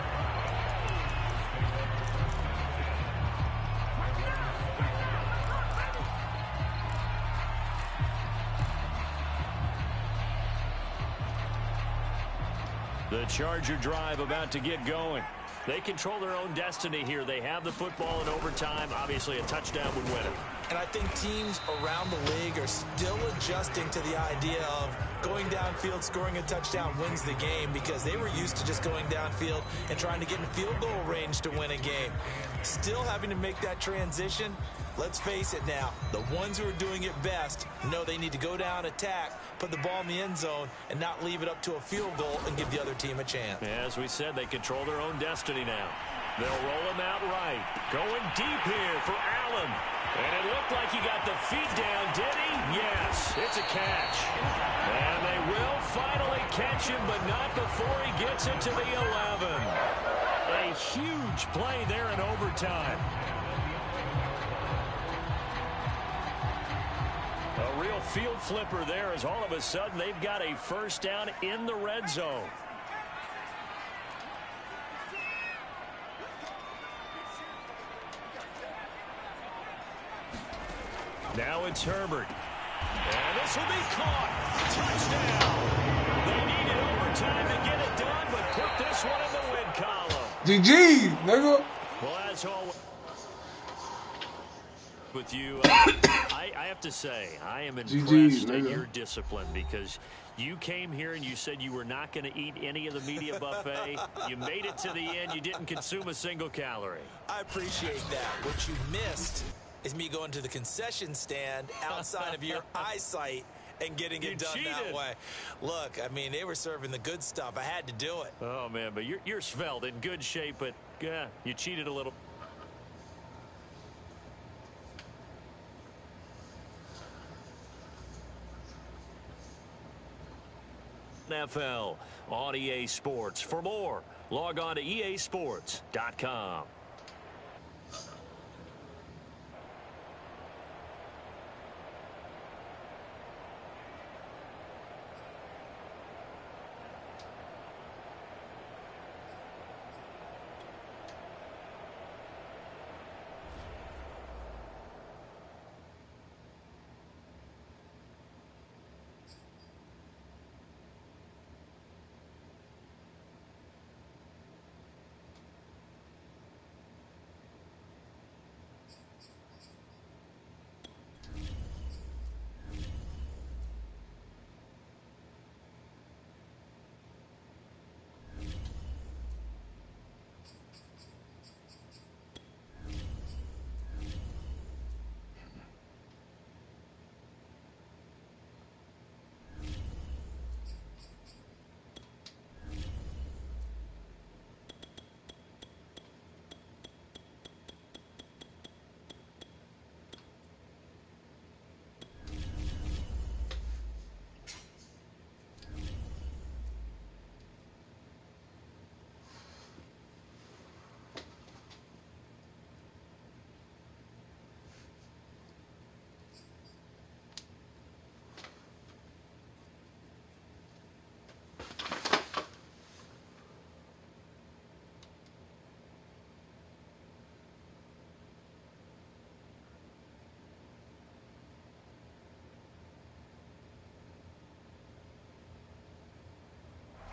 The Charger drive about to get going. They control their own destiny here. They have the football in overtime. Obviously, a touchdown would win it. And I think teams around the league are still adjusting to the idea of going downfield, scoring a touchdown wins the game because they were used to just going downfield and trying to get in field goal range to win a game. Still having to make that transition. Let's face it now, the ones who are doing it best know they need to go down, attack, put the ball in the end zone, and not leave it up to a field goal and give the other team a chance. As we said, they control their own destiny now. They'll roll him out right. Going deep here for Allen. And it looked like he got the feet down, did he? Yes, it's a catch. And they will finally catch him, but not before he gets it to the 11. A huge play there in overtime. A real field flipper there as all of a sudden they've got a first down in the red zone. Now it's Herbert. And this will be caught. Touchdown. They needed overtime to get it done, but put this one in the win column. GG, nigga. Well, as always with you, I have to say, I am impressed at your discipline because you came here and you said you were not going to eat any of the media buffet. You made it to the end. You didn't consume a single calorie. I appreciate that. What you missed is me going to the concession stand outside of your eyesight and getting it done that way. Look, I mean, they were serving the good stuff. I had to do it. Oh, man, but you're svelte, in good shape, but yeah, you cheated a little. NFL on EA Sports. For more, log on to easports.com.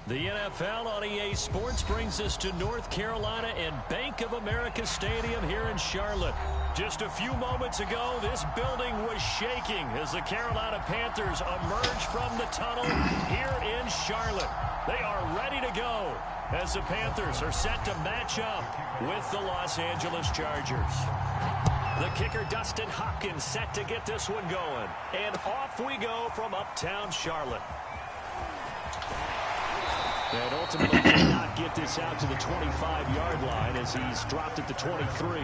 The NFL on EA Sports brings us to North Carolina and Bank of America Stadium here in Charlotte. Just a few moments ago, this building was shaking as the Carolina Panthers emerge from the tunnel here in Charlotte. They are ready to go as the Panthers are set to match up with the Los Angeles Chargers. The kicker, Dustin Hopkins, set to get this one going. And off we go from uptown Charlotte. And ultimately cannot get this out to the 25-yard line as he's dropped at the 23.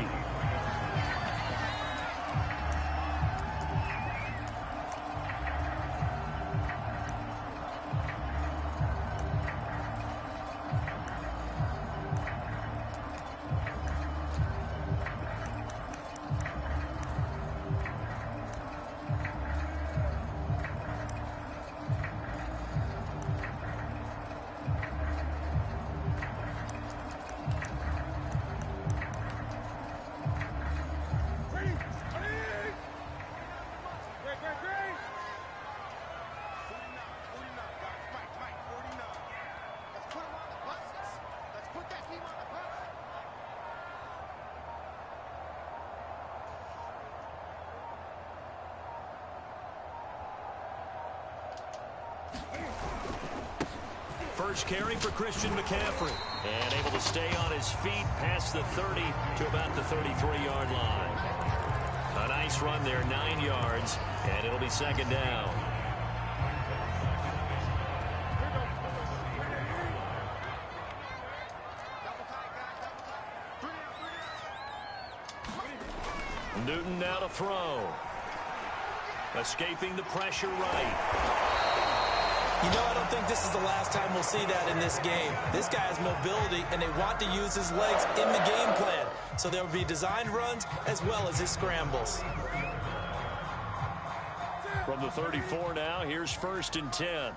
First carry for Christian McCaffrey. And able to stay on his feet past the 30 to about the 33-yard line. A nice run there, 9 yards, and it'll be second down. Newton now to throw. Escaping the pressure right. You know, I don't think this is the last time we'll see that in this game. This guy has mobility, and they want to use his legs in the game plan. So there will be designed runs as well as his scrambles. From the 34 now, here's 1st and 10.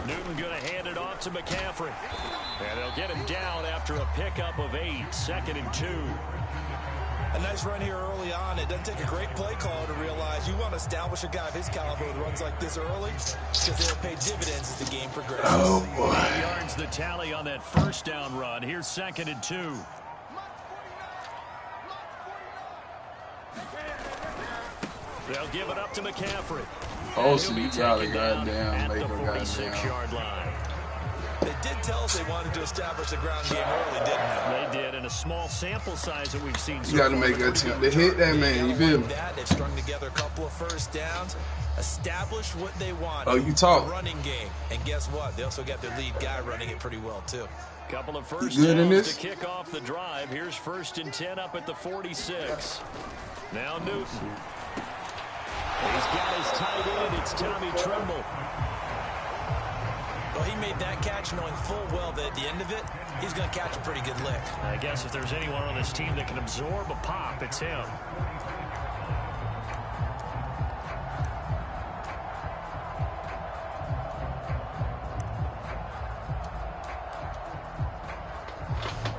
Newton going to hand it off to McCaffrey. And they'll get him down after a pickup of 8, 2nd and 2. A nice run here early on. It doesn't take a great play caller to realize you want to establish a guy of his caliber with runs like this early because they'll pay dividends as the game progresses. Oh, boy. 8 yards the tally on that first down run. Here's 2nd and 2. They'll give it up to McCaffrey. Oh, so you got a goddamn at the Laker 46-yard line. They did tell us they wanted to establish the ground game early, didn't they? They did, in a small sample size that we've seen so You got to far. make that attempt to hit that man. You feel me? They've strung together a couple of first downs, established what they want. Oh, you talk. The running game. And guess what? They also got their lead guy running it pretty well, too. Couple of first good in downs this? to kick off the drive. Here's 1st and 10 up at the 46. Now Newton. He's got his tight end. It's Tommy Tremble. Well, he made that catch knowing full well that at the end of it, he's going to catch a pretty good lick. I guess if there's anyone on this team that can absorb a pop, it's him.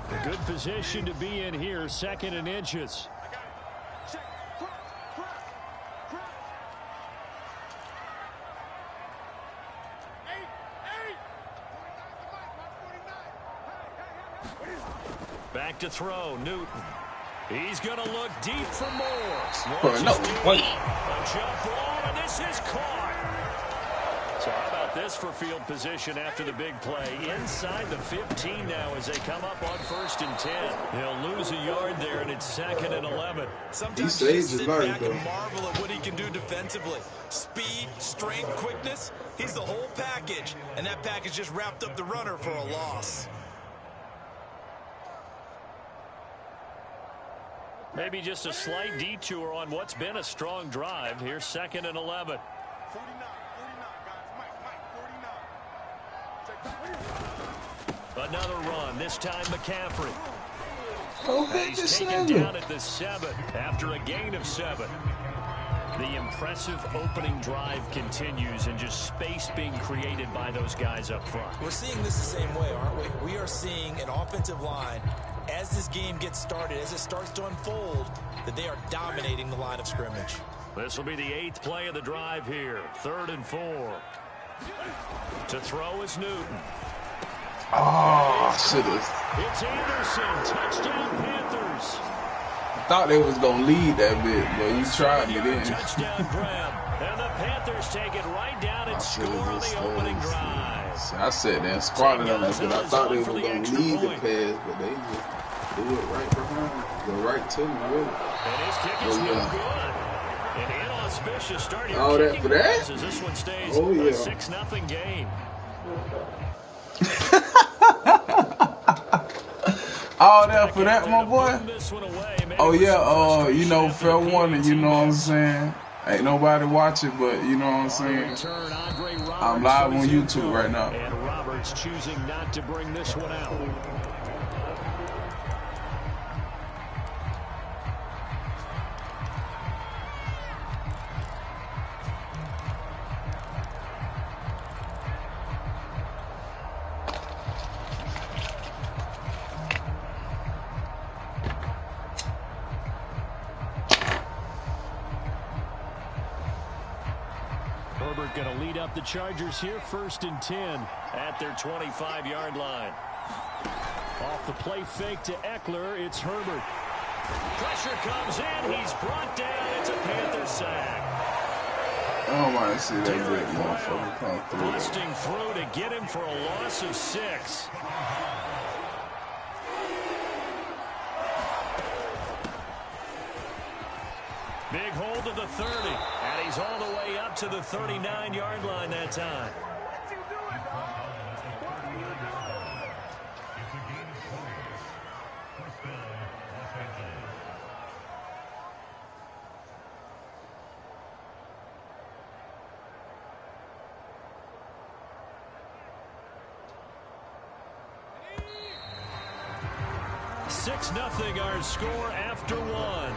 A good position to be in here, 2nd and inches. Back to throw, Newton. He's going to look deep for more. No way. A jump ball, and this is caught. So how about this for field position after the big play? Inside the 15 now as they come up on 1st and 10. They'll lose a yard there, and it's 2nd and 11. Sometimes you just sit back and marvel at what he can do defensively. Speed, strength, quickness. He's the whole package, and that package just wrapped up the runner for a loss. Maybe just a slight detour on what's been a strong drive. Here's 2nd and 11. 49, another run, this time McCaffrey. He's taken down at the 7 after a gain of 7. The impressive opening drive continues and just space being created by those guys up front. We're seeing this the same way, aren't we? We are seeing an offensive line, as this game gets started, as it starts to unfold, that they are dominating the line of scrimmage. This will be the 8th play of the drive here. 3rd and 4. To throw is Newton. Oh, shit. It's Anderson. Touchdown, Panthers. I thought they was going to lead that bit, but you tried it in. Touchdown grab. And the Panthers take it right down and score on the opening drive. I sat there and squatted on that bit. I thought they were going to lead the pass, but they just do it right behind. Go right to me, really. And his kick is no good. An inauspicious start here. All that for that? As this one stays a 6-0 game. All that for that, my boy? Oh, yeah, you know, fair warning, you know what I'm saying? Ain't nobody watching, but you know what I'm saying? I'm live on YouTube right now. And Roberts choosing not to bring this one out. Herbert going to lead up the Chargers here, 1st and 10 at their 25-yard line. Off the play fake to Eckler, it's Herbert. Pressure comes in, he's brought down, it's a Panther sack. I don't want to see that great motherfucker come through. Busting through to get him for a loss of 6. Big hold to the 30, and he's all the way up to the 39-yard line that time. Six nothing our score after 1.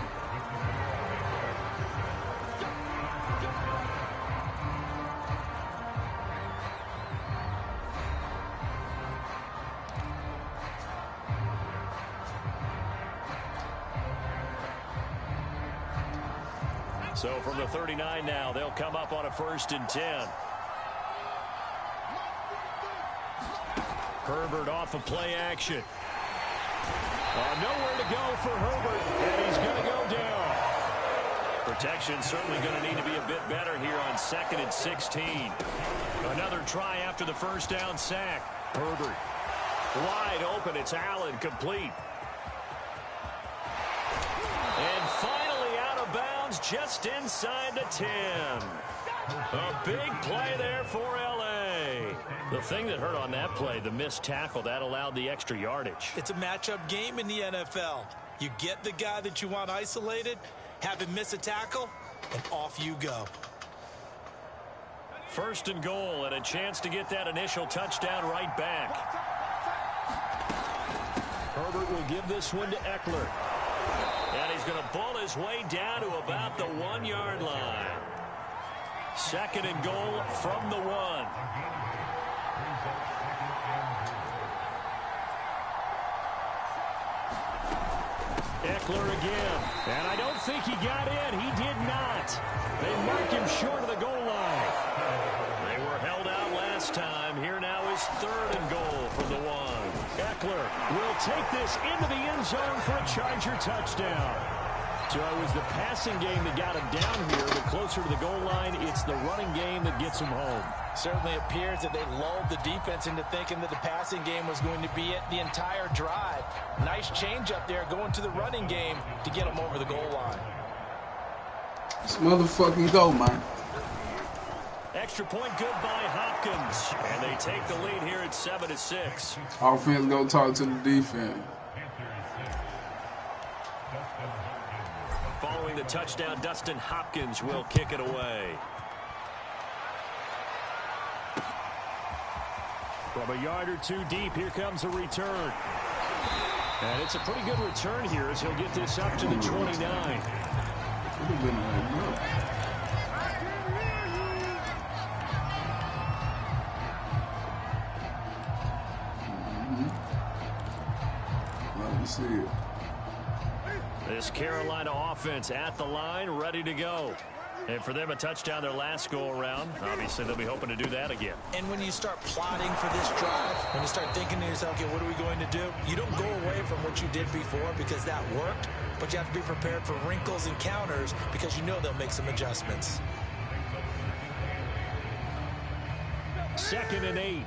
So from the 39 now, they'll come up on a 1st and 10. Herbert off of play action. Nowhere to go for Herbert, and he's going to go down. Protection certainly going to need to be a bit better here on 2nd and 16. Another try after the 1st down sack. Herbert wide open. It's Allen, complete. And finally out of bounds just inside the 10. A big play there for L.A. The thing that hurt on that play, the missed tackle, that allowed the extra yardage. It's a matchup game in the NFL. You get the guy that you want isolated, have him miss a tackle, and off you go. 1st and goal, and a chance to get that initial touchdown right back. Herbert will give this one to Eckler. And he's going to bull his way down to about the 1-yard line. 2nd and goal from the 1. Eckler again. And I don't think he got in. He did not. They mark him short of the goal line. They were held out last time. Here now is 3rd and goal from the 1. Eckler will take this into the end zone for a Charger touchdown. So it was the passing game that got him down here, but closer to the goal line, it's the running game that gets him home. Certainly appears that they lulled the defense into thinking that the passing game was going to be it the entire drive. Nice change up there going to the running game to get him over the goal line. Let's motherfucking go, man. Extra point good by Hopkins. And they take the lead here at 7-6. Offense go talk to the defense. Following the touchdown, Dustin Hopkins will kick it away. From a yard or two deep, here comes a return. And it's a pretty good return here as he'll get this up to the 29. Let me see it. This Carolina offense at the line, ready to go. And for them, a touchdown their last go-around. Obviously, they'll be hoping to do that again. And when you start plotting for this drive, when you start thinking to yourself, okay, what are we going to do? You don't go away from what you did before because that worked, but you have to be prepared for wrinkles and counters because you know they'll make some adjustments. 2nd and 8.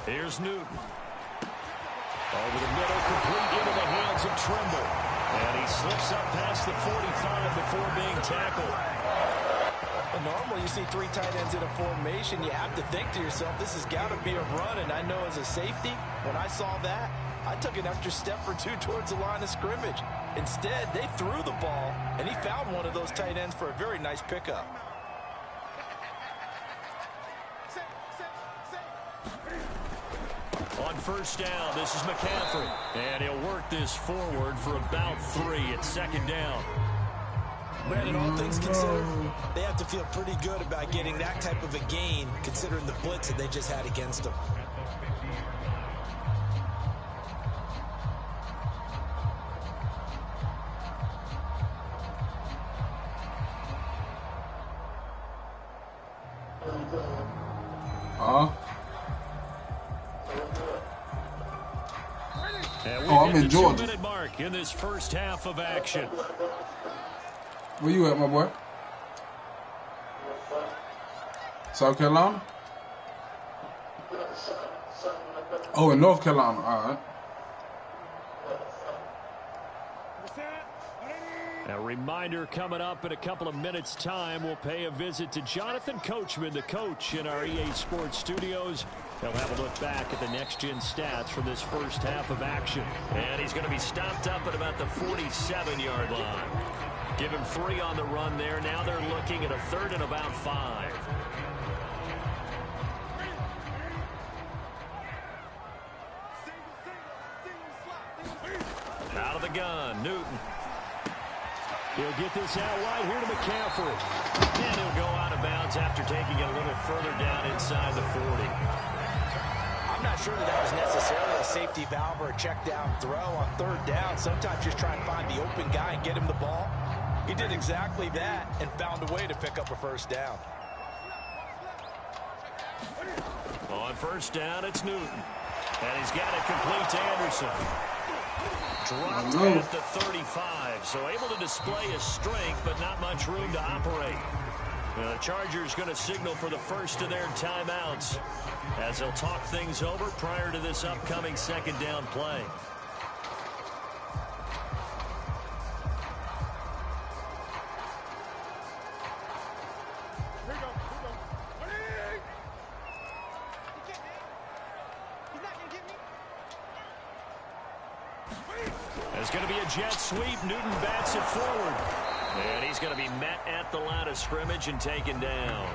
Here's Newton. Over the middle, complete into the hands of Trimble. And he slips up past the 45 before being tackled. Well, normally you see 3 tight ends in a formation. You have to think to yourself, this has got to be a run. And I know as a safety, when I saw that, I took an extra step or 2 towards the line of scrimmage. Instead, they threw the ball, and he found one of those tight ends for a very nice pickup. On 1st down, this is McCaffrey. And he'll work this forward for about 3 at 2nd down. Brandon, all things considered, they have to feel pretty good about getting that type of a gain, considering the blitz that they just had against them. I'm in Georgia. 2-minute mark in this first half of action. Where you at, my boy? South Carolina? Oh, in North Carolina. All right. A reminder coming up in a couple of minutes' time. We'll pay a visit to Jonathan Coachman, the coach in our EA Sports studios. He'll have a look back at the next-gen stats from this first half of action. And he's going to be stopped up at about the 47-yard line. Give him 3 on the run there. Now they're looking at a 3rd and about 5. Out of the gun, Newton. He'll get this out wide here to McCaffrey. And he'll go out of bounds after taking it a little further down inside the 40. I'm not sure that was necessarily a safety valve or a check down throw on 3rd down. Sometimes just try and find the open guy and get him the ball. He did exactly that and found a way to pick up a 1st down. On 1st down, it's Newton. And he's got it complete to Anderson. Dropped at the 35, so able to display his strength, but not much room to operate. The Chargers going to signal for the first of their timeouts as they'll talk things over prior to this upcoming 2nd down play. There's going to be a jet sweep. Newton bats it forward. And he's going to be met at the line of scrimmage and taken down.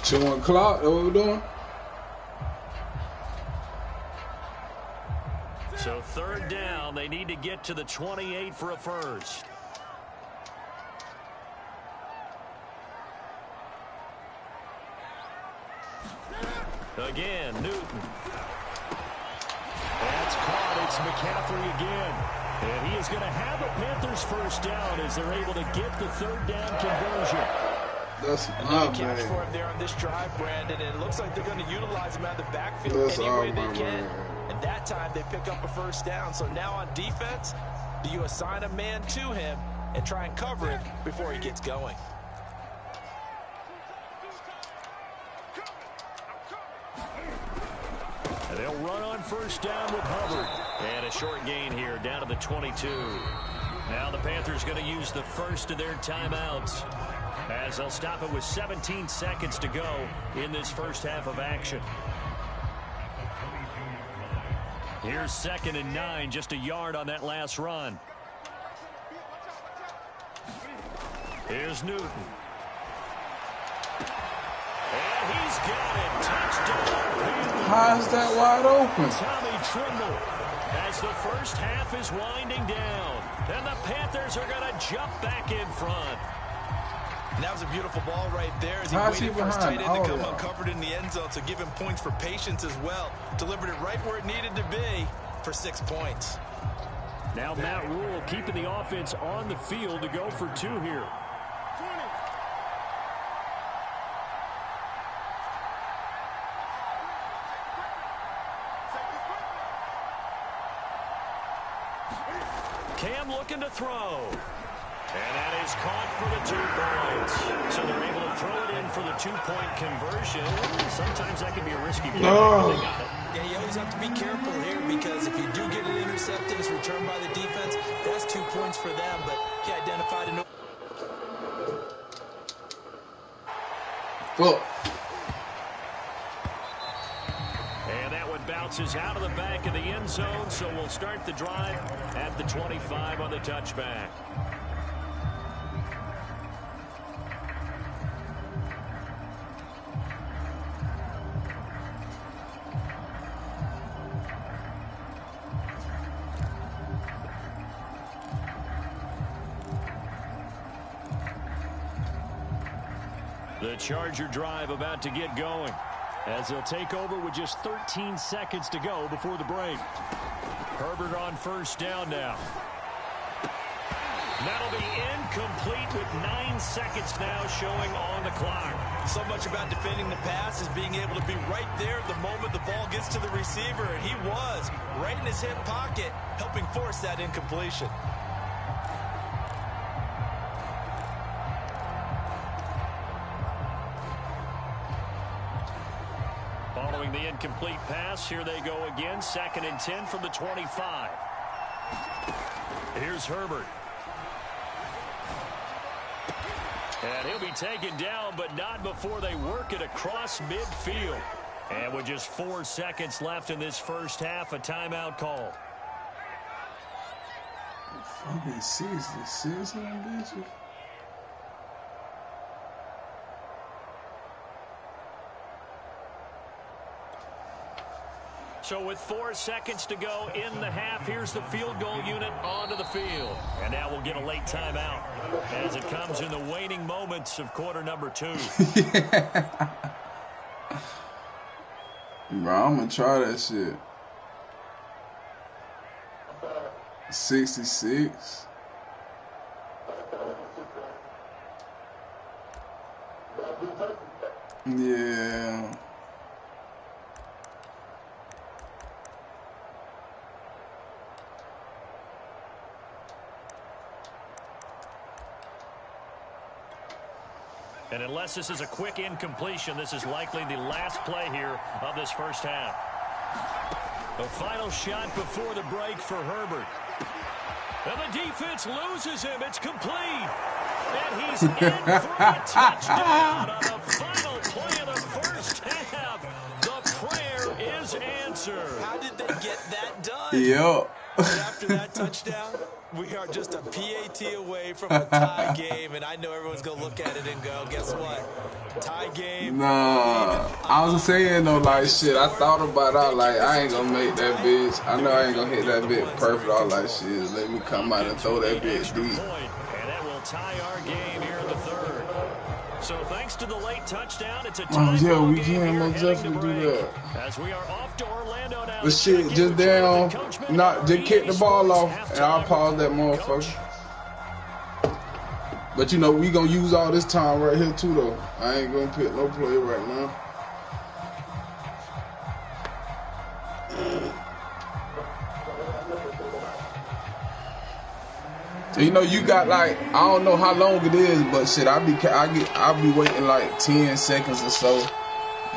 Chewing clock, that's what we're doing? So 3rd down, they need to get to the 28 for a first. Again, Newton. That's caught. It's McCaffrey again. And he is going to have a Panthers 1st down as they're able to get the 3rd down conversion. That's another catch for him there on this drive, Brandon. And it looks like they're going to utilize him out of the backfield any way they can. And that time they pick up a 1st down. So now on defense, do you assign a man to him and try and cover him before he gets going? And they'll run on 1st down with Hubbard. And a short gain here down to the 22. Now the Panthers going to use the first of their timeouts as they'll stop it with 17 seconds to go in this first half of action. Here's 2nd and 9, just a yard on that last run. Here's Newton. And he's got it. Touchdown. How's that wide open? Tommy Trimble, as the first half is winding down. And the Panthers are going to jump back in front. And that was a beautiful ball right there as he How's he waited for his tight behind end to come all uncovered in the end zone. So give him points for patience as well. Delivered it right where it needed to be for 6 points. Now Matt Rule keeping the offense on the field to go for 2 here. Cam looking to throw. And that is caught for the 2 points. So they're able to throw it in for the 2-point conversion. Sometimes that can be a risky play. No. Yeah, you always have to be careful here because if you do get an intercepted, it's returned by the defense. That's 2 points for them, but he identified a Look. And that one bounces out of the back of the end zone, so we'll start the drive at the 25 on the touchback. The Charger drive about to get going as they'll take over with just 13 seconds to go before the break. Herbert on first down now. That'll be incomplete with 9 seconds now showing on the clock. So much about defending the pass is being able to be right there the moment the ball gets to the receiver. And he was right in his hip pocket, helping force that incompletion. Following the incomplete pass, here they go again. 2nd and 10 from the 25. Here's Herbert. And he'll be taken down, but not before they work it across midfield. And with just 4 seconds left in this first half, a timeout call. Fucking six on bitches. So with 4 seconds to go in the half, here's the field goal unit onto the field. And now we'll get a late timeout as it comes in the waning moments of quarter number 2. Bro, I'm gonna try that shit. 66. Yeah. And unless this is a quick incompletion, this is likely the last play here of this first half. The final shot before the break for Herbert. And the defense loses him. It's complete. And he's in for a touchdown on the final play of the first half. The prayer is answered. How did they get that done? Yep. And after that touchdown, we are just a PAT away from a tie game, and I know everyone's going to look at it and go, guess what? Tie game. Nah, I was saying though, like shit, I thought about it, like I ain't gonna make that bitch. I know I ain't gonna hit that bitch perfect, all like shit. Let me come out and throw that bitch deep. And that will tie our game here in the third. So thanks to the late touchdown, it's a Oh tie yeah, we game can here most heading to definitely do break. that. As we are off to Orlando now. But shit, just down, not just kick the ball off, and I'll pause that motherfucker. But you know, we gonna use all this time right here too, though. I ain't gonna pick no play right now. So, you know, you got like, I don't know how long it is, but shit, I'll be waiting like 10 seconds or so.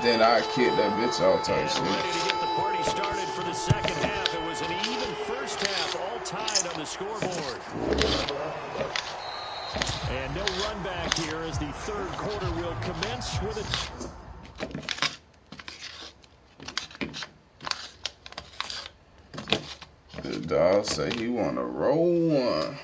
Then I kick that bitch out type shit. Ready to get the party started for the second half. It was an even first half, all tied on the scoreboard. And no run back here as the third quarter will commence with it. The dog say he wanna roll one.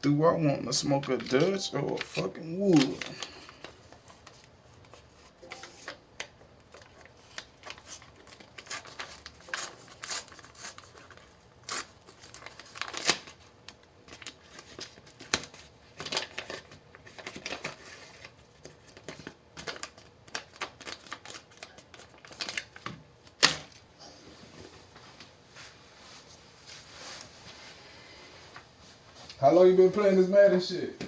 Do I want to smoke a Dutch or a fucking wood? How long you been playing this Madden shit?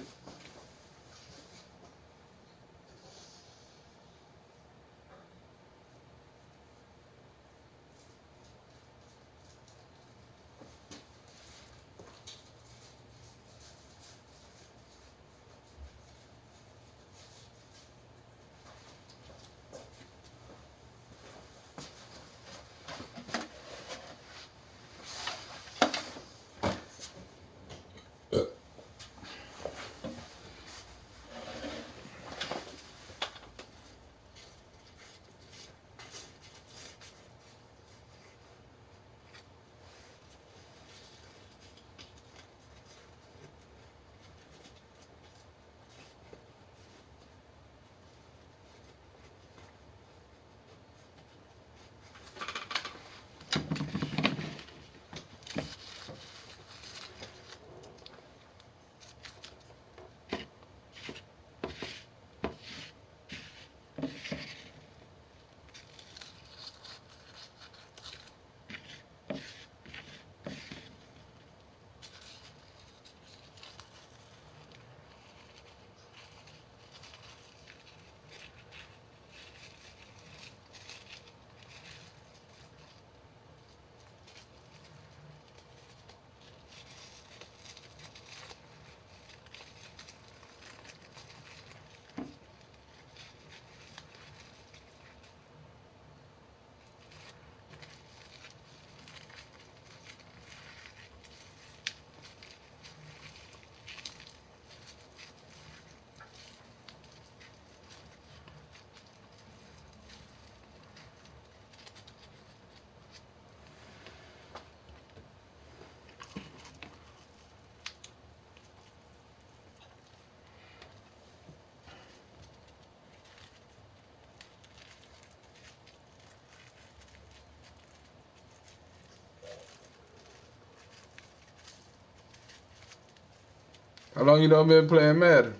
How long you done been playing Madden?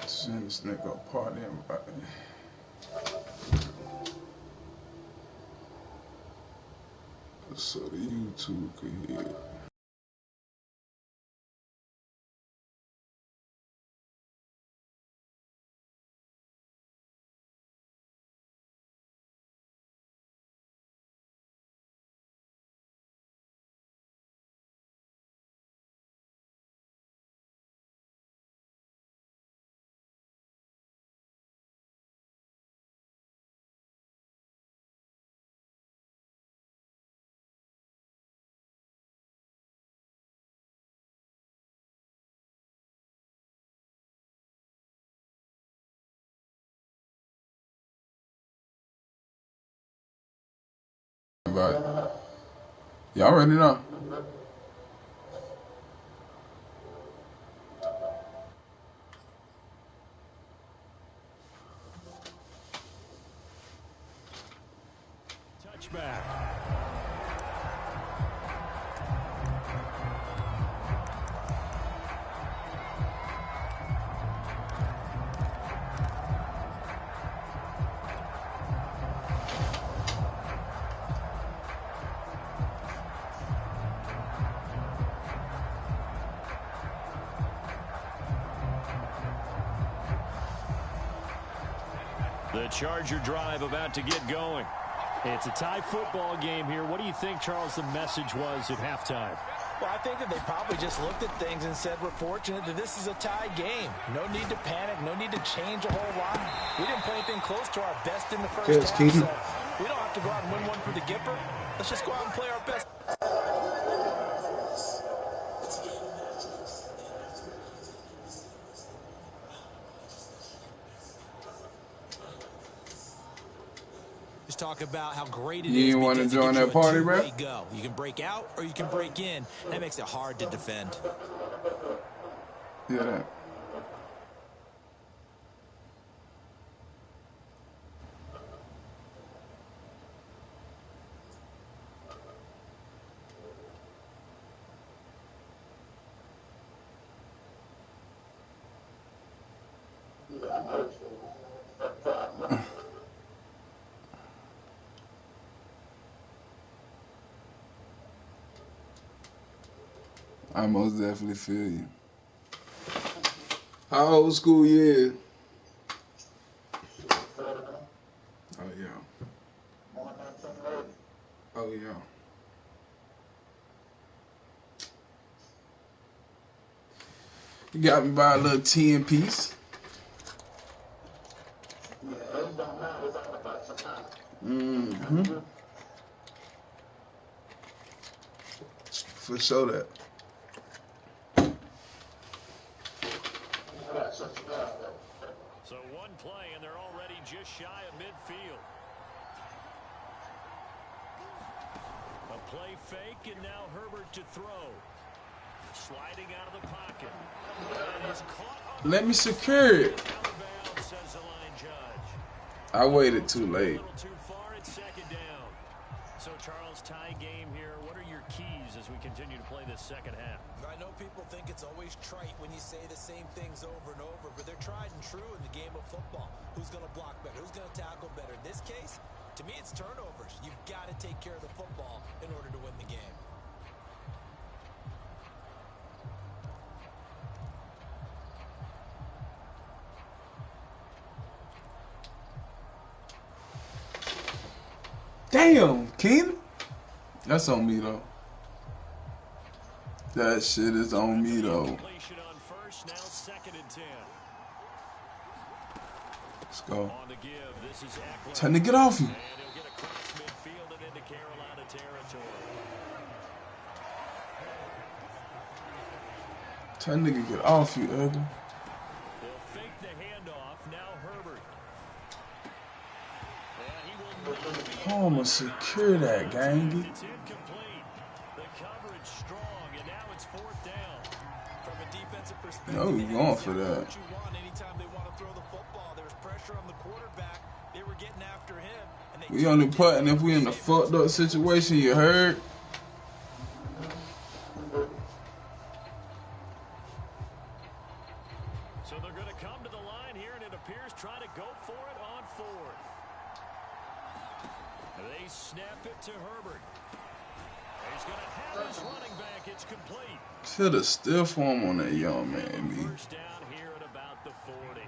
Send this nigga a party invite. So the YouTube could hear. about it. Y'all ready now? Touchback. The Charger drive about to get going. It's a tie football game here. What do you think, Charles, the message was at halftime? Well, I think that they probably just looked at things and said, we're fortunate that this is a tie game. No need to panic. No need to change a whole lot. We didn't play anything close to our best in the first half, so we don't have to go out and win one for the Gipper. Let's just go out and play our best. Talk about how great it is. You want to join that party, bro? Go. You can break out or you can break in. That makes it hard to defend. Yeah. I most definitely feel you. How old school you is? Oh, yeah. Oh, yeah. You got me by a little 10 piece. Mm-hmm. For sure that. So one play, and they're already just shy of midfield. A play fake, and now Herbert to throw. Sliding out of the pocket. And is caught on. Let me secure it. Out of bounds, says the line judge. I waited too late. A little too far, it's second down. So, Charles, tie game here. What are your keys as we continue to play this second half? I know people think it's always trite when you say the same things over and over, but they're tried and true in the game of football. Who's going to block better? Who's going to tackle better? In this case, to me, it's turnovers. You've got to take care of the football in order to win the game. Damn, Keenan. That's on me, though. That shit is on me, though. Completion on first, now second and 10. Let's go. On the give, this is Eckler. Time to get off you. And he'll get across midfield and into Carolina territory. Time to get off you, Urban. They'll fake the handoff. Now Herbert. And he will not be Oh, I'm gonna secure that, gang. It's incomplete. The coverage strong, and now it's fourth down. From a defensive perspective, No, we're going for that. what you want anytime they want to throw the football. There was pressure on the quarterback. They were getting after him. And they We only putting if we in a fucked up situation, you heard? So they're going to come to the line here, and it appears trying to go for it on fourth. They snap it to Herbert. He's going to have his running back. It's complete. Should have still form on that young man, me. First down here at about the 40.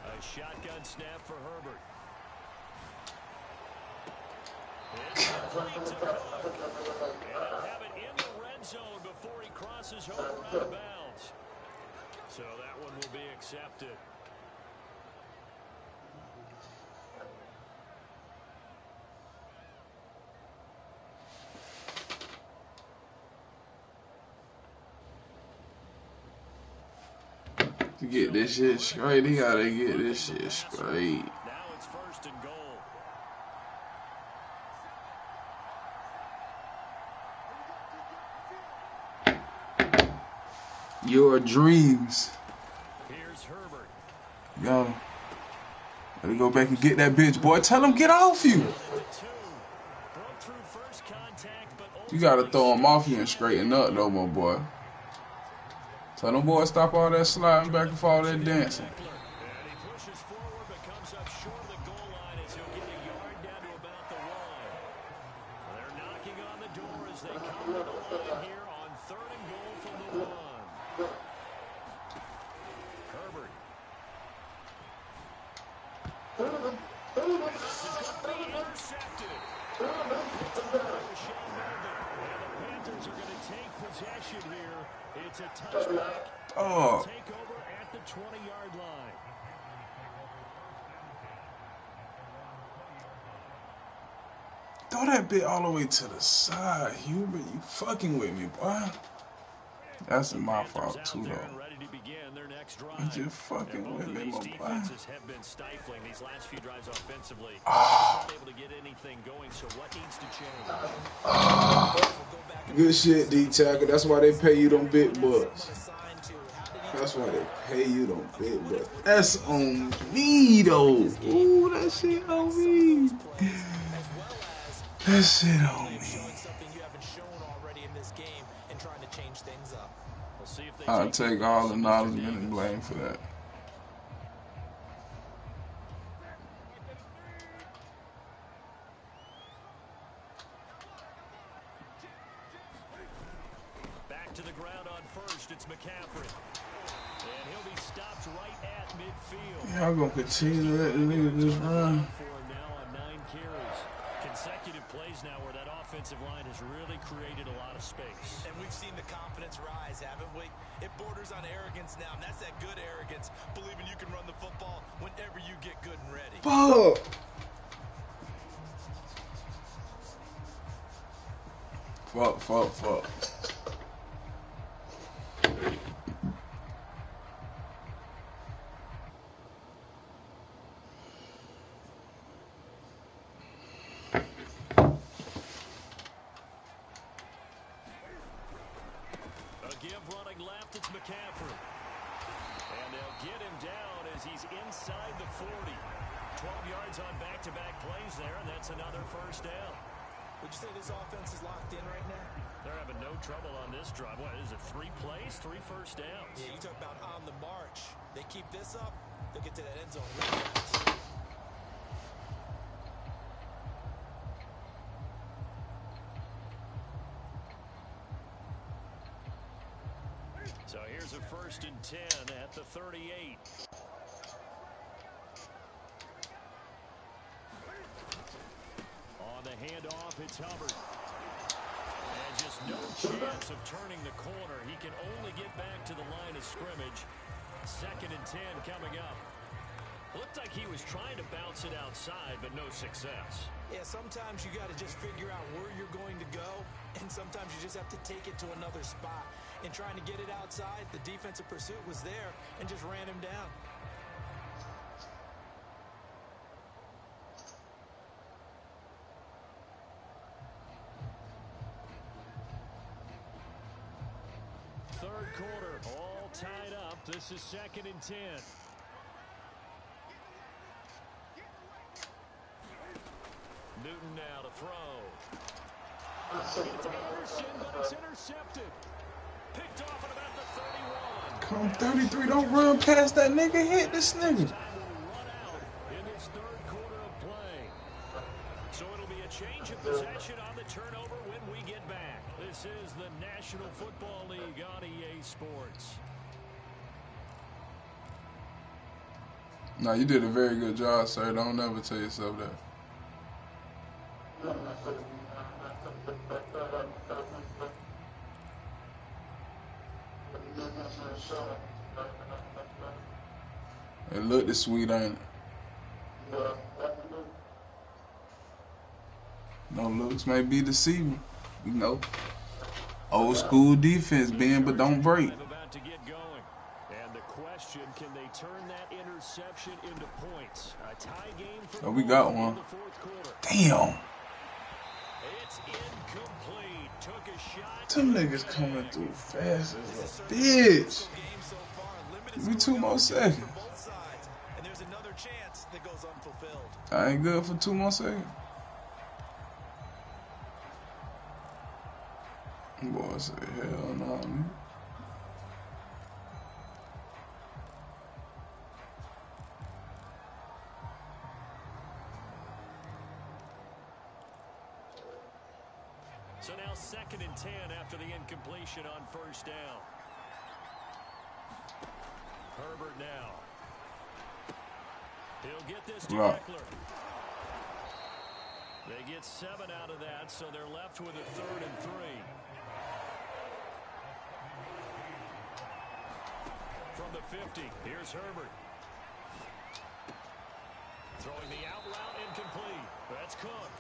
A shotgun snap for Herbert. It's complete to Cook. And he'll have it in the red zone before he crosses over out of bounds. So that one will be accepted. To get this shit straight, he gotta get this shit straight. Now it's first and goal. Your dreams. Here's Herbert. Yo. Gotta go back and get that bitch, boy. Tell him get off you. You gotta throw him off you and straighten up, though, my boy. Tell them boys stop all that sliding back and forth, all that dancing. And he pushes forward, but comes up short of the goal line as he'll get a yard down to about the one. They're knocking on the door as they come to the line here on 3rd and goal from the one. Herbert. This is going to be intercepted. It's a shame of it. And the Panthers are going to take possession here. It's a touchback. Oh. Take over at the 20-yard line. Throw that bit all the way to the side, Hubert. You fucking with me, boy. That's my fault, too, though. You just fucking with me, my boy. Defenses have been stifling these last few drives offensively. Oh. Not able to get anything going, so what needs to change? Good shit, D-Tackle. That's why they pay you them big bucks. That's why they pay you them big bucks. That's on me, though. Ooh, that shit on me. That shit on me. I'll take all the acknowledgement and blame for that. Back to the ground on first, it's McCaffrey. And he'll be stopped right at midfield. Y'all gonna continue to let the nigga just run. Now on 9 carries. Consecutive plays now where that offensive line has really created a lot of space. And we've seen the confidence rise, haven't we? It borders on arrogance now, and that's that good arrogance, believing you can run the football whenever you get good and ready. Fuck. Fuck. Running left, it's McCaffrey. And they'll get him down as he's inside the 40. 12 yards on back-to-back plays there, and that's another first down. Would you say this offense is locked in right now? They're having no trouble on this drive. What is it, 3 plays, 3 first downs? Yeah, you talk about on the march. They keep this up, they'll get to that end zone really fast. So here's a 1st and 10 at the 38. On the handoff, it's Hubbard. And just no chance of turning the corner. He can only get back to the line of scrimmage. 2nd and 10 coming up. Looked like he was trying to bounce it outside, but no success. Yeah, sometimes you got to just figure out where you're going to go, and sometimes you just have to take it to another spot. And trying to get it outside, the defensive pursuit was there and just ran him down. Third quarter, all tied up. This is 2nd and 10. Newton now to throw. It's Anderson, but it's intercepted. Picked off at about the 31. Come 33, don't run past that nigga. Hit this nigga. Time will run out in this 3rd quarter of play. So it'll be a change of possession on the turnover when we get back. This is the National Football League on EA Sports. No, you did a very good job, sir. Don't ever tell yourself that. It looked sweet, ain't it? No looks may be deceiving. You know, old school defense, Ben, but don't break. About to get going. And the question, can they turn that interception into points? A tie game for Oh, we got one. Damn. It's incomplete. Took a shot. Them niggas coming through fast as a bitch. Give me 2 more seconds. And there's another chance that goes unfulfilled. I ain't good for 2 more seconds. Boy, say hell no, nigga. So now 2nd and 10 after the incompletion on 1st down. Herbert now. He'll get this to Eckler. They get 7 out of that, so they're left with a 3rd and 3. From the 50, here's Herbert. Throwing the out route incomplete. That's Cook.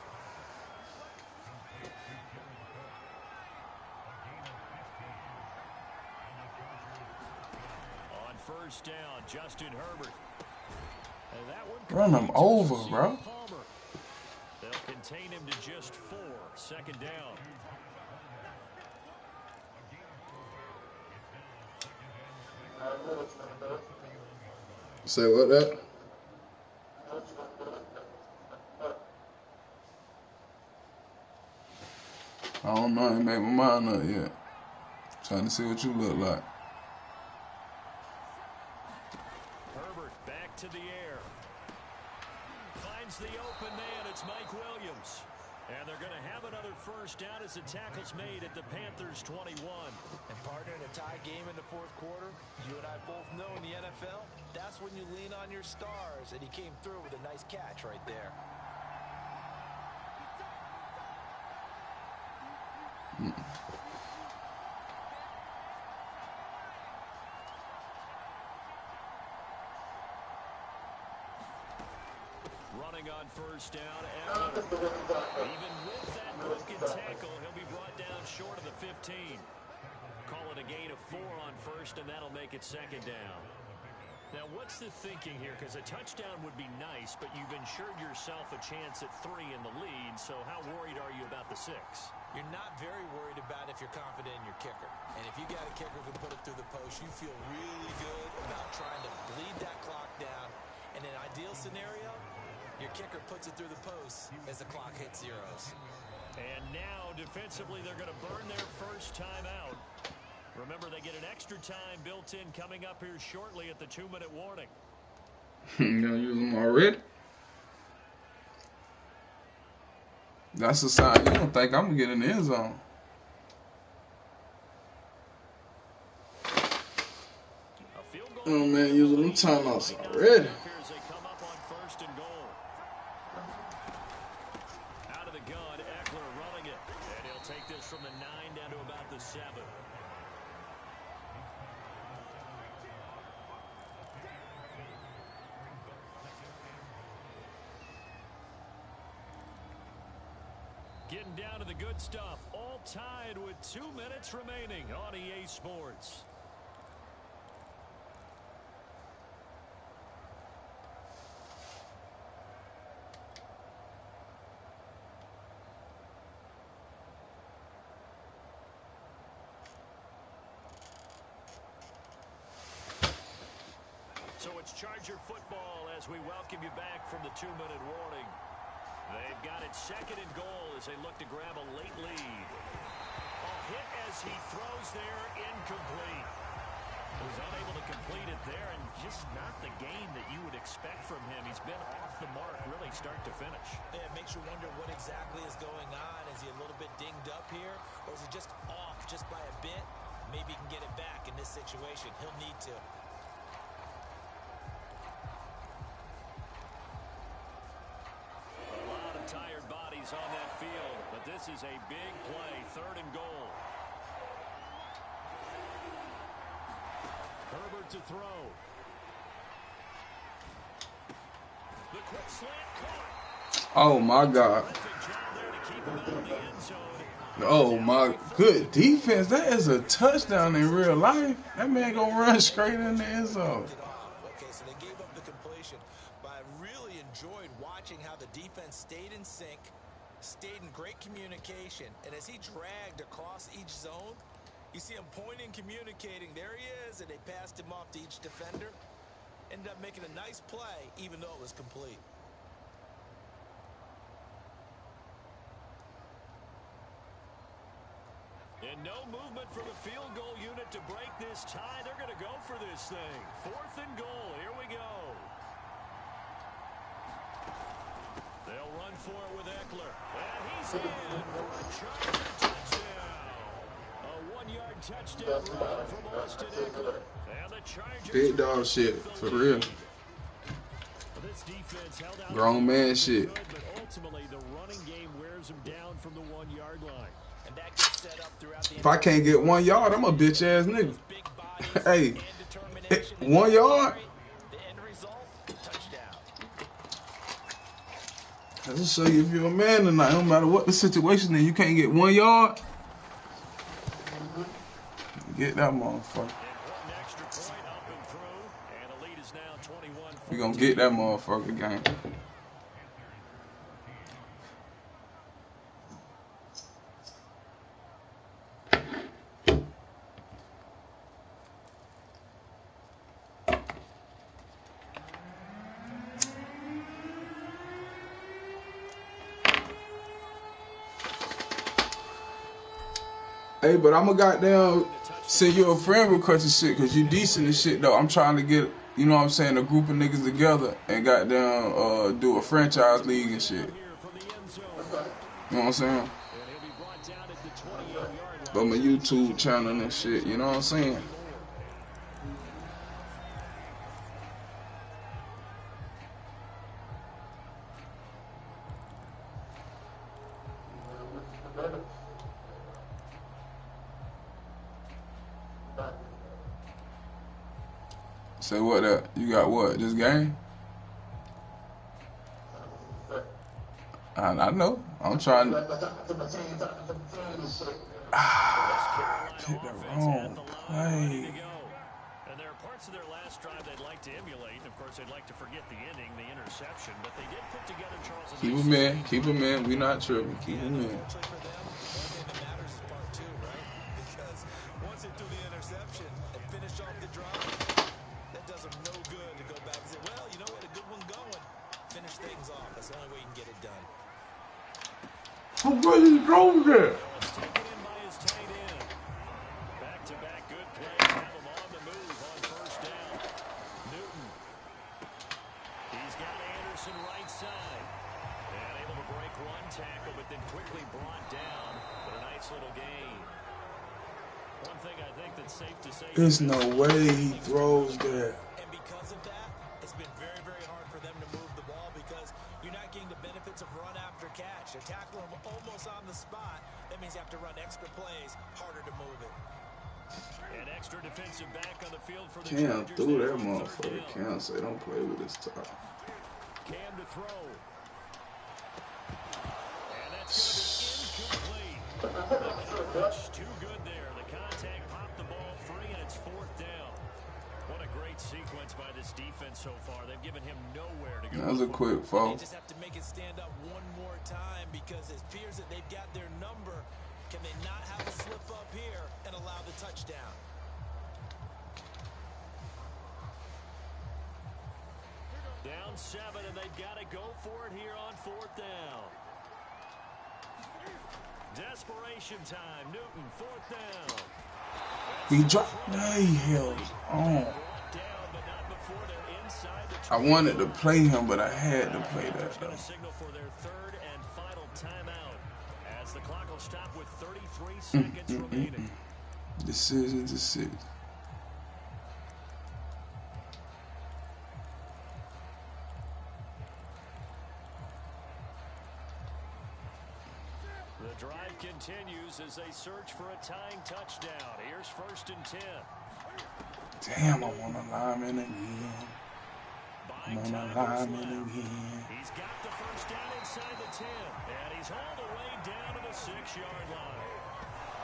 On 1st down, Justin Herbert. And that one Run him over, bro. Palmer. They'll contain him to just 4. 2nd down. Say what that? I don't know. I ain't made my mind up yet. Trying to see what you look like. Herbert back to the air. Finds the open man. It's Mike Williams. And they're going to have another 1st down as the tackle's made at the Panthers' 21. And partner, in a tie game in the 4th quarter, you and I both know in the NFL, that's when you lean on your stars. And he came through with a nice catch right there. Running on 1st down, Eckler. Even with that broken tackle, he'll be brought down short of the 15. Call it a gain of 4 on 1st, and that'll make it 2nd down. Now, what's the thinking here? Because a touchdown would be nice, but you've ensured yourself a chance at 3 in the lead, so how worried are you about the 6? You're not very worried about if you're confident in your kicker. And if you got a kicker who can put it through the post, you feel really good about trying to bleed that clock down. In an ideal scenario, your kicker puts it through the post as the clock hits zeros. And now, defensively, they're going to burn their 1st time out. Remember, they get an extra time built in coming up here shortly at the 2-minute warning. You gonna use them already? That's a sign you don't think I'm gonna get in the end zone. Oh man, using them timeouts already. Out of the gun, Eckler running it. And he'll take this from the 9 down to about the 7. Getting down to the good stuff. All tied with 2 minutes remaining on EA Sports. So it's Charger football as we welcome you back from the 2-minute warning. They've got it 2nd and goal as they look to grab a late lead. A hit as he throws there, incomplete. Was unable to complete it there, and just not the game that you would expect from him. He's been off the mark really start to finish. Yeah, it makes you wonder what exactly is going on. Is he a little bit dinged up here, or is he just off just by a bit? Maybe he can get it back in this situation. He'll need to. Tired bodies on that field, but this is a big play. 3rd and goal. Herbert to throw. The quick slant caught. Oh my God. Oh my good defense. That is a touchdown in real life. That man gonna run straight in the end zone. Okay, so they gave up the completion, but I really enjoyed watching how the defense stayed in sync, Stayed in great communication, and as he dragged across each zone, you see him pointing, communicating. There he is, and they passed him off to each defender. Ended up making a nice play, even though it was complete. And no movement for the field goal unit to break this tie. They're going to go for this thing. 4th and goal. Here we go. They'll run for it with Eckler. And he's in for a Charger touchdown. A 1-yard touchdown run from Austin Eckler. And the Chargers Big dog shit, for real. This defense held out Grown man shit. good, but ultimately the running game wears them down from the 1-yard line. And that gets set up throughout the If I can't get 1 yard, I'm a bitch ass nigga. Hey, 1 yard? The end result, touchdown. I'll show you if you're a man tonight. No matter what the situation is, you can't get 1 yard. Get that motherfucker. We gonna get that motherfucker game. Hey, but I'm a goddamn send you a friend request and shit, cause you decent and shit though. I'm trying to get, you know what I'm saying, a group of niggas together and goddamn do a franchise league and shit. You know what I'm saying? But my YouTube channel and shit, you know what I'm saying? Say what that? You got what? This game? I know. I'm trying to. Pick the wrong play. And there are parts of their last drive they'd like to emulate. And of course, they'd like to forget the ending, the interception. But they did put together Charles. Keep him in. Keep him in. We not tripping. Keep him in. Once they threw the interception and finished off the drive, that does them no good to go back and say, well, you know what, a good one going. Finish things off. That's the only way you can get it done. I'm ready to go there. Taken in by his tight end. Back-to-back good plays have him on the move on first down. Newton. He's got Anderson right side. And able to break one tackle, but then quickly brought down. But a nice little gain. One thing I think that's safe to say. There's no way he throws there. And because of that, it's been very, very hard for them to move the ball because you're not getting the benefits of run after catch. They're tackling him almost on the spot. That means you have to run extra plays, harder to move it. An extra defensive back on the field for the Cam Chargers. threw that motherfucker. Cam say don't play with this top. Cam to throw. And that's going to be incomplete. Too good there. The contact popped the ball free, and it's 4th down. What a great sequence by this defense so far. They've given him nowhere to go. That was a quick fall. They just have to make it stand up one more time because it appears that they've got their number. Can they not have a slip up here and allow the touchdown? Down 7, and they've got to go for it here on 4th down. Desperation time. Newton, 4th down. He dropped. They held on. I wanted to play him, but I had to play that though. Signal for their 3rd and final timeout as the clock will stop with 33 seconds remaining. Decision. The drive continues as they search for a tying touchdown. Here's 1st and 10. Damn, I want a lineman again. I want a lineman again. He's got the first down inside the 10, and he's hauled away down to the 6-yard line.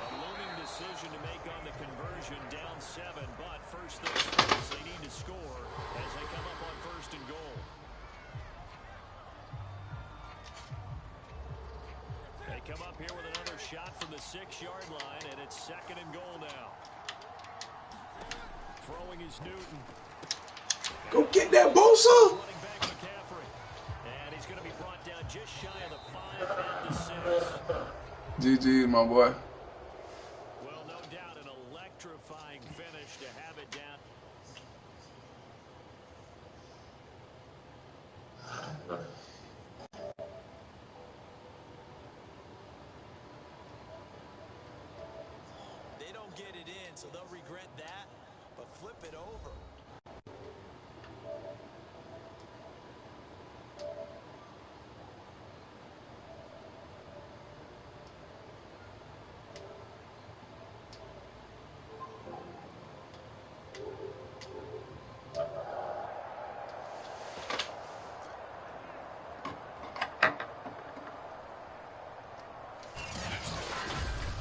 A looming decision to make on the conversion, down 7, but first things first, they need to score as they come up on 1st and goal. here with another shot from the 6-yard line, and it's 2nd and goal now. Throwing is Newton. Go get that Bosa. Running back McCaffrey. And he's going to be brought down just shy of the 5 at the 6. GG, my boy. Well, no doubt an electrifying finish to have it down. They don't get it in, so they'll regret that, but flip it over.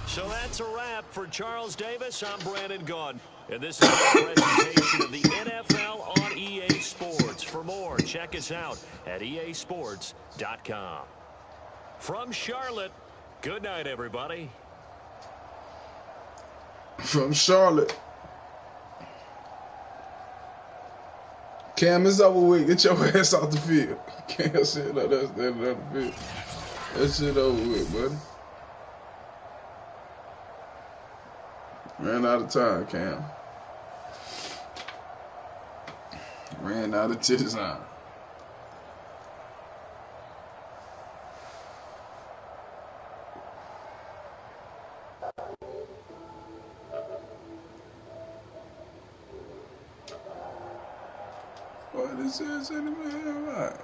So that's a wrap for Charles Davis. I'm Brandon Gaudin. And this is a presentation of the NFL on EA Sports. For more, check us out at easports.com. From Charlotte, good night, everybody. From Charlotte. Cam, it's over with. Get your ass off the field. Cam said, no, that's the end of the field. That shit over with, buddy. Ran out of time, Cam. Ran out of time. What is this anyway? Right.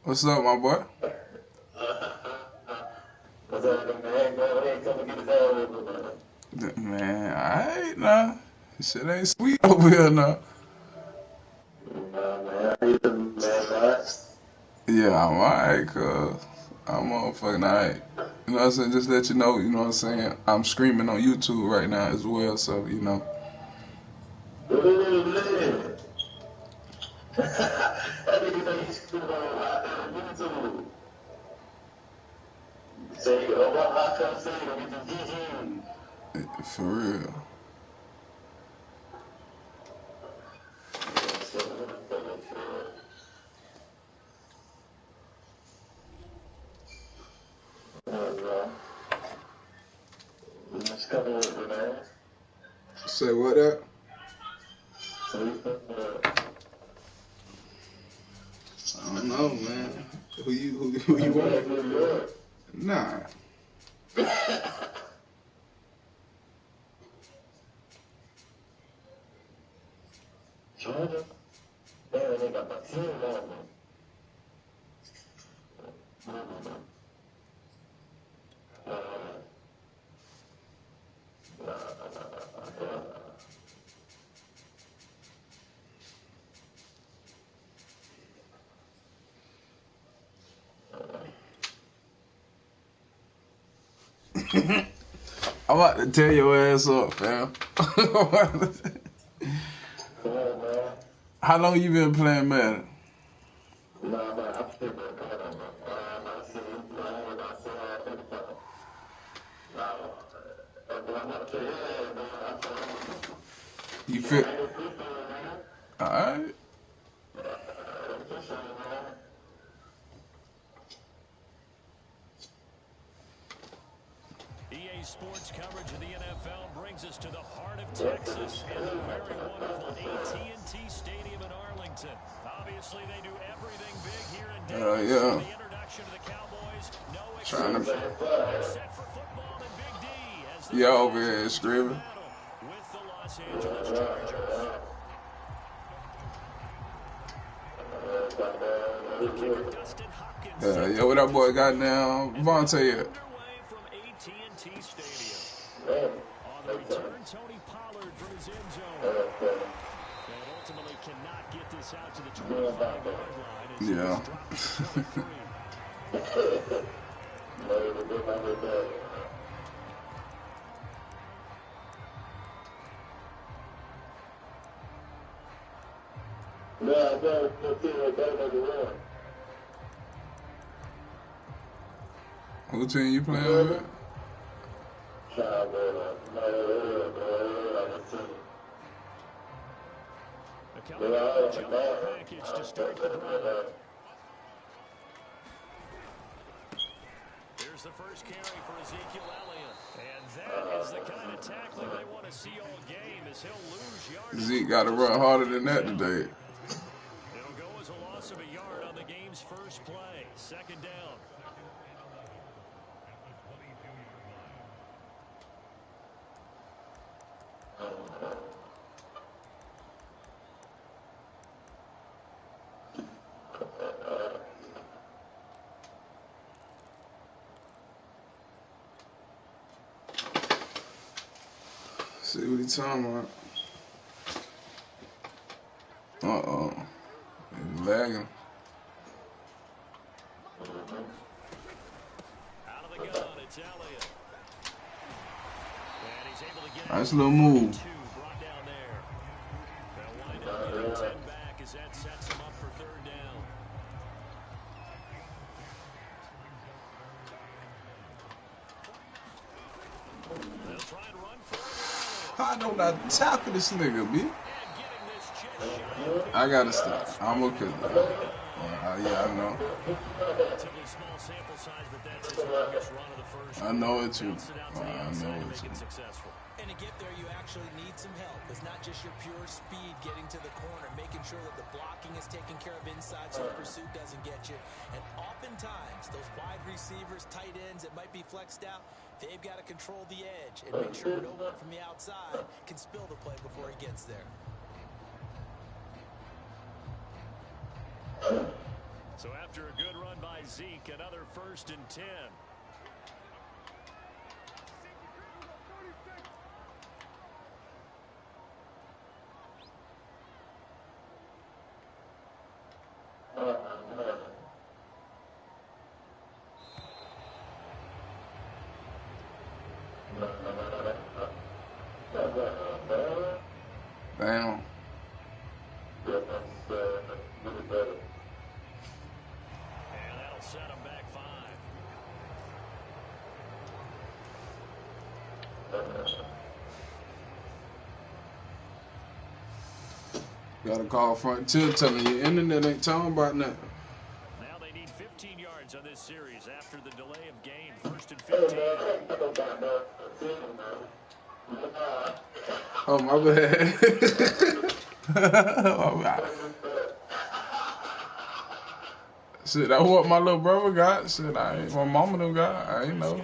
What's up, my boy? What's up, man? Go ahead, come and get his ass over, man. Man, alright now. Shit ain't sweet over here now. Nah, man, how you doing, man? Right? Yeah, I'm alright, cuz. I'm motherfucking alright. You know what I'm saying? Just let you know, you know what I'm saying? I'm screaming on YouTube right now as well, so, you know. Ooh, man. That nigga think he's screwed on YouTube. Say, I come say, we do GG. For real. Let's come over, man. Say what up? I don't know, man. Who you want? Nah. Georgia? Damn, they got my team on me. I'm about to tear your ass up, fam. How long you been playing Madden? You feel? Alright. EA Sports coverage of the NFL brings us to the heart of Texas and the very wonderful AT&T Stadium in Arlington. Obviously, they do everything big here in Dallas. Yeah. The introduction to the Cowboys, no Trying exception. to. Set for football and Big D as they Yeah, over here screaming. battle with the Los Angeles Chargers. The kicker, Dustin Hopkins. Yeah, what that boy got now? Vontae at? Underway from AT&T Stadium. On the return, Tony Pollard from his end zone. And ultimately cannot get this out to the 25-yard line. As Yeah. Who team you playing with? Package to start the drive. Here's the first carry for Ezekiel Elliott. And that is the kind of tackling they want to see all game, as he'll lose yardage. Zeke got to run harder than that today. It'll go as a loss of a yard on the game's first play. Second down. See what he's talking about. Uh-oh. He's lagging. Out of the gun, it's Elliott. And he's able to get Nice little move. two brought down there. They'll wind up getting 10 back as that sets him up for third down. They'll try and run for it. How don't I tackle this nigga, B? I gotta stop. I'm okay. Yeah, I know. Relatively small sample size, but that's his longest run of the first. I know it too. I know it too. And to get there, you actually need some help. It's not just your pure speed getting to the corner, making sure that the blocking is taken care of inside so the pursuit doesn't get you. And oftentimes, those wide receivers, tight ends that might be flexed out, they've got to control the edge and make sure no one from the outside can spill the play before he gets there. So after a good run by Zeke, another 1st and 10. Damn. Set him back 5. Got a call front tilt telling you internet ain't talking about nothing. Now they need 15 yards on this series after the delay of game. 1st and 15. Oh, my bad. Oh, my. Shit, that's what my little brother got. Shit, my mama done got. I ain't know.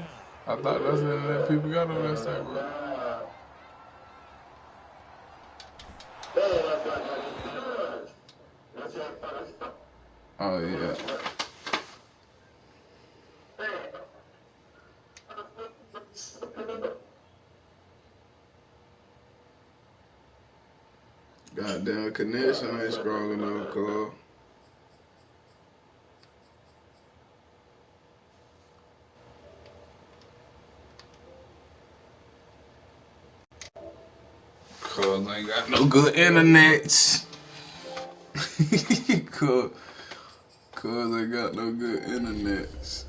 I thought that's what that people got on that side, bro. Oh, yeah. Goddamn connection ain't strong enough, cuz. Cuz ain't got no good internet. Cuz ain't got no good internet.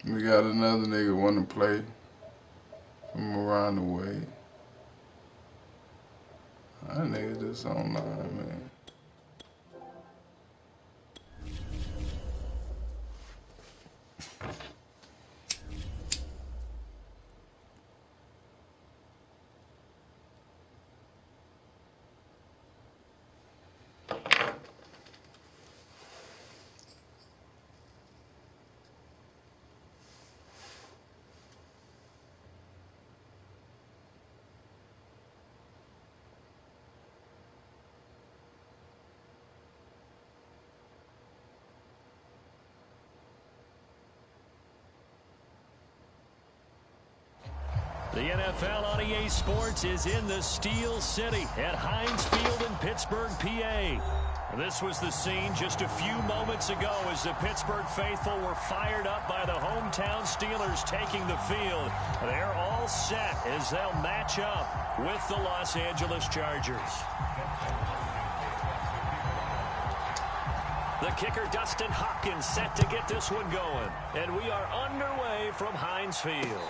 We got another nigga want to play from around the way. That nigga just online, man. The NFL on EA Sports is in the Steel City at Heinz Field in Pittsburgh, PA. This was the scene just a few moments ago as the Pittsburgh faithful were fired up by the hometown Steelers taking the field. They're all set as they'll match up with the Los Angeles Chargers. The kicker, Dustin Hopkins, set to get this one going. And we are underway from Heinz Field.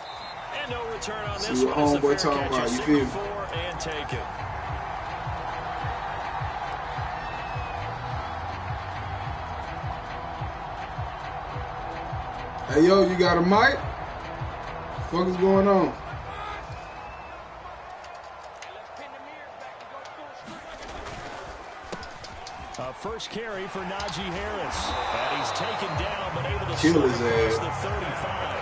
And no return on this one as the fair catch is signaled for and taken. Hey, yo, you got a mic? What the fuck is going on? First carry for Najee Harris. And he's taken down, but able to kill his ass. ass. The 35.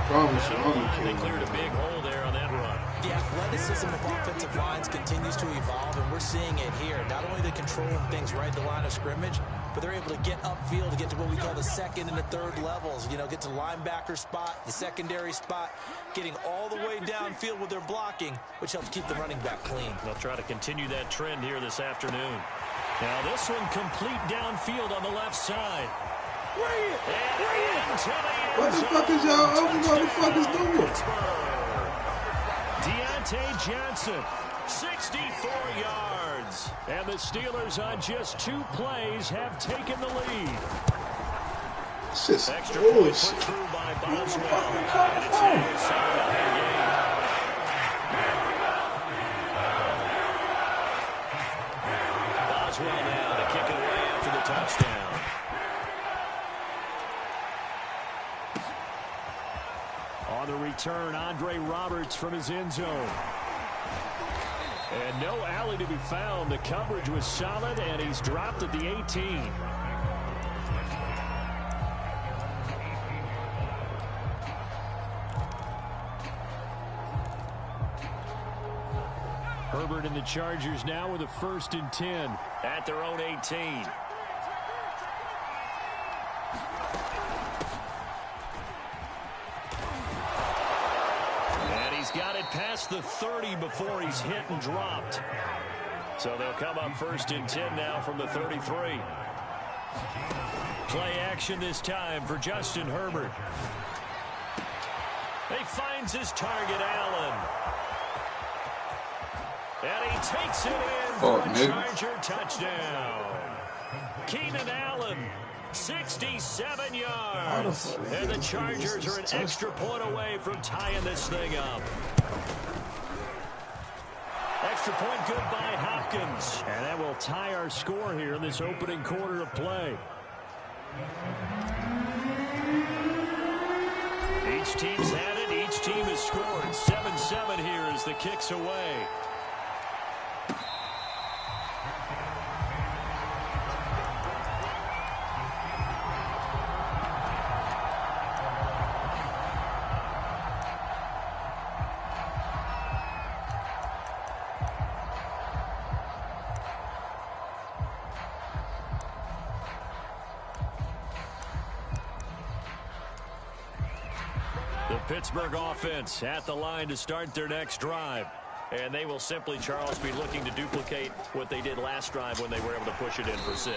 Promise you, I'm gonna kill They him. cleared a big hole there on that run. The athleticism of offensive lines continues to evolve, and we're seeing it here. Not only they're controlling things right at the line of scrimmage, but they're able to get upfield to get to what we call the second and the third levels. You know, get to linebacker spot, the secondary spot, getting all the way downfield with their blocking, which helps keep the running back clean. They'll try to continue that trend here this afternoon. Now this one complete downfield on the left side. What the fuck is y'all other motherfuckers doing? Deontay Johnson, 64 yards. And the Steelers on just 2 plays have taken the lead. It's just Extra point put bullshit. through by Boswell. And it's now a 7-0 game. Boswell now to kick it away after the touchdown. On the return, Andre Roberts from his end zone. And no alley to be found. The coverage was solid, and he's dropped at the 18. Herbert and the Chargers now with a 1st and 10 at their own 18. And he's got it past the 30 before he's hit and dropped. So they'll come up 1st and 10 now from the 33. Play action this time for Justin Herbert. He finds his target, Allen. And he takes it in for a Charger touchdown. Keenan Allen, 67 yards. And the Chargers are an extra point away from tying this thing up. Extra point good by Hopkins. And that will tie our score here in this opening quarter of play. Each team's had it. Each team has scored. 7-7 here as the kick's away. Pittsburgh offense at the line to start their next drive. And they will simply, Charles, be looking to duplicate what they did last drive when they were able to push it in for 6.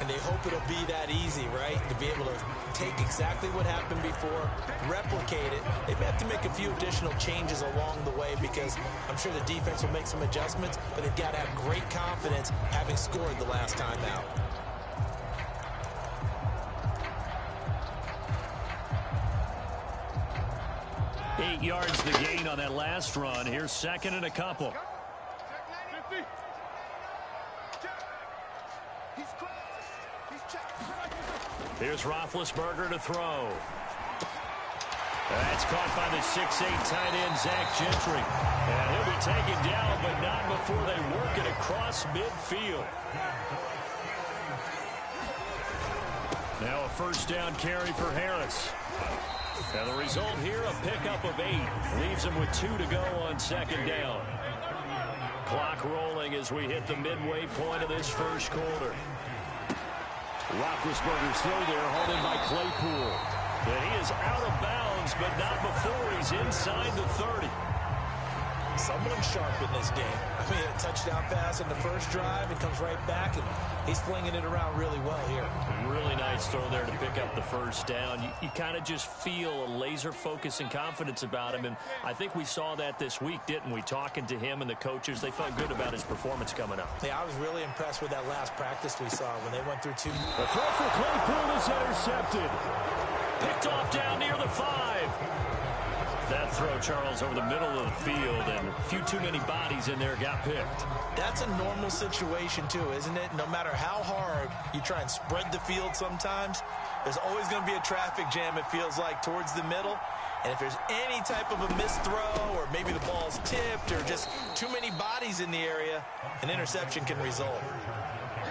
And they hope it'll be that easy, right? To be able to take exactly what happened before, replicate it. They may have to make a few additional changes along the way because I'm sure the defense will make some adjustments, but they've got to have great confidence having scored the last time out. Eight yards the gain on that last run. Here's 2nd and a couple. Here's Roethlisberger to throw. That's caught by the 6'8" tight end, Zach Gentry. And he'll be taken down, but not before they work it across midfield. Now a 1st down carry for Harris. And the result here, a pickup of 8. Leaves him with 2 to go on 2nd down. Clock rolling as we hit the midway point of this first quarter. Roethlisberger's throw there, hauled in by Claypool. That he is out of bounds, but not before he's inside the 30. Someone sharp in this game. I mean, a touchdown pass in the first drive, and comes right back, and he's flinging it around really well here. Really nice throw there to pick up the first down. You kind of just feel a laser focus and confidence about him, and I think we saw that this week, didn't we? Talking to him and the coaches, they felt good about his performance coming up. Yeah, I was really impressed with that last practice we saw when they went through two. The throw for Claypool is intercepted. Picked off down near the 5. That throw, Charles, over the middle of the field, and a few too many bodies in there got picked. That's a normal situation, too, isn't it? No matter how hard you try and spread the field sometimes, there's always going to be a traffic jam, it feels like, towards the middle. And if there's any type of a missed throw, or maybe the ball's tipped, or just too many bodies in the area, an interception can result.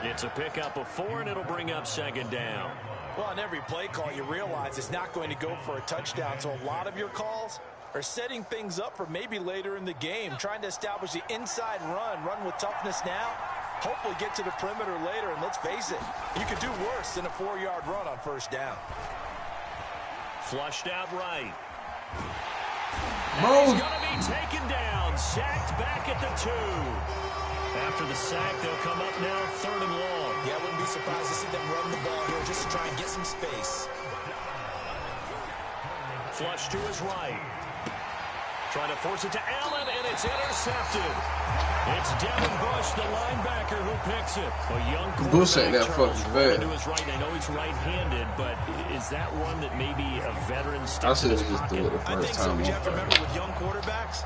It's a pickup of 4, and it'll bring up second down. Well, on every play call, you realize it's not going to go for a touchdown, so a lot of your calls are setting things up for maybe later in the game, trying to establish the inside run with toughness now, hopefully get to the perimeter later, and let's face it, you could do worse than a 4-yard run on first down. Flushed out right. Bro. He's going to be taken down, sacked back at the 2. After the sack, they'll come up now 3rd and long. Yeah, I wouldn't be surprised to see them run the ball here just to try and get some space. Flush to his right. Trying to force it to Allen, and it's intercepted. It's Devin Bush, the linebacker, who picks it. A young quarterback, Bush ain't that Charles, fucking running bad. to his right. I know he's right-handed, but is that one that maybe a veteran sticks I in should his have just do pocket? it the I first think so, time. but you have to remember with young quarterbacks,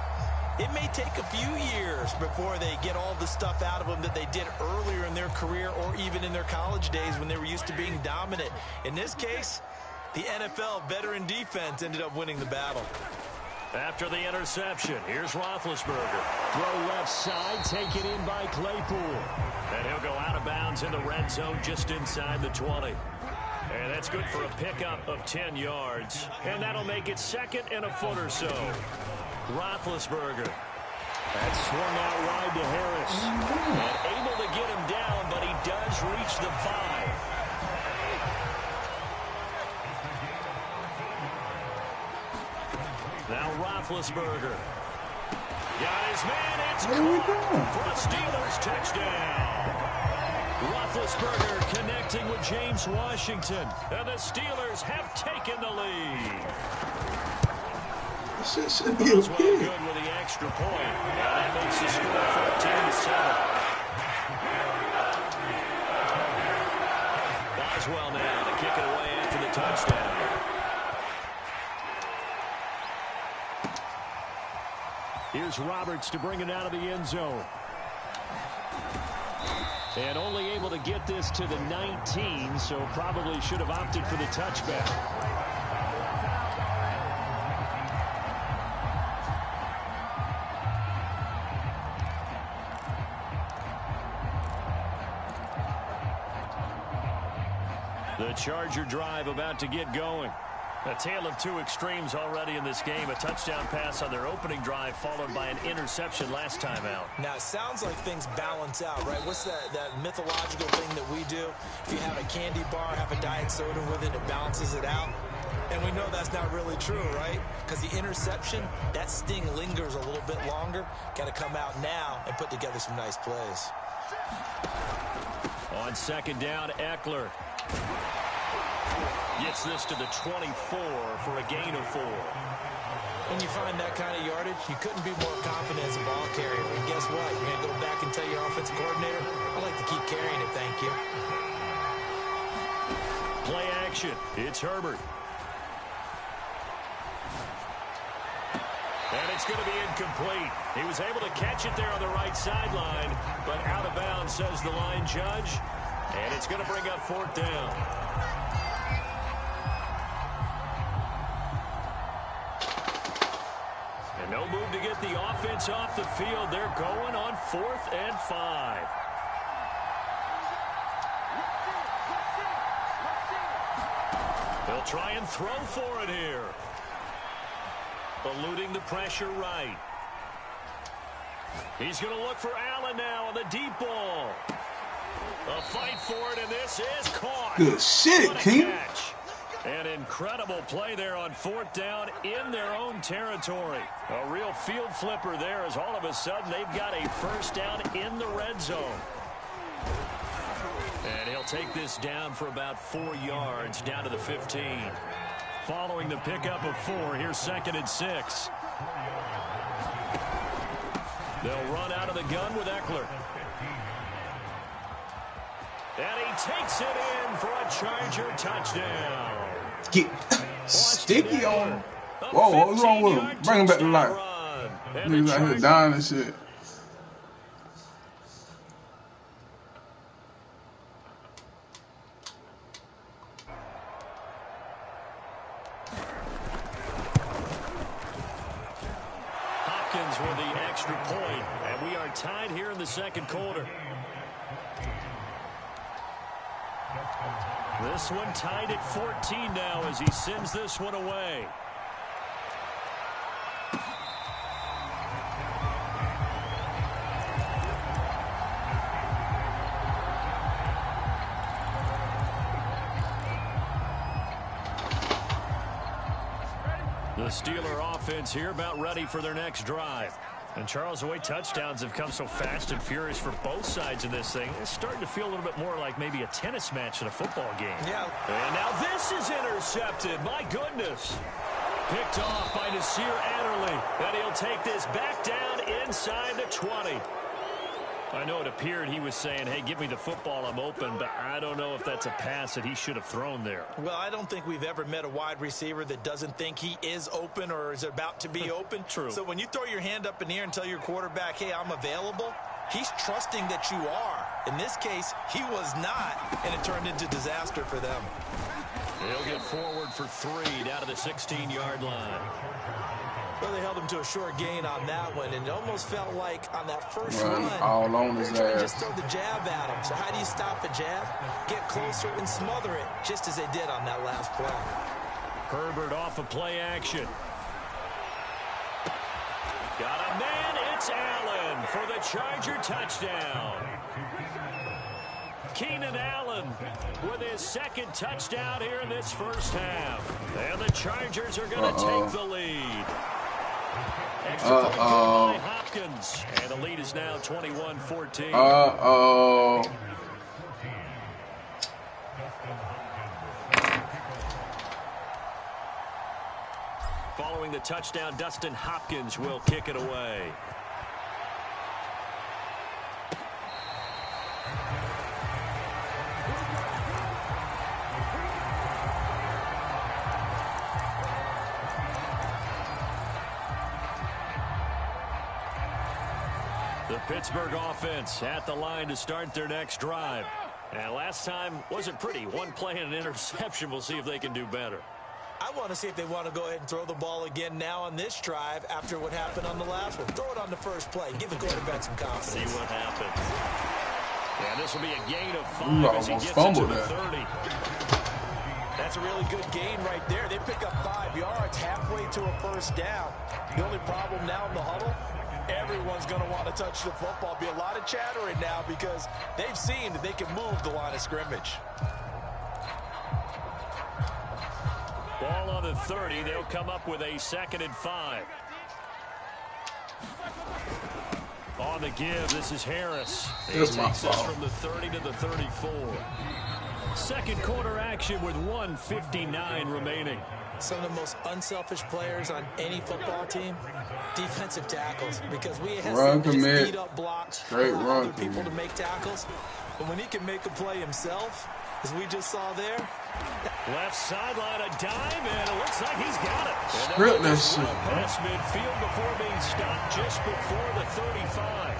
it may take a few years before they get all the stuff out of them that they did earlier in their career or even in their college days when they were used to being dominant. In this case, the NFL veteran defense ended up winning the battle. After the interception, here's Roethlisberger. Throw left side, taken in by Claypool. And he'll go out of bounds in the red zone just inside the 20. And that's good for a pickup of 10 yards. And that'll make it 2nd and a foot or so. Roethlisberger. That's swung out wide to Harris. And able to get him down, but he does reach the 5. Now Roethlisberger. Got his man. It's caught for a Steelers touchdown. Roethlisberger connecting with James Washington. And the Steelers have taken the lead. This shit should be Boswell okay. good with the extra point. And that makes the score 14-7. Boswell now to kick it away after the touchdown. Here's Roberts to bring it out of the end zone. And only able to get this to the 19, so probably should have opted for the touchback. The Charger drive about to get going. A tale of two extremes already in this game. A touchdown pass on their opening drive followed by an interception last time out. Now, it sounds like things balance out, right? What's that mythological thing that we do? If you have a candy bar, have a diet soda with it, it balances it out. And we know that's not really true, right? Because the interception, that sting lingers a little bit longer. Got to come out now and put together some nice plays. On second down, Eckler gets this to the 24 for a gain of 4. When you find that kind of yardage, you couldn't be more confident as a ball carrier. And guess what? You're going to go back and tell your offensive coordinator, I'd like to keep carrying it, thank you. Play action. It's Herbert. And it's going to be incomplete. He was able to catch it there on the right sideline, but out of bounds, says the line judge. And it's going to bring up 4th down. And no move to get the offense off the field. They're going on 4th and 5. They'll try and throw for it here. Eluding the pressure right. He's going to look for Allen now on the deep ball. A fight for it, and this is caught. Good shit, What a King. catch. An incredible play there on 4th down in their own territory. A real field flipper there as all of a sudden they've got a 1st down in the red zone. And he'll take this down for about 4 yards down to the 15. Following the pickup of 4, here's 2nd and 6. They'll run out of the gun with Eckler. And he takes it in for a Charger touchdown. Get sticky on. Whoa, what's wrong with him? Bring him back to life. Niggas out here dying and shit. Hopkins with the extra point, and we are tied here in the 2nd quarter. This one tied at 14 now as he sends this one away. The Steeler offense here about ready for their next drive. And Charles, the way touchdowns have come so fast and furious for both sides of this thing, it's starting to feel a little bit more like maybe a tennis match in a football game. Yeah. And now this is intercepted. My goodness. Picked off by Nasir Adderley. And he'll take this back down inside the 20. I know it appeared he was saying, hey, give me the football, I'm open, but I don't know if that's a pass that he should have thrown there. Well, I don't think we've ever met a wide receiver that doesn't think he is open or is about to be open. True. So when you throw your hand up in the air and tell your quarterback, hey, I'm available, he's trusting that you are. In this case, he was not, and it turned into disaster for them. He'll get forward for 3 down to the 16-yard line. Well, they held him to a short gain on that one, and it almost felt like on that first run, all on his trying to ass. just throw the jab at him. So how do you stop a jab? Get closer and smother it, just as they did on that last play. Herbert off of play action. Got a man, it's Allen for the Charger touchdown. Keenan Allen with his 2nd touchdown here in this first half. And the Chargers are going to take the lead. Extra point by Hopkins. And the lead is now 21-14. Following the touchdown, Dustin Hopkins will kick it away. The Pittsburgh offense at the line to start their next drive. And last time wasn't pretty. One play and an interception. We'll see if they can do better. I want to see if they want to go ahead and throw the ball again now on this drive after what happened on the last one. Throw it on the first play. Give the quarterback some confidence. See what happens. And this will be a gain of 5 as he gets into the 30. That's a really good gain right there. They pick up 5 yards halfway to a first down. The only problem now in the huddle, everyone's going to want to touch the football. Be a lot of chattering now because they've seen that they can move the line of scrimmage. Ball on the 30. They'll come up with a 2nd and 5. On the give, this is Harris. He takes this from the 30 to the 34. 2nd quarter action with 1:59 remaining. Some of the most unselfish players on any football team, defensive tackles, because we have some just beat up blocks for other people to make tackles. But when he can make a play himself, as we just saw there. Left sideline, a dime, and it looks like he's got it. Script that shit. Past midfield before being stopped just before the 35.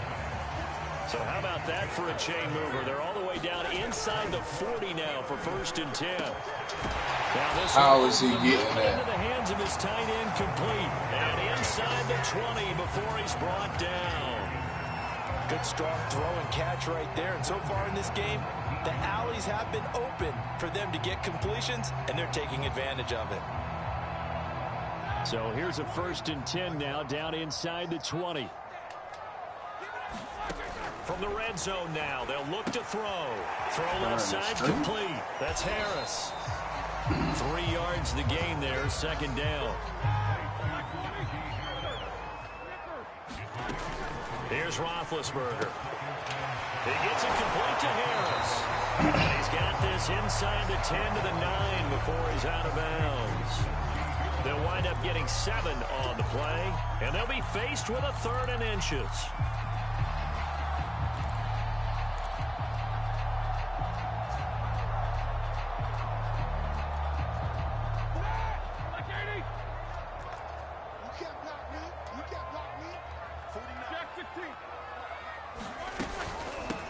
So how about that for a chain mover? They're all the way down inside the 40 now for 1st and 10. Now this how is he getting that? Into the hands of his tight end complete. And inside the 20 before he's brought down. Good strong throw and catch right there. And so far in this game, the alleys have been open for them to get completions, and they're taking advantage of it. So here's a 1st and 10 now down inside the 20. From the red zone now, they'll look to throw. Throw left side complete. That's Harris. 3 yards the gain there, second down. Here's Roethlisberger. He gets it complete to Harris. And he's got this inside the 10 to the 9 before he's out of bounds. They'll wind up getting 7 on the play, and they'll be faced with a 3rd and inches.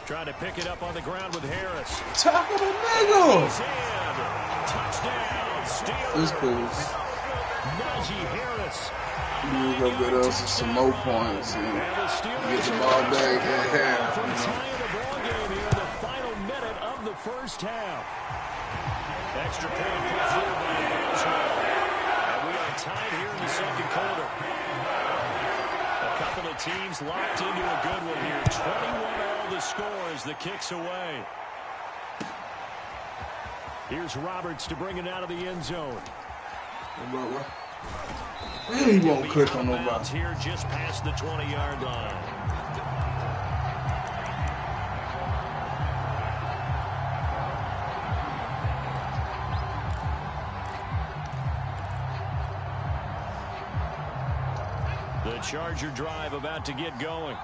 Trying to pick it up on the ground with Harris. Tackle the nigga. Touchdown, Steelers. This cool. Najee Harris. You go get us some more points and get the ball back at half. From tying the ball game here in the final minute of the first half. Extra point put through by Boswell. And we are tied here in the second quarter. A couple of teams locked into a good one here. 21 all the score as the kick's away. Here's Roberts to bring it out of the end zone. He won't click on nobody. Here just past the 20-yard line. The Charger drive about to get going.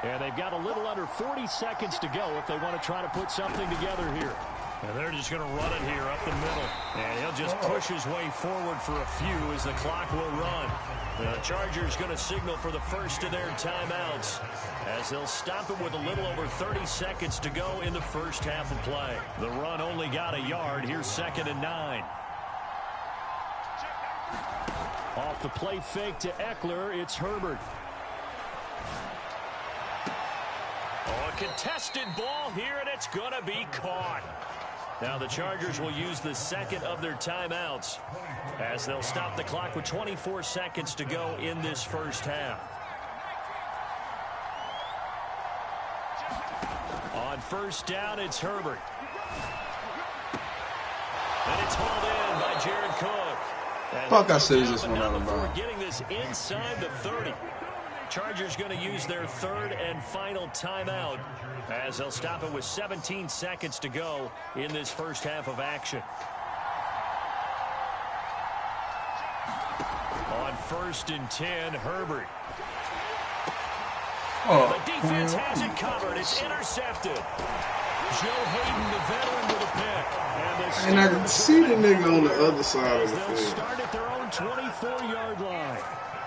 And they've got a little under 40 seconds to go if they want to try to put something together here. And they're just going to run it here up the middle. And he'll just push his way forward for a few as the clock will run. The Chargers going to signal for the first of their timeouts as they'll stop it with a little over 30 seconds to go in the first half of play. The run only got a yard. Here's 2nd and 9. Off the play fake to Eckler, it's Herbert. Oh, a contested ball here, and it's going to be caught. Now the Chargers will use the second of their timeouts as they'll stop the clock with 24 seconds to go in this first half. On first down, it's Herbert. And it's hauled in by Jared Cook. And Fuck, I said this one out of bounds. Getting this inside the 30. Chargers going to use their 3rd and final timeout as they'll stop it with 17 seconds to go in this first half of action. On 1st and 10, Herbert. Oh, The defense has it covered. It's intercepted. Joe Hayden, the veteran, with a pick. And I can see the nigga on the other side of the They'll field. start at their own 24-yard line.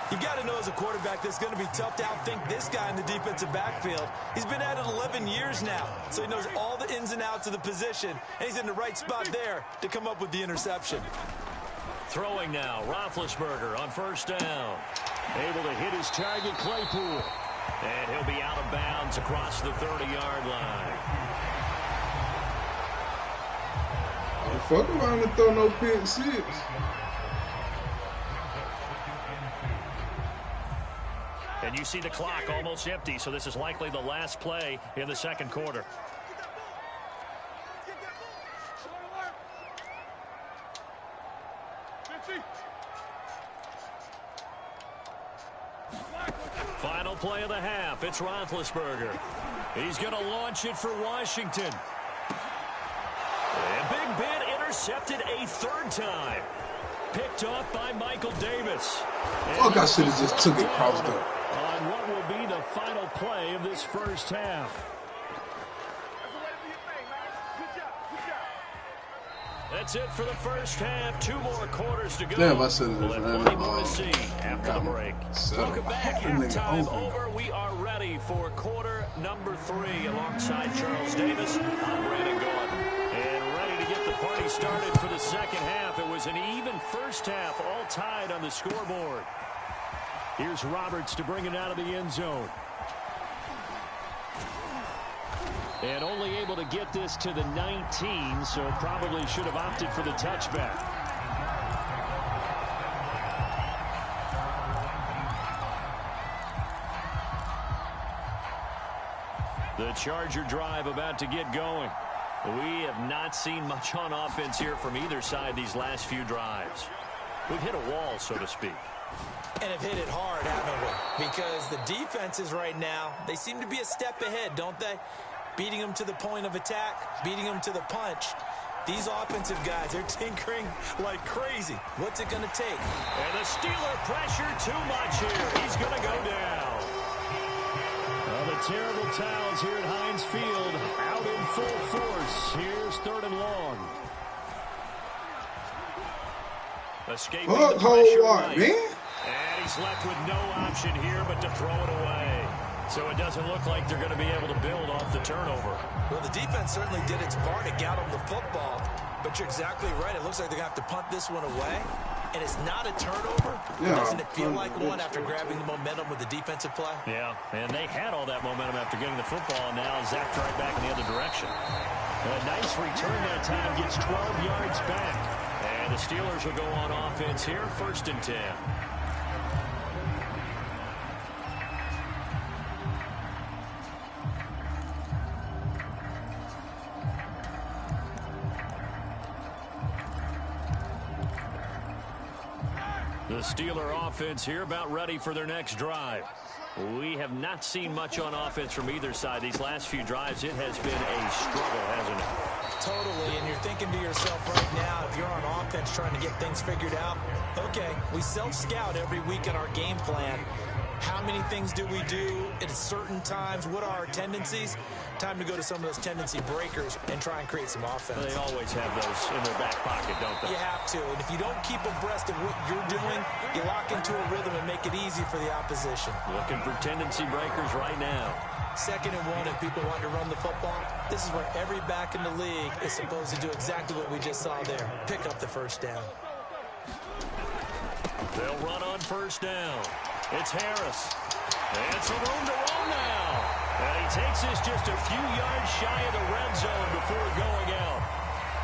You got to know as a quarterback that's going to be tough to outthink this guy in the defensive backfield. He's been at it 11 years now, so he knows all the ins and outs of the position, and he's in the right spot there to come up with the interception. Throwing now, Roethlisberger on first down. Able to hit his target, Claypool. And he'll be out of bounds across the 30-yard line. Fuck around and throw no pick 6. And you see the clock almost empty, so this is likely the last play in the second quarter. Final play of the half. It's Roethlisberger. He's going to launch it for Washington. And Big Ben intercepted a 3rd time. Picked off by Michael Davis. Fuck, I should have just took it crossed up. On what will be the final play of this first half. That's it for the first half. 2 more quarters to go. Damn, I said it. We'll have plenty more to see after the break. Welcome back. Halftime over. We are ready for quarter number 3 alongside Charles Davis. I'm Brandon Gordon. And ready to get the party started for the second half. It was an even first half, all tied on the scoreboard. Here's Roberts to bring it out of the end zone. And only able to get this to the 19, so probably should have opted for the touchback. The Charger drive about to get going. We have not seen much on offense here from either side these last few drives. We've hit a wall, so to speak. And have hit it hard, haven't we? Because the defenses right now, they seem to be a step ahead, don't they? Beating them to the point of attack, beating them to the punch. These offensive guys, they're tinkering like crazy. What's it going to take? And the Steeler pressure too much here. He's going to go down. Well, the terrible towels here at Heinz Field out in full force. Here's 3rd and long. Escaping the pressure right. Man. And he's left with no option here but to throw it away. So it doesn't look like they're going to be able to build off the turnover. Well, the defense certainly did its part to get them the football. But you're exactly right. It looks like they're going to have to punt this one away. And it's not a turnover. Yeah. Doesn't it feel like one after grabbing the momentum with the defensive play? Yeah, and they had all that momentum after getting the football, and now zapped right back in the other direction. A nice return that time, gets 12 yards back. And the Steelers will go on offense here, 1st and 10. The Steeler offense here about ready for their next drive. We have not seen much on offense from either side. These last few drives, it has been a struggle, hasn't it? Totally, and you're thinking to yourself right now, if you're on offense trying to get things figured out, okay, we self-scout every week in our game plan. How many things do we do at certain times? What are our tendencies? Time to go to some of those tendency breakers and try and create some offense. They always have those in their back pocket, don't they? You have to, and if you don't keep abreast of what you're doing, you lock into a rhythm and make it easy for the opposition. Looking for tendency breakers right now. 2nd and 1, and people want to run the football. This is where every back in the league is supposed to do exactly what we just saw there. Pick up the 1st down. They'll run on 1st down. It's Harris. And some room to roam now. And he takes this just a few yards shy of the red zone before going out.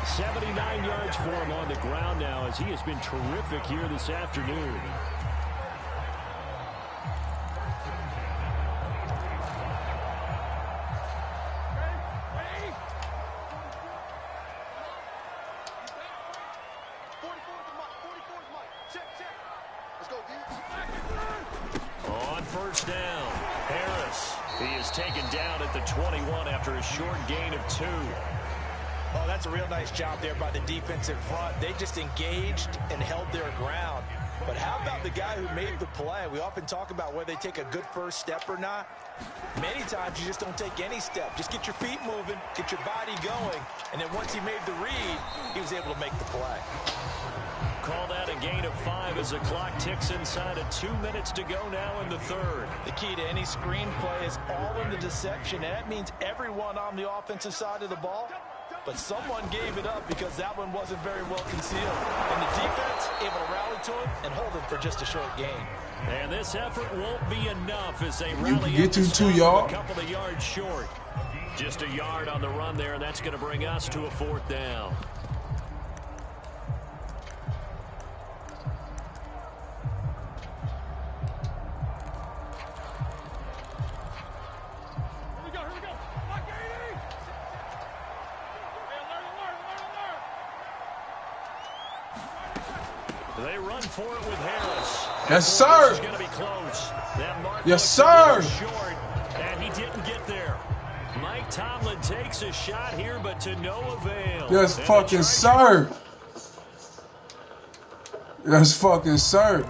79 yards for him on the ground now, as he has been terrific here this afternoon. On 1st down, Harris. He is taken down at the 21 after a short gain of 2. Oh, that's a real nice job there by the defensive front. They just engaged and held their ground. But how about the guy who made the play? We often talk about whether they take a good first step or not. Many times you just don't take any step. Just get your feet moving, get your body going, and then once he made the read, he was able to make the play. Call that a gain of 5 as the clock ticks inside of 2 minutes to go now in the 3rd. The key to any screenplay is all in the deception, and that means everyone on the offensive side of the ball. But someone gave it up because that one wasn't very well concealed. And the defense able to rally to him and hold him for just a short gain. And this effort won't be enough as they rally get to 2 yards. A couple of yards short. Just a yard on the run there, and that's going to bring us to a 4th down. They run for it with Harris. Yes, sir. This is going to be close. That mark Yes, sir. Short, and he didn't get there. Mike Tomlin takes a shot here, but to no avail. Yes, fucking sir. Yes, fucking sir.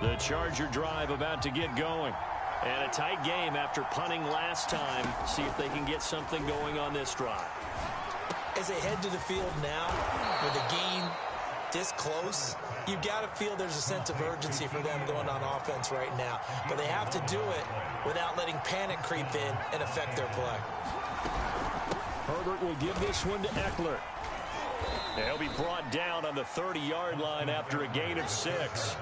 The Charger drive about to get going. And a tight game after punting last time. See if they can get something going on this drive. As they head to the field now, with a game this close, you've got to feel there's a sense of urgency for them going on offense right now. But they have to do it without letting panic creep in and affect their play. Herbert will give this one to Eckler. He'll be brought down on the 30-yard line after a gain of 6.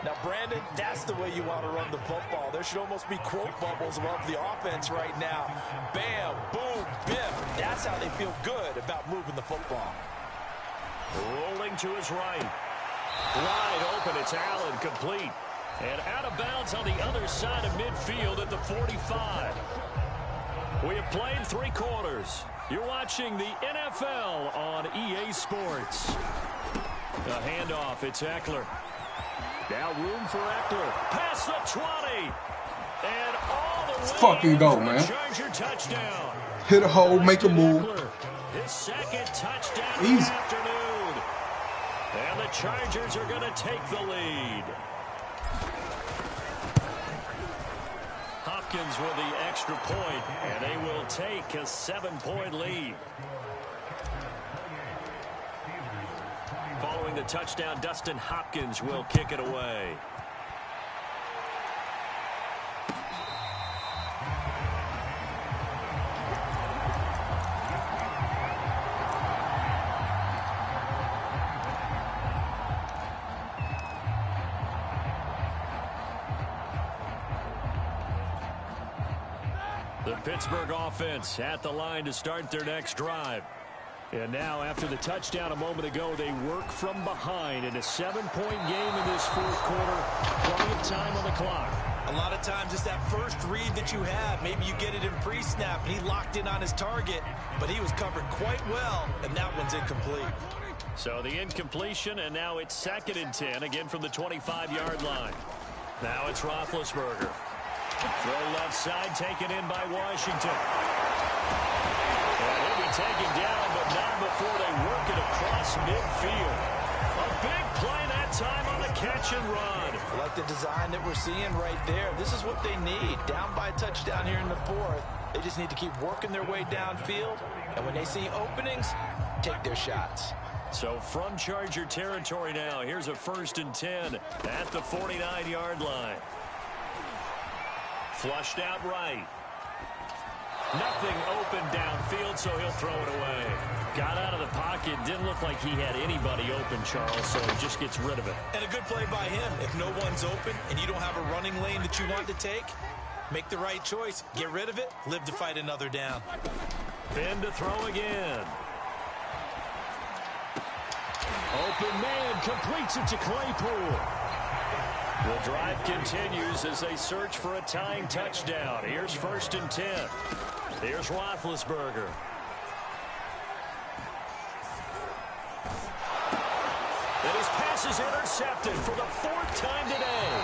Now, Brandon, that's the way you want to run the football. There should almost be quote bubbles above the offense right now. Bam, boom, biff. That's how they feel good about moving the football. Rolling to his right. Wide open, it's Allen, complete. And out of bounds on the other side of midfield at the 45. We have played 3 quarters. You're watching the NFL on EA Sports. The handoff, it's Eckler. Now room for Eckler. Past the 20. And all the way Let's fucking go, man. Charger touchdown. Hit a hole, make a move. His second touchdown Easy. of the afternoon. And the Chargers are going to take the lead. Hopkins with the extra point, and they will take a 7-point lead. Following the touchdown, Dustin Hopkins will kick it away. The Pittsburgh offense at the line to start their next drive. And now, after the touchdown a moment ago, they work from behind in a 7-point game in this 4th quarter. Plenty of time on the clock. A lot of times it's that first read that you have. Maybe you get it in pre-snap, and he locked in on his target, but he was covered quite well, and that one's incomplete. So the incompletion, and now it's 2nd and 10, again from the 25-yard line. Now it's Roethlisberger. Throw left side, taken in by Washington. And he'll be taken down, but not before they work it across midfield. A big play that time on the catch and run. I like the design that we're seeing right there. This is what they need. Down by a touchdown here in the 4th. They just need to keep working their way downfield. And when they see openings, take their shots. So from Charger territory now, here's a 1st and 10 at the 49-yard line. Flushed out right. Nothing open downfield, so he'll throw it away. Got out of the pocket. Didn't look like he had anybody open, Charles, so he just gets rid of it. And a good play by him. If no one's open and you don't have a running lane that you want to take, make the right choice. Get rid of it. Live to fight another down. Ben to throw again. Open man completes it to Claypool. The drive continues as they search for a tying touchdown. Here's 1st and 10. Here's Roethlisberger. And his pass is intercepted for the 4th time today.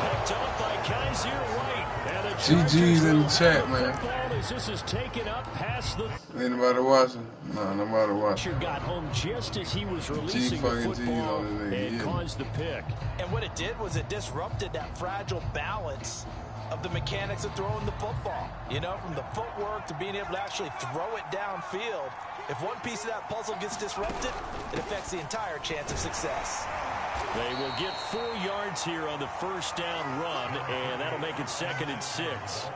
Picked up by Kaiser White. And the GG's in the chat, man. As this is taken up past the... Anybody watching? No, nobody watching. Got home just as he was releasing the football and caused the pick. And what it did was it disrupted that fragile balance of the mechanics of throwing the football. You know, from the footwork to being able to actually throw it downfield. If one piece of that puzzle gets disrupted, it affects the entire chance of success. They will get 4 yards here on the 1st down run, and that'll make it 2nd and 6.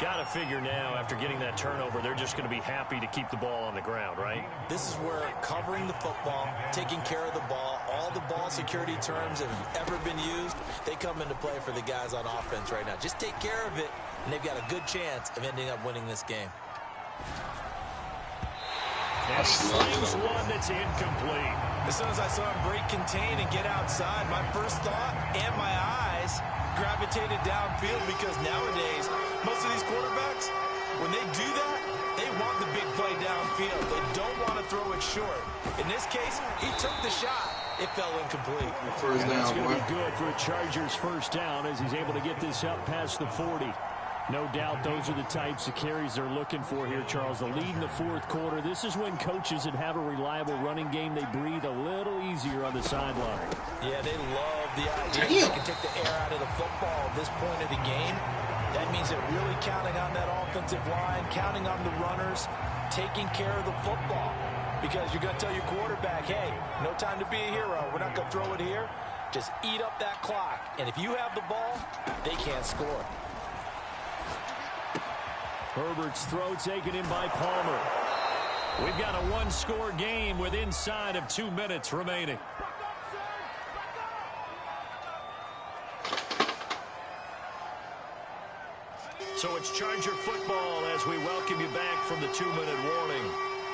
Got to figure now, after getting that turnover, they're just going to be happy to keep the ball on the ground, right? This is where covering the football, taking care of the ball, all the ball security terms that have ever been used, they come into play for the guys on offense right now. Just take care of it, and they've got a good chance of ending up winning this game. And he slings one that's incomplete. As soon as I saw him break contain and get outside, my first thought and my eyes gravitated downfield, because nowadays, most of these quarterbacks, when they do that, they want the big play downfield. They don't want to throw it short. In this case, he took the shot. It fell incomplete. First down, it's going to be good for a Chargers 1st down as he's able to get this up past the 40. No doubt those are the types of carries they're looking for here, Charles. The lead in the 4th quarter. This is when coaches that have a reliable running game, they breathe a little easier on the sideline. Yeah, they love the idea they can take the air out of the football at this point of the game. That means they're really counting on that offensive line, counting on the runners, taking care of the football. Because you're going to tell your quarterback, hey, no time to be a hero. We're not going to throw it here. Just eat up that clock. And if you have the ball, they can't score. Herbert's throw taken in by Palmer. We've got a 1-score game with inside of 2 minutes remaining. So it's Charger football as we welcome you back from the 2-minute warning.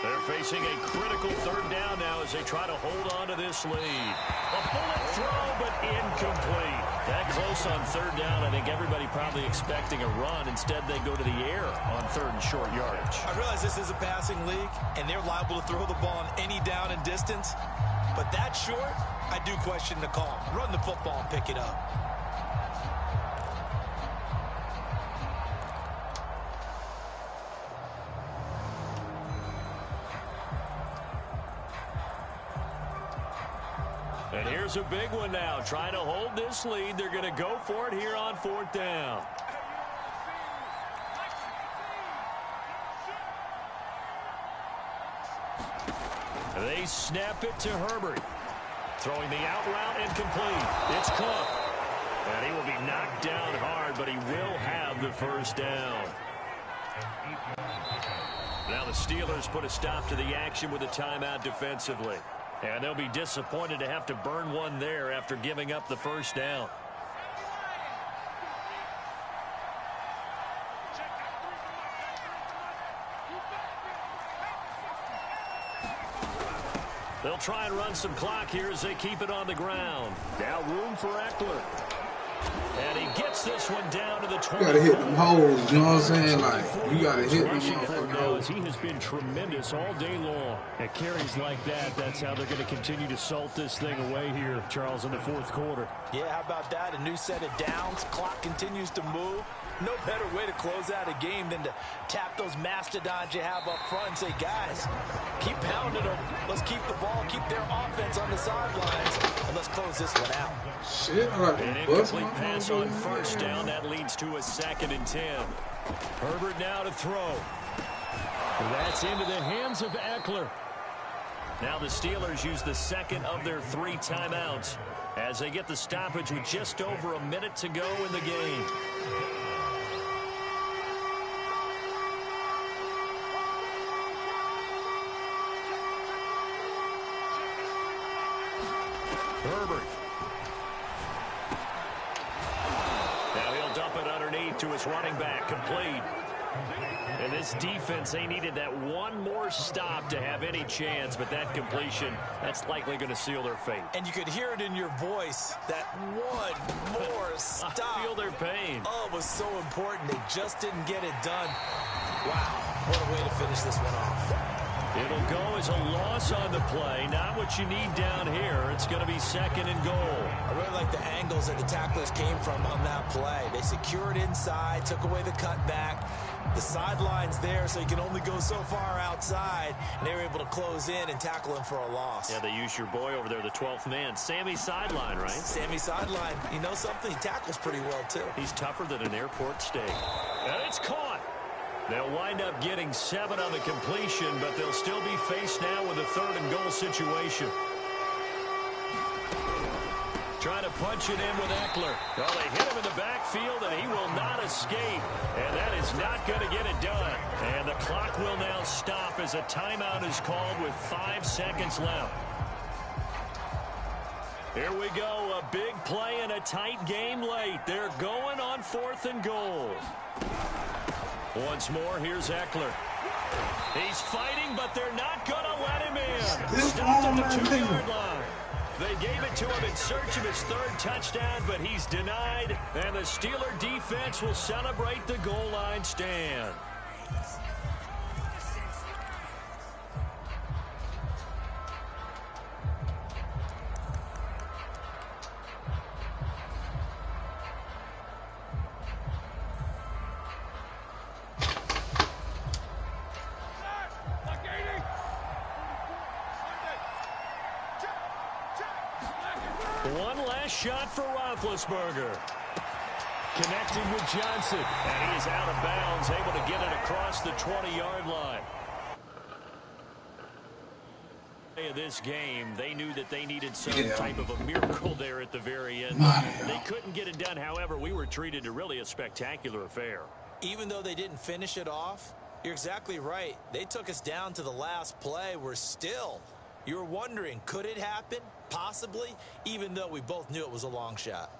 They're facing a critical 3rd down now as as they try to hold on to this lead. A bullet throw, but incomplete. That close on third down. I think everybody probably expecting a run. Instead, they go to the air on third and short yardage. I realize this is a passing league, and they're liable to throw the ball on any down and distance. But that short, I do question the call. Run the football and pick it up. And here's a big one now. Trying to hold this lead. They're going to go for it here on fourth down. They snap it to Herbert. Throwing the out route incomplete. It's caught. And he will be knocked down hard, but he will have the first down. Now the Steelers put a stop to the action with a timeout defensively. And they'll be disappointed to have to burn one there after giving up the first down. They'll try and run some clock here as they keep it on the ground. Now room for Eckler. And he gets this one down to the 20. You gotta hit them holes, you know what I'm saying? Like, you gotta hit them holes. He has been tremendous all day long. At carries like that, that's how they're going to continue to salt this thing away here, Charles, in the fourth quarter. Yeah, how about that? A new set of downs. Clock continues to move. No better way to close out a game than to tap those mastodons you have up front and say, guys, keep pounding them. Let's keep the ball, keep their offense on the sidelines, and let's close this one out. Shit, I like an incomplete pass on first down. That leads to a 2nd and 10. Herbert now to throw. And that's into the hands of Eckler. Now the Steelers use the second of their 3 timeouts as they get the stoppage with just over a minute to go in the game. Herbert. Now he'll dump it underneath to his running back. Complete. And this defense, they needed that one more stop to have any chance, but that completion, that's likely going to seal their fate. And you could hear it in your voice, that one more stop. I feel their pain. Oh, it was so important. They just didn't get it done. Wow, what a way to finish this one off. It'll go as a loss on the play. Not what you need down here. It's going to be 2nd and goal. I really like the angles that the tacklers came from on that play. They secured inside, took away the cutback. The sideline's there, so you can only go so far outside. And they were able to close in and tackle him for a loss. Yeah, they used your boy over there, the 12th man. Sammy Sideline, right? Sammy Sideline. You know something? He tackles pretty well, too. He's tougher than an airport steak. And it's caught. They'll wind up getting 7 on the completion, but they'll still be faced now with a 3rd and goal situation. Trying to punch it in with Eckler. Well, they hit him in the backfield, and he will not escape. And that is not going to get it done. And the clock will now stop as a timeout is called with 5 seconds left. Here we go. A big play and a tight game late. They're going on 4th and goal. Once more, here's Eckler. He's fighting, but they're not going to let him in. Stopped at the 2-yard line. They gave it to him in search of his 3rd touchdown, but he's denied. And the Steeler defense will celebrate the goal line stand. One last shot for Roethlisberger. Connecting with Johnson. And he is out of bounds, able to get it across the 20-yard line. Of this game, they knew that they needed some type of a miracle there at the very end. They couldn't get it done. However, we were treated to really a spectacular affair. Even though they didn't finish it off, you're exactly right. They took us down to the last play. We're still... You were wondering, could it happen? Possibly, even though we both knew it was a long shot.